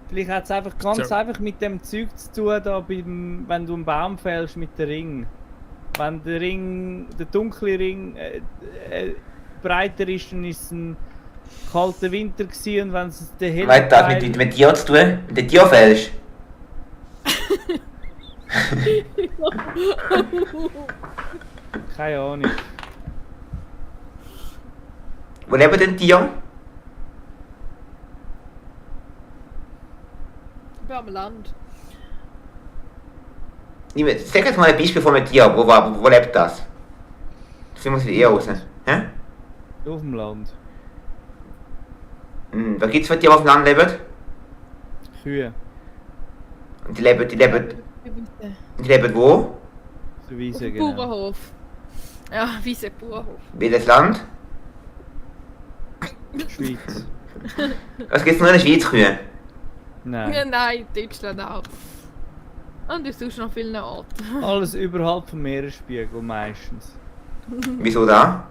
Vielleicht hat es einfach ganz So. einfach mit dem Zeug zu tun, da wenn du einen Baum fällst mit dem Ring. Wenn der Ring, der dunkle Ring breiter ist, dann ist es ein kalter Winter gewesen, und wenn es der helle Was hat das Teil- mit dir zu tun? Mit den Tierfellst? Keine Ahnung. Wo leben denn Tiere? Ich bin am Land. Sag jetzt mal ein Beispiel von einem Tier. Wo lebt das? Das finden wir es eher raus. Hä? Auf dem Land. Was gibt es für Tiere, die auf dem Land leben? Kühe. Und die leben wo? Auf der Auf Wiese, dem genau. Bauernhof. Ja, Wiese, Bauernhof. Welches Land? Schweiz. Was gibt es nur in der Schweiz Kühe? Ja, Nein. nein, Deutschland auch. Und du suchst noch vielen Orten. Alles überhalb vom Meeresspiegel meistens. Wieso da?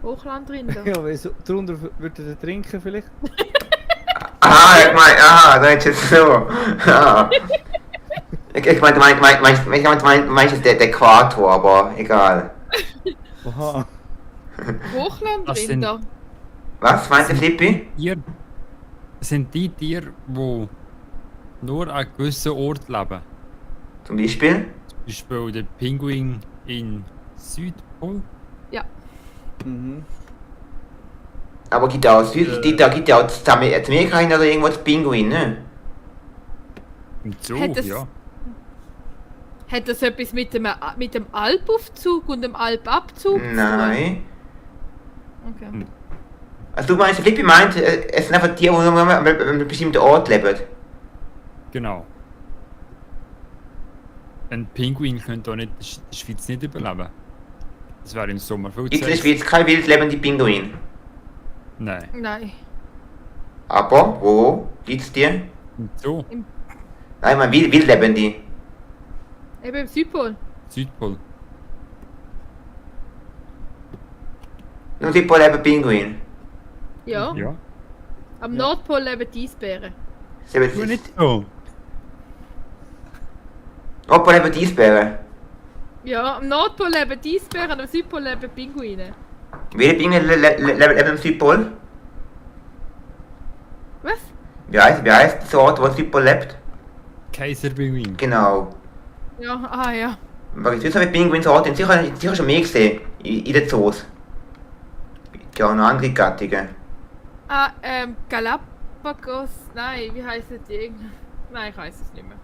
Hochlandrinder. Ja, wieso? Darunter würde er trinken vielleicht? Da ist jetzt so. Ah. Ich meinte der Äquator, aber egal. Oha. Hochlandrinder. Was meint der Flippi? Tiere sind die Tiere, die nur an gewissen Ort leben. Zum Beispiel? Zum Beispiel der Pinguin in Südpol. Mhm. Aber gibt ja auch gibt ja auch Amerika hin oder irgendwo das Pinguin, ne? Im Zoo, Hat es- ja. Hat das etwas mit dem Alpaufzug und dem Alpabzug zu tun? Nein. Okay. Also du meinst, Flippi meint, es sind einfach Tiere, die nur an einem bestimmten Ort leben. Genau. Ein Pinguin könnte auch nicht in der Schweiz nicht überleben. Das wäre im Sommer viel In zu der heiß. Schweiz kein wild lebende Pinguin. Nein. Nein. Aber, wo gibt's die? Und so, Nein, man wild lebende. Eben im Südpol. Südpol. Nur die Pol leben Pinguin. Ja. Ja. Am Nordpol leben die Eisbären. Sie leben nicht so. Nordpol leben die Eisbären. Ja, am Nordpol leben die Eisbären, am Südpol leben Pinguine. Welche Pinguine leben im Südpol? Was? Wie heißt der Ort, wo der Südpol lebt? Kaiserpinguin. Genau. Ja, ja. Weil ich sonst Pinguinsorte sicher schon mehr gesehen in den Zoos. Ja, noch andere Gattungen. Galapagos. Nein, wie heisst die? Nein, ich weiß es nicht mehr.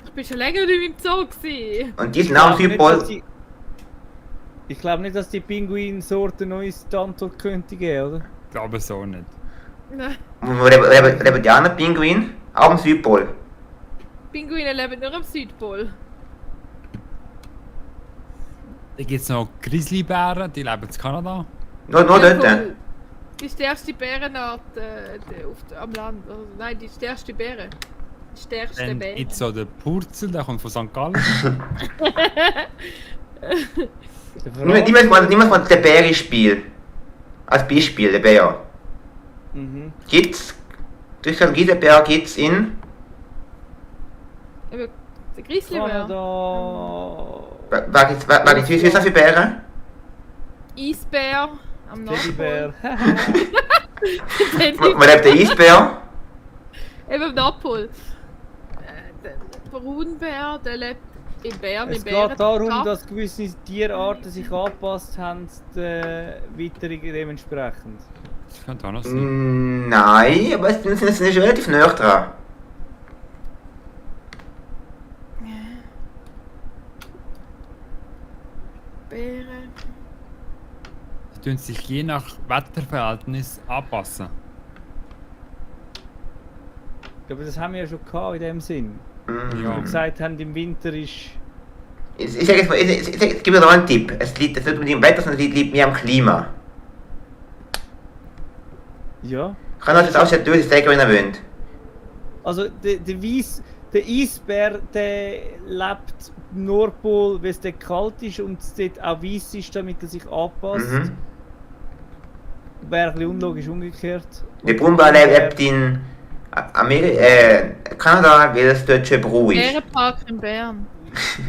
Ich bin schon länger nicht mehr im Zoo gewesen. Und die sind auch im Südpol. Ich glaube nicht, dass die Pinguinsorte ein neues Standort könnte geben, oder? Ich glaube so nicht. Nein. Wo leben die anderen Pinguine? Auch im Südpol. Pinguine leben nur am Südpol. Dann gibt es noch Grizzlybären, die leben in Kanada. Nur dort. Die stärkste Bärenart am Land. Also, nein, die stärkste Bären. Die stärkste Dann Bären. gibt es so den Purzel, der kommt von St. Gallen. Niemand mal den Bärenspiel. Als Beispiel, der Bär. Mhm. Gibt's. Durch den Giesebär gibt's in. Eben, der Grizzlybär. Kanada. Was ist das für Bären? Eisbär am Teddybär. Nordpol. Wo lebt der Eisbär? Eben am Nordpol. Der Braunbär, der lebt im Bären. Es geht darum, dass gewisse Tierarten sich angepasst haben, der Witterung dementsprechend. Das könnte auch noch sein. Nein, aber es sind relativ nah dran. Bären. Sie tun sich je nach Wetterverhältnis anpassen. Ich glaube, das haben wir ja schon gehabt in dem Sinn. Ja. Wir gesagt haben, im Winter ist. Ich sage jetzt mal, ich gebe dir noch einen Tipp. Es liegt nicht mit dem Wetter, sondern es liegt mehr am Klima. Ja. Ich kann euch das auch schon sagen, wenn ihr wollt. Also der Eisbär, der lebt im Nordpol, weil es dort kalt ist und es dort auch weiss ist, damit er sich anpasst. Mhm. Wäre ein bisschen unlogisch umgekehrt. Der Braunbär lebt in Kanada, weil es dort schön braun ist. Bärenpark in Bern.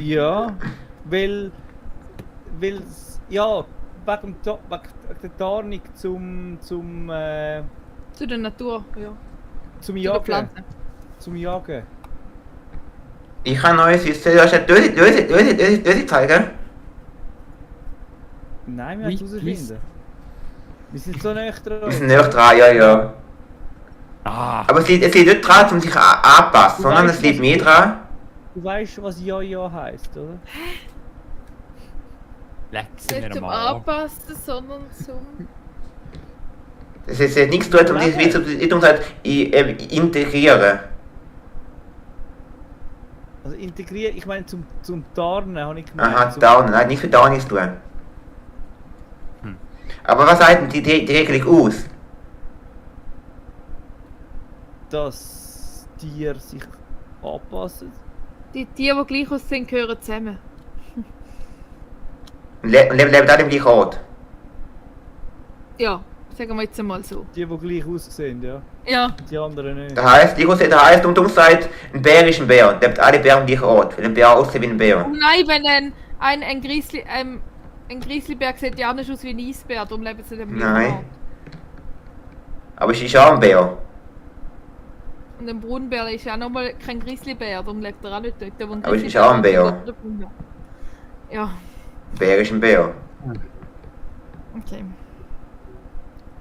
Ja, weil ja, wegen der Tarnung zum Zu der Natur, ja. Zu der Jagen. Pflanze. Zum Jagen. Ich kann euch Lösung zeigen. Nein, wir Wie? haben es herausfinden. Wir sind so näher Wir dran. sind näher dran, ja. Ah, Aber es liegt nicht dran, um sich anzupassen, sondern es liegt mehr dran. Du weißt, was Ja heisst, oder? leck sie mir Nicht zum mal an. Anpassen, sondern zum. Es ist nichts tun, um sich integrieren. Also integrieren, ich meine zum Tarnen, habe ich gemeint. Aha, zum- Down, nein, nicht für Down ist tun. Aber was sagt denn die Regelung aus? Dass Tiere sich anpassen. Die Tiere, die gleich aussehen, gehören zusammen. Und leben alle im gleichen Ort. Ja, sagen wir jetzt einmal so. Die gleich aussehen, ja. Ja, Die anderen nicht. Das heisst, und du sagst, ein Bär ist ein Bär. Lebt alle Bären am gleichen Ort. Weil ein Bär aussieht wie ein Bär. und nein, wenn ein Grizzlybär sieht ja anders aus wie ein Eisbär, darum leben sie dem Nein. Aber es ist auch ein Bär. Und ein Braunbär ist ja nochmal kein Grizzlybär, darum lebt er auch nicht dort. wo ein Aber es ist Grizzlybär auch ein Bär. lebt, der Braunbär. Ja, Ein Bär ist ein Bär. okay.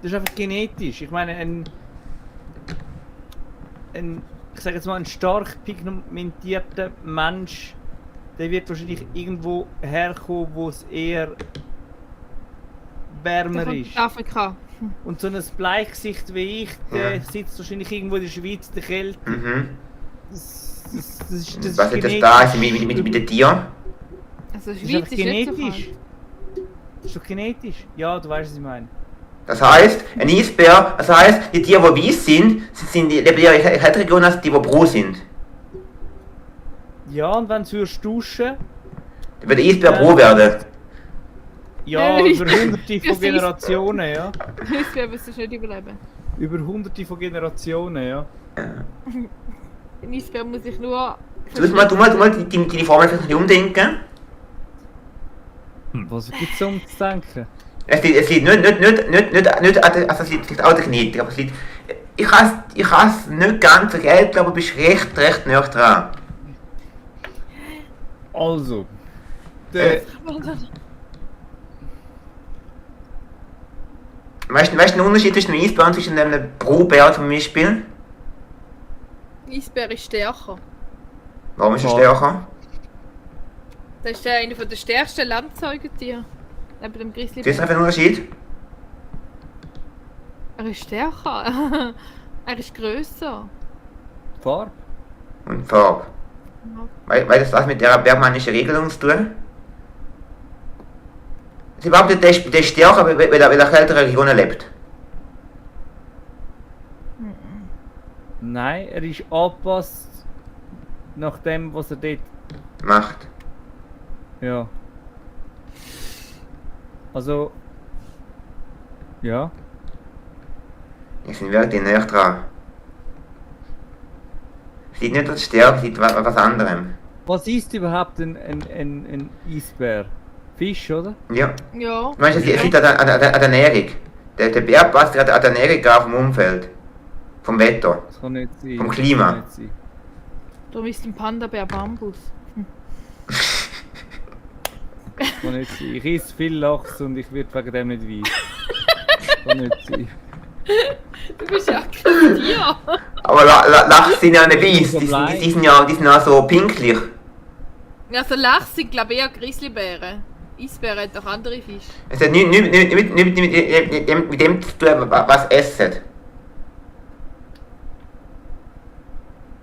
Das ist einfach genetisch. Ich meine, ein ich sage jetzt mal, ein stark pigmentierter Mensch, der wird wahrscheinlich irgendwo herkommen, wo es eher Der wärmer kommt ist. aus Afrika. Und so ein Bleichgesicht wie ich, der sitzt wahrscheinlich irgendwo in der Schweiz in der Kälte. Mhm. Das ist Was ist das da? Also mit den Tieren? Also Das ist Schweiz einfach ist nicht so genetisch. kalt. Das ist doch genetisch. Ja, du weißt, was ich meine. Das heißt, ein Eisbär, das heißt, die Tiere, die weiß sind, leben eher in kälteren Regionen als die braun sind. Ja, und wenn du duschen, Dann wird der Eisbär braun werden. ja, Nein, über hunderte von das ist- Generationen, ja. Das wirst du nicht überleben. Über hunderte von Generationen, ja. Den Eisbär muss ich nur... Du mal die Formel vielleicht nicht umdenken. Was gibt's um zu denken? Es liegt nicht also es liegt auch der Genetik, aber es liegt... Ich kann es nicht ganz vergelten, aber du bist recht nah dran. Also, der, Weißt du den Unterschied zwischen einem Eisbär und zwischen einem Braunbär zum Beispiel? Eisbär ist stärker. Warum ist er Ja. stärker? Das ist einer der stärksten Landsäugetiere. Neben dem Grizzly. Siehst du einfach einen Unterschied? Er ist stärker. Er ist grösser. Farbe? Und Farbe. Weil das was mit der bergmannischen Regelung zu tun? Sie behauptet, der ist stärker, weil er kältere Regionen lebt. Nein, er ist angepasst nach dem, was er dort. Macht. Ja. Also. Ja. Ich sind wirklich näher dran. Es liegt nicht an der Stärke, es liegt an was anderem. Was ist überhaupt ein Eisbär? Fisch, oder? Ja. Ja. Du meinst, es liegt an der Ernährung. Der Bär passt gerade an der Ernährung an vom Umfeld. Vom Wetter. Das kann nicht sein. Vom Klima. Das kann nicht sein. Darum ist ein Panda-Bär Bambus. Das kann nicht sein. Ich esse viel Lachs und ich werde wegen dem nicht weiß. Das kann nicht sein. Du bist ja kein Tier. Aber Lachs sind ja nicht weiß, die sind ja so pinklich. Also Lachs sind glaube ich eher Grizzlybären. Eisbären hat doch andere Fische. Es hat nichts mit dem zu tun, was essen.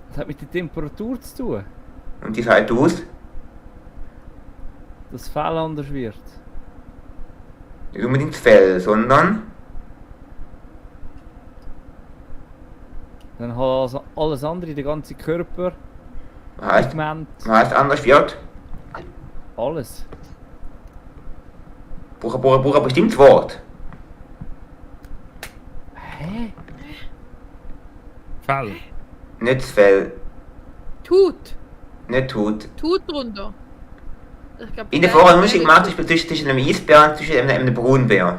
Das hat mit der Temperatur zu tun, Und die sieht aus. dass das Fell anders wird. Nicht unbedingt das Fell, sondern Dann hat also alles andere, der ganze Körper, was heißt, Pigment, was heißt anders wird. alles. Braucht ein bestimmtes Wort. Hä? Fell. Nicht das Fell, Tut. nicht Haut. Tut drunter. Ich glaub, In der Vorrat einen Unterschied gemacht zwischen einem Eisbär und zwischen einem Braunbär.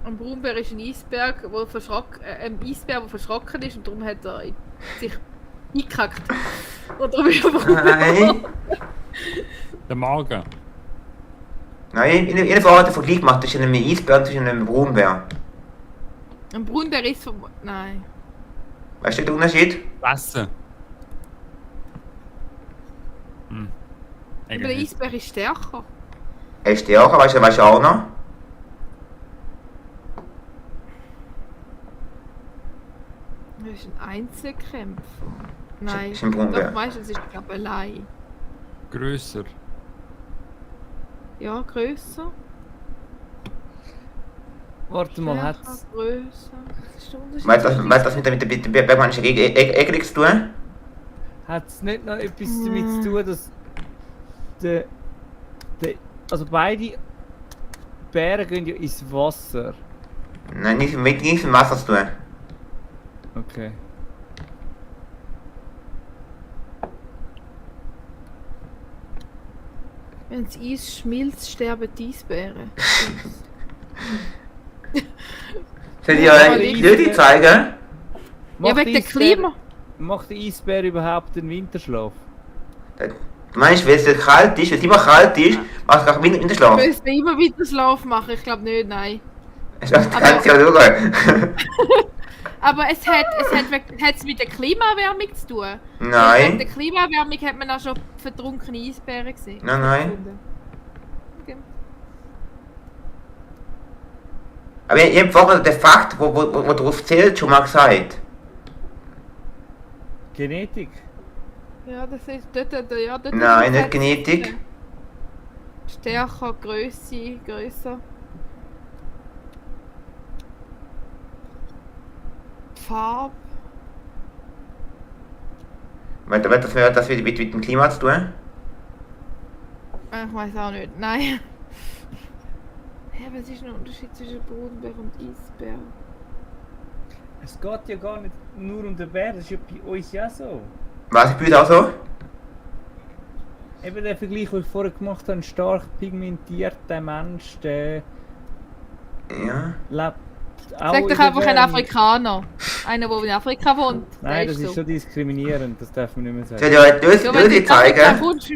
Ein Braunbär ist ein Eisbär, ein Eisbär, der verschrocken ist und darum hat er sich eingekackt. Und darum ist er Braunbär. Nein. Der Magen. Nein, in der Vorrat einen Vergleich gemacht zwischen einem Eisbär und zwischen einem Braunbär. Ein Braunbär ist vom... Nein. Weißt du den Unterschied? Essen. Hm. Aber der Eigentlich. Eisbär ist stärker. Er ist stärker, weißt du auch noch? Er ist ein Einzelkämpfer. Nein. ist ein Braunbär. Doch, weißt du, es ist glaube ich allein. Grösser. Ja, grösser. Warte mal, Stärker, hat's. grösser. Was ist der Unterschied? Weißt du, was mit der bergmannischen Regelung zu tun? Hat es nicht noch etwas damit zu tun, dass also beide Bären gehen ja ins Wasser. Nein, nichts mit dem Wasser zu tun. Okay. Wenn das Eis schmilzt, sterben die Eisbären. Soll ich dir eine Lüge zeigen? Ja, Macht wegen der dem Klima. Macht der Eisbär überhaupt einen Winterschlaf? Du meinst, weil es kalt ist, weil es immer kalt ist, machst du auch Winterschlaf. Willst du immer wieder Schlaf machen? Ich glaube nicht, nein. Das kannst du ja schauen. Aber es hat's mit der Klimaerwärmung zu tun. Nein. Mit der Klimaerwärmung hat man auch schon vertrunkene Eisbären gesehen. Nein. Okay. Aber ich habe vorher den Fakt, wo drauf zählt, schon mal gesagt. Genetik. Ja, das ist dort, ja, dort. Nein, nicht Genetik. Stärker, grösser. Farbe. Meint ihr, das hat mit dem Klima zu tun? Ich weiß auch nicht. Nein. Hä, was ist der Unterschied zwischen Braunbär und Eisbär? Es geht ja gar nicht nur um den Bär, das ist ja bei uns ja so. Was ist bei uns auch so? Eben der Vergleich, den ich vorher gemacht habe, ein stark pigmentierter Mensch, der Ja. lebt auch Sag in doch der einfach ein Wärme. Afrikaner. Einer, der in Afrika wohnt. Nein, Der das ist so. schon diskriminierend, das darf man nicht mehr Soll sagen. ich euch die Ja, wenn, Lösung du aus Afrika zeigen? kommst,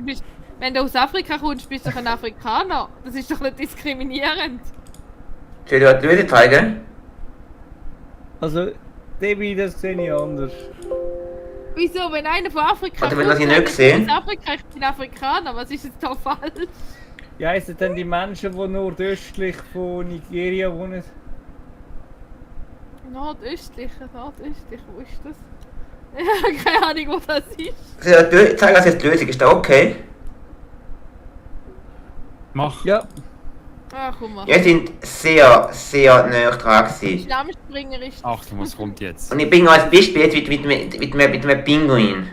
wenn du aus Afrika kommst, bist du doch ein Afrikaner. Das ist doch nicht diskriminierend. Soll ich euch die Lösung zeigen? Also, Debbie, das sehe ich anders. Wieso, wenn einer von Afrika Warte, wenn das ich sagt, nicht sehe. ich bin aus Afrika, ich bin Afrikaner, was ist jetzt da falsch? Wie heissen denn die Menschen, die nordöstlich von Nigeria wohnen? Nordöstlich, wo ist das? Ja, keine Ahnung, wo das ist. Soll ich euch zeigen, was jetzt die Lösung ist? Da okay? Mach. Ja, Ah, guck mal. Wir sind sehr, sehr nah dran gewesen. Schlammspringer ist. Achtung, was kommt jetzt? Und ich bin als Beispiel jetzt mit einem Pinguin.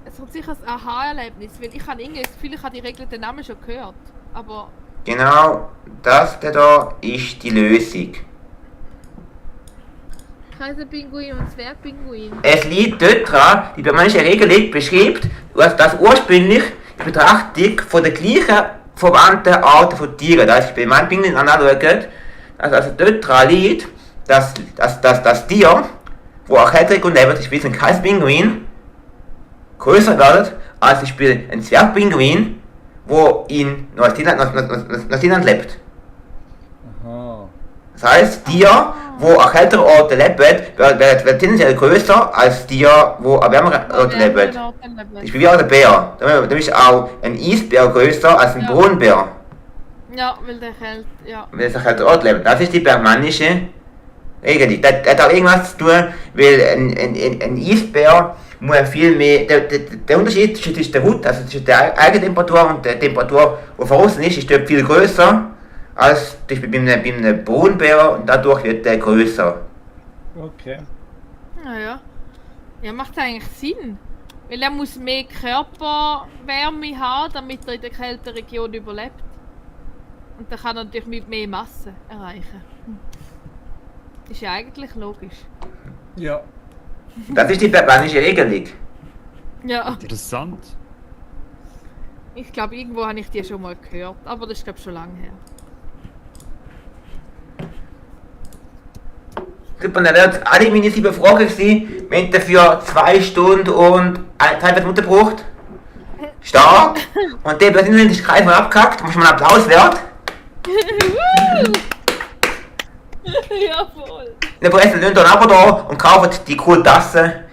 Es hat sicher ein Aha-Erlebnis, weil ich habe irgendwie das Gefühl, ich habe die regelten Namen schon gehört. Aber Genau das da ist die Lösung. Kaiserpinguin und Zwergpinguin. Es liegt dort dran, die bermanische Regelung beschreibt, dass ursprünglich die Betrachtung von der gleichen verwandten Arten von Tieren, da ist bei meinem Pinguin anschaut, also dort dran liegt, dass das Tier, wo auch Kälterung und lebt, ist wie ein Kaiserpinguin, größer wird als zum Beispiel ein Zwergpinguin, wo in Neuseeland lebt. aha. Das heißt, Tiere, wo an kälteren Orten leben, werden tendenziell größer als Tiere, wo an wärmeren Orten leben. Das ist wie auch der Bär. Da ist auch ein Eisbär größer als ein Ja. Braunbär, Ja, weil der hält, ja. weil sie an kälteren Orten leben. Das ist die bermanische Regelung. Das hat auch irgendwas zu tun, weil ein Eisbär muss viel mehr. Der Unterschied zwischen der Haut, also zwischen der Eigentemperatur und der Temperatur, die von außen ist dort viel größer als zum Beispiel bei einem Braunbär und dadurch wird der größer. Okay. Naja. Ja, macht eigentlich Sinn. Weil er muss mehr Körperwärme haben, damit er in der Kälteregion überlebt. Und dann kann er natürlich mit mehr Masse erreichen. Ist ja eigentlich logisch. Ja. Das ist die bermanische Regelung. Ja. Interessant. Ich glaube, irgendwo habe ich die schon mal gehört. Aber das ist glaube schon lange her. Super, dann wären jetzt alle meine 7 Fragen gewesen, wenn dafür 2 Stunden und 2 Minuten braucht. Stark! Und der Person ist Kreis mal abgehackt, muss man einen Applaus wert. Jawohl. Dann pressen wir ein Abo da und kaufen die coole Tasse.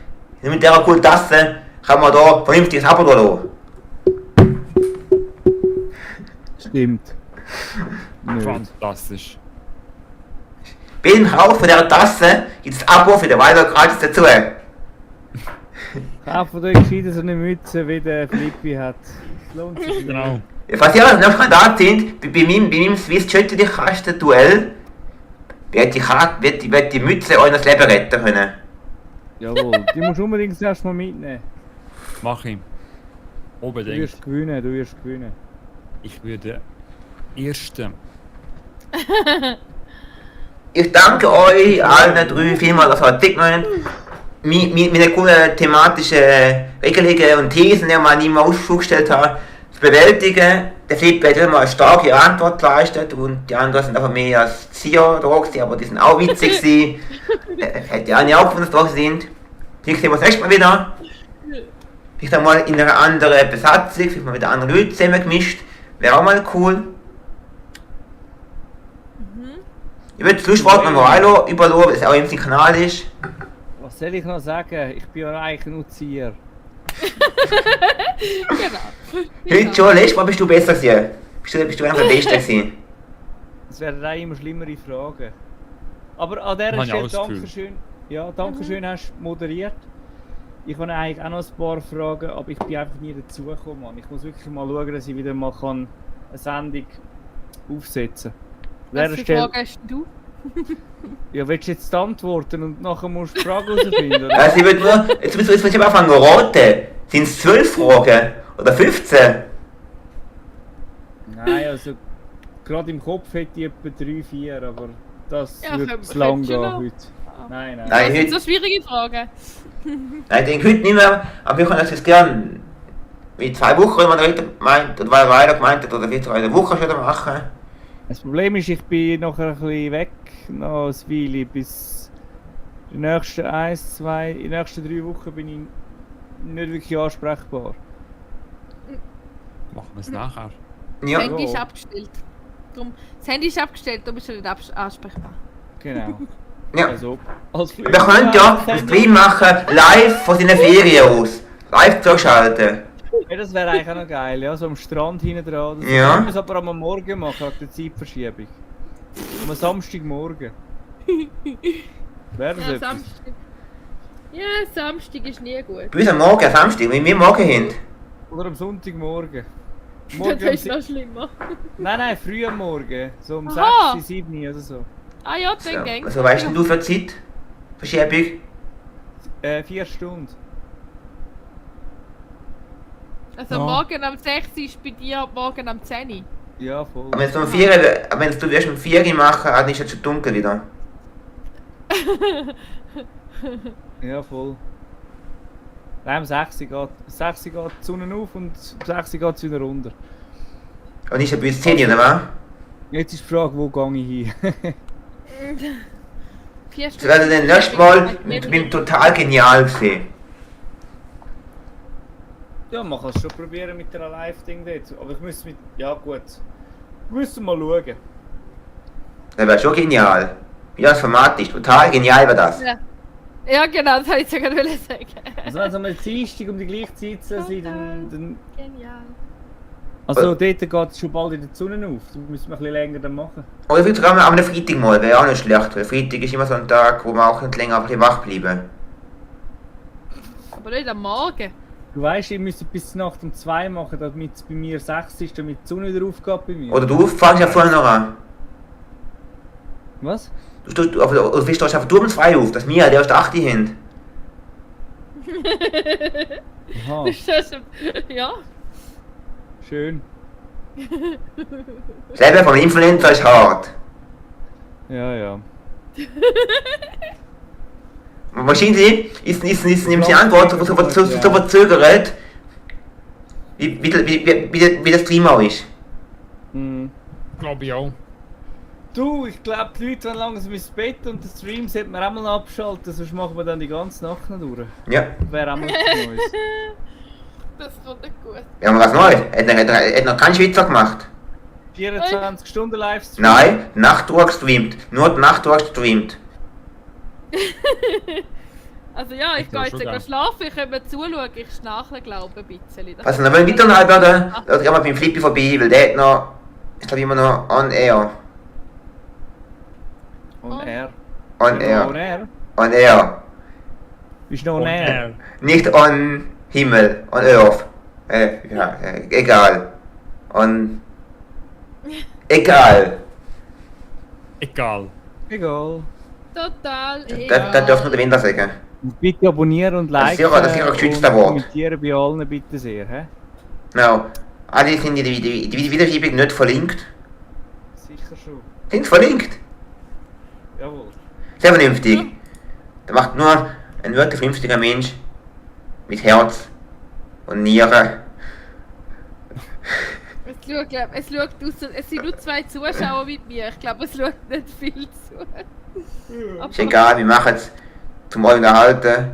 Mit dieser coolen Tasse kann man da vernünftiges Abo da lassen. Stimmt. Nicht. Fantastisch. Bei dem Kauf von dieser Tasse gibt es Abo für den weiter gratis dazu. Kauft euch gescheiter so eine Mütze, wie der Flippy hat. Das lohnt sich. Genau. Falls ihr noch da sind, bei meinem Swiss Schötteli Kasten Duell, wird die Mütze euch das Leben retten können. Jawohl, die musst du unbedingt erst mal mitnehmen. Mach ich. Du Unbedingt. wirst gewinnen, du wirst gewinnen. Ich würde Erste. Ich danke euch allen 3 vielmals, dass ihr Zeit genommen habt. Meine coolen thematischen Regelungen und Thesen, die man immer aufgestellt hat, zu bewältigen. Der Flip hat immer eine starke Antwort geleistet und die anderen sind einfach mehr als Zier da gewesen, aber die sind auch witzig gewesen. Hätte ja auch gefunden, dass sie sind. Vielleicht sehen wir uns nächstes Mal wieder. Vielleicht einmal in einer anderen Besatzung, vielleicht mal mit anderen Leuten zusammengemischt. Wäre auch mal cool. Ich würde das Schlusswort noch mal überlassen, weil es auch im Kanal ist. Was soll ich noch sagen? Ich bin ja eigentlich nur Zier. Genau. Heute schon, letztes Mal bist du besser gewesen. Bist du einer der Besten gewesen. Es werden auch immer schlimmere Fragen. Aber an dieser Habe ich Stelle auch das Gefühl. Dankeschön. Ja, Dankeschön, hast du moderiert. Ich habe eigentlich auch noch ein paar Fragen, aber ich bin einfach nie dazugekommen, Mann. Ich muss wirklich mal schauen, dass ich wieder mal eine Sendung aufsetzen kann. An Was dieser für Frage hast du? Ja, willst du jetzt antworten und nachher musst du die Frage herausfinden, oder? Also ich würde nur, jetzt muss ich anfangen zu raten. Sind es 12 Fragen? Oder 15? Nein, also gerade im Kopf hätte ich etwa 3, 4, aber das Ja, wird können- zu lang könntest du gehen noch? heute. Nein, nein. Nein, Das sind heute, so schwierige Fragen. nein, ich denke heute nicht mehr, aber wir können das jetzt gerne in 2 Wochen, wenn man weiter meint, oder weil er weiter gemeint hat, oder vielleicht auch in einer Woche schon machen. Das Problem ist, ich bin nachher ein bisschen weg, noch ein Weile, bis die nächsten 3 Wochen bin ich nicht wirklich ansprechbar. Machen wir es nachher. Ja. Das Handy ist abgestellt. Drum, das Handy ist abgestellt, du bist ja nicht ansprechbar. Genau. Ja. Also, als Wir können ja einen Stream machen, live von seinen Ferien aus. Live zuschalten. Ja, das wäre eigentlich auch noch geil, ja, so am Strand hinten dran. Das Ja. können wir es aber am Morgen machen, wegen der Zeitverschiebung. Am Samstagmorgen. Wäre das Ja, etwas? Samstag. Ja, Samstag ist nie gut. Bei uns am Morgen, Samstag, wenn wir morgen haben. Oder am Sonntagmorgen. Das Morgen um ist noch schlimmer. Nein, früh am Morgen. So um Aha. 6, 7 oder so. Ah ja, So, dann gäng's. also weißt denn du für Zeit? Verschiebung? 4 Stunden. Also Ja. morgen am 6 ist bei dir morgen am 10. Ja, voll. Aber wenn du wirst um 4 machen, dann ist es schon dunkel wieder. Ja, voll. Nein, um 6 geht die Sonne auf und um 6 geht es wieder runter. Und ist ja bei uns 10, oder was? Jetzt ist die Frage, wo gehe ich hin? 4 Das wäre dann nächstes Mal mit dem total genial gesehen. Ja, man kann es schon probieren mit einer Live-Ding dort. Aber ich müsste mit... Ja gut. Wir müssen mal schauen. Das wäre schon genial. Ja, das Format ist total genial, wäre das. Ja. Ja, genau, das wollte ich sogar sagen. Also wenn es am Dienstag um die gleiche Zeit soll sein, dann... Genial. Also dort geht es schon bald in die Sonne auf. Da müssen wir ein bisschen länger dann machen. Oder vielleicht sogar am Freitag mal, wäre auch nicht schlecht. Weil Freitag ist immer so ein Tag, wo wir auch nicht länger ein bisschen wach bleiben. Aber nicht am Morgen. Du weißt, ich müsste bis Nacht um 2 machen, damit es bei mir 6 ist, damit die Sonne wieder aufgeht bei mir. Oder du fängst ja vorher noch an. Was? Du stehst einfach du um 2 auf, dass wir der erst 8 haben. Aha, Ist das ja? schön. Selber vom Influencer ist hart. Ja, ja. Wahrscheinlich ist nämlich die Antwort so verzögert, wie das Stream auch ist. Mhm. Glaube ich auch. Du, ich glaube, die Leute wollen langsam ins Bett und den Stream sollten wir auch mal abschalten, sonst machen wir dann die ganze Nacht noch durch. Ja. Wäre auch mal was Neues. Das wird nicht gut. Wir haben was Neues. Hat noch kein Schweizer gemacht. 24 Stunden Livestream? Nein, Nacht durchgestreamt. Nur die Nacht durchgestreamt. Also ja, ich Ich gehe glaub jetzt schon sogar gern. schlafen, ich kann mir zuschauen, ich schnarchle glaube ein bisschen. Das- Also, dann wollen wir weiter werden. Oder gehen wir beim Flippy vorbei, weil der hat noch, ich glaube immer noch on air. On air. On On air. air? On air. Bist du noch on On air? air. Nicht on Himmel, on Earth. Ja, egal. On. Egal. Egal. Egal. Total Das darf nur der Winter sagen. Bitte abonnieren und Das ist liken sicher- das ist sicher ein geschütztes und Wort. kommentieren bei allen bitte sehr, hä? Genau. Alle sind in die Wiederschreibung nicht verlinkt. Sicher schon. Sind verlinkt. Jawohl. Sehr vernünftig. Da macht nur ein wirklich vernünftiger Mensch mit Herz und Niere. Es schaut aus, es sind nur 2 Zuschauer mit mir. Ich glaube, es schaut nicht viel zu. Aber Ist egal, wir machen es zum euch unterhalten.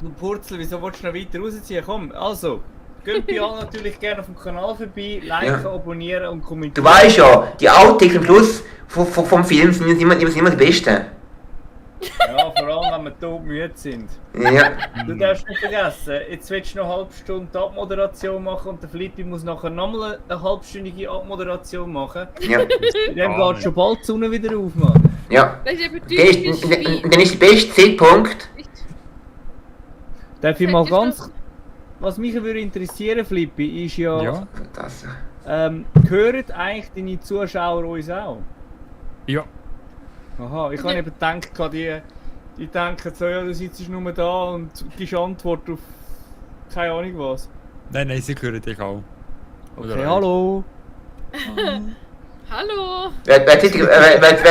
Du Purzel, wieso willst du noch weiter rausziehen? Komm, also, Geht bei allen natürlich gerne auf dem Kanal vorbei, liken, Ja. abonnieren und Du kommentieren. weißt ja, die Outtakes am Schluss vom Film sind immer die besten. Ja, vor allem wenn wir tot müde sind. Ja. Du darfst nicht vergessen, jetzt willst du noch eine halbe Stunde die Abmoderation machen und der Flippi muss nachher nochmal eine halbstündige Abmoderation machen. Ja. Dann geht schon bald die Sonne wieder auf, Mann. Ja. Das ist eben Dann ist, typisch dann ist der beste Zeitpunkt. Darf ich mal Hättest du- ganz... Was mich würde interessieren, Flippi, ist ja... Ja. Das. Hören eigentlich deine Zuschauer uns auch? Ja. Aha, ich habe eben gedacht, die denken so, ja, du sitzt nur da und gibst Antwort auf keine Ahnung was. Nein, sie hören dich auch. Oder Okay, euch. hallo. Hallo! Wer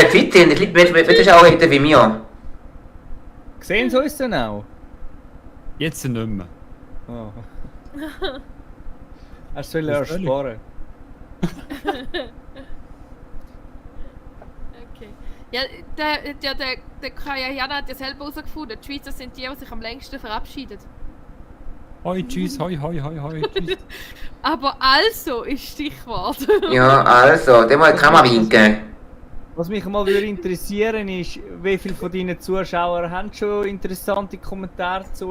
fit sind, das liegt mir auch hinter wie mir. Sehen sie uns denn auch? Jetzt nicht mehr. Ah. Er soll Was soll ich? ersparen. Okay. Ja, der Kajana hat ja selber herausgefunden, die Schweizer sind die sich am längsten verabschiedet. Hoi, tschüss, hoi, hoi, hoi, hoi, tschüss. Aber also ist Stichwort. Ja, also, dann mal die Kamera winken. Was mich mal würde interessieren ist, wie viele von deinen Zuschauern haben schon interessante Kommentare zu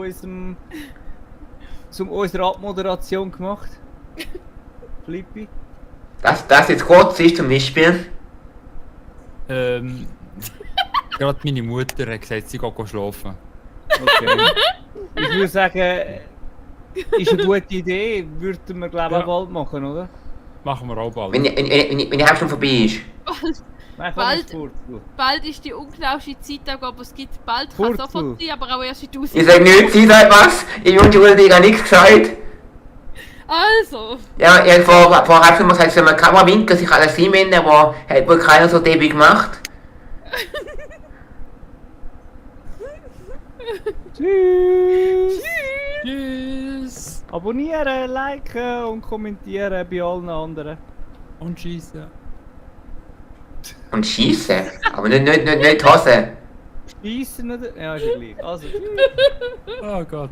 unserer Abmoderation gemacht? Flippi? Das jetzt kurz ist zum Beispiel. Gerade meine Mutter hat gesagt, sie geht schlafen. Okay. Ich würde sagen, ist eine gute Idee, würden wir glaube ich Ja. auch bald machen, oder? Machen wir auch bald. Wenn die Halbstunde vorbei ist. Nein, Bald. Furzel. Bald ist die ungenaueste Zeit, aber es gibt bald kann Furzel. sofort sein, aber auch erst in 1000. Ich sag nichts, sie sagt was. Ich unschuldig, ich habe nichts gesagt. Also, Ja, ich habe vor einer Stunde gesagt, soll man die Kamera winken, sich alles einwenden, aber hat wohl keiner so däbig gemacht. Tschüss! Tschüss. Abonnieren, liken und kommentieren bei allen anderen. Und schießen. Und schießen. Aber nicht die Hose. Schießen oder? Ja, ist ja gleich. Also, Oh Gott.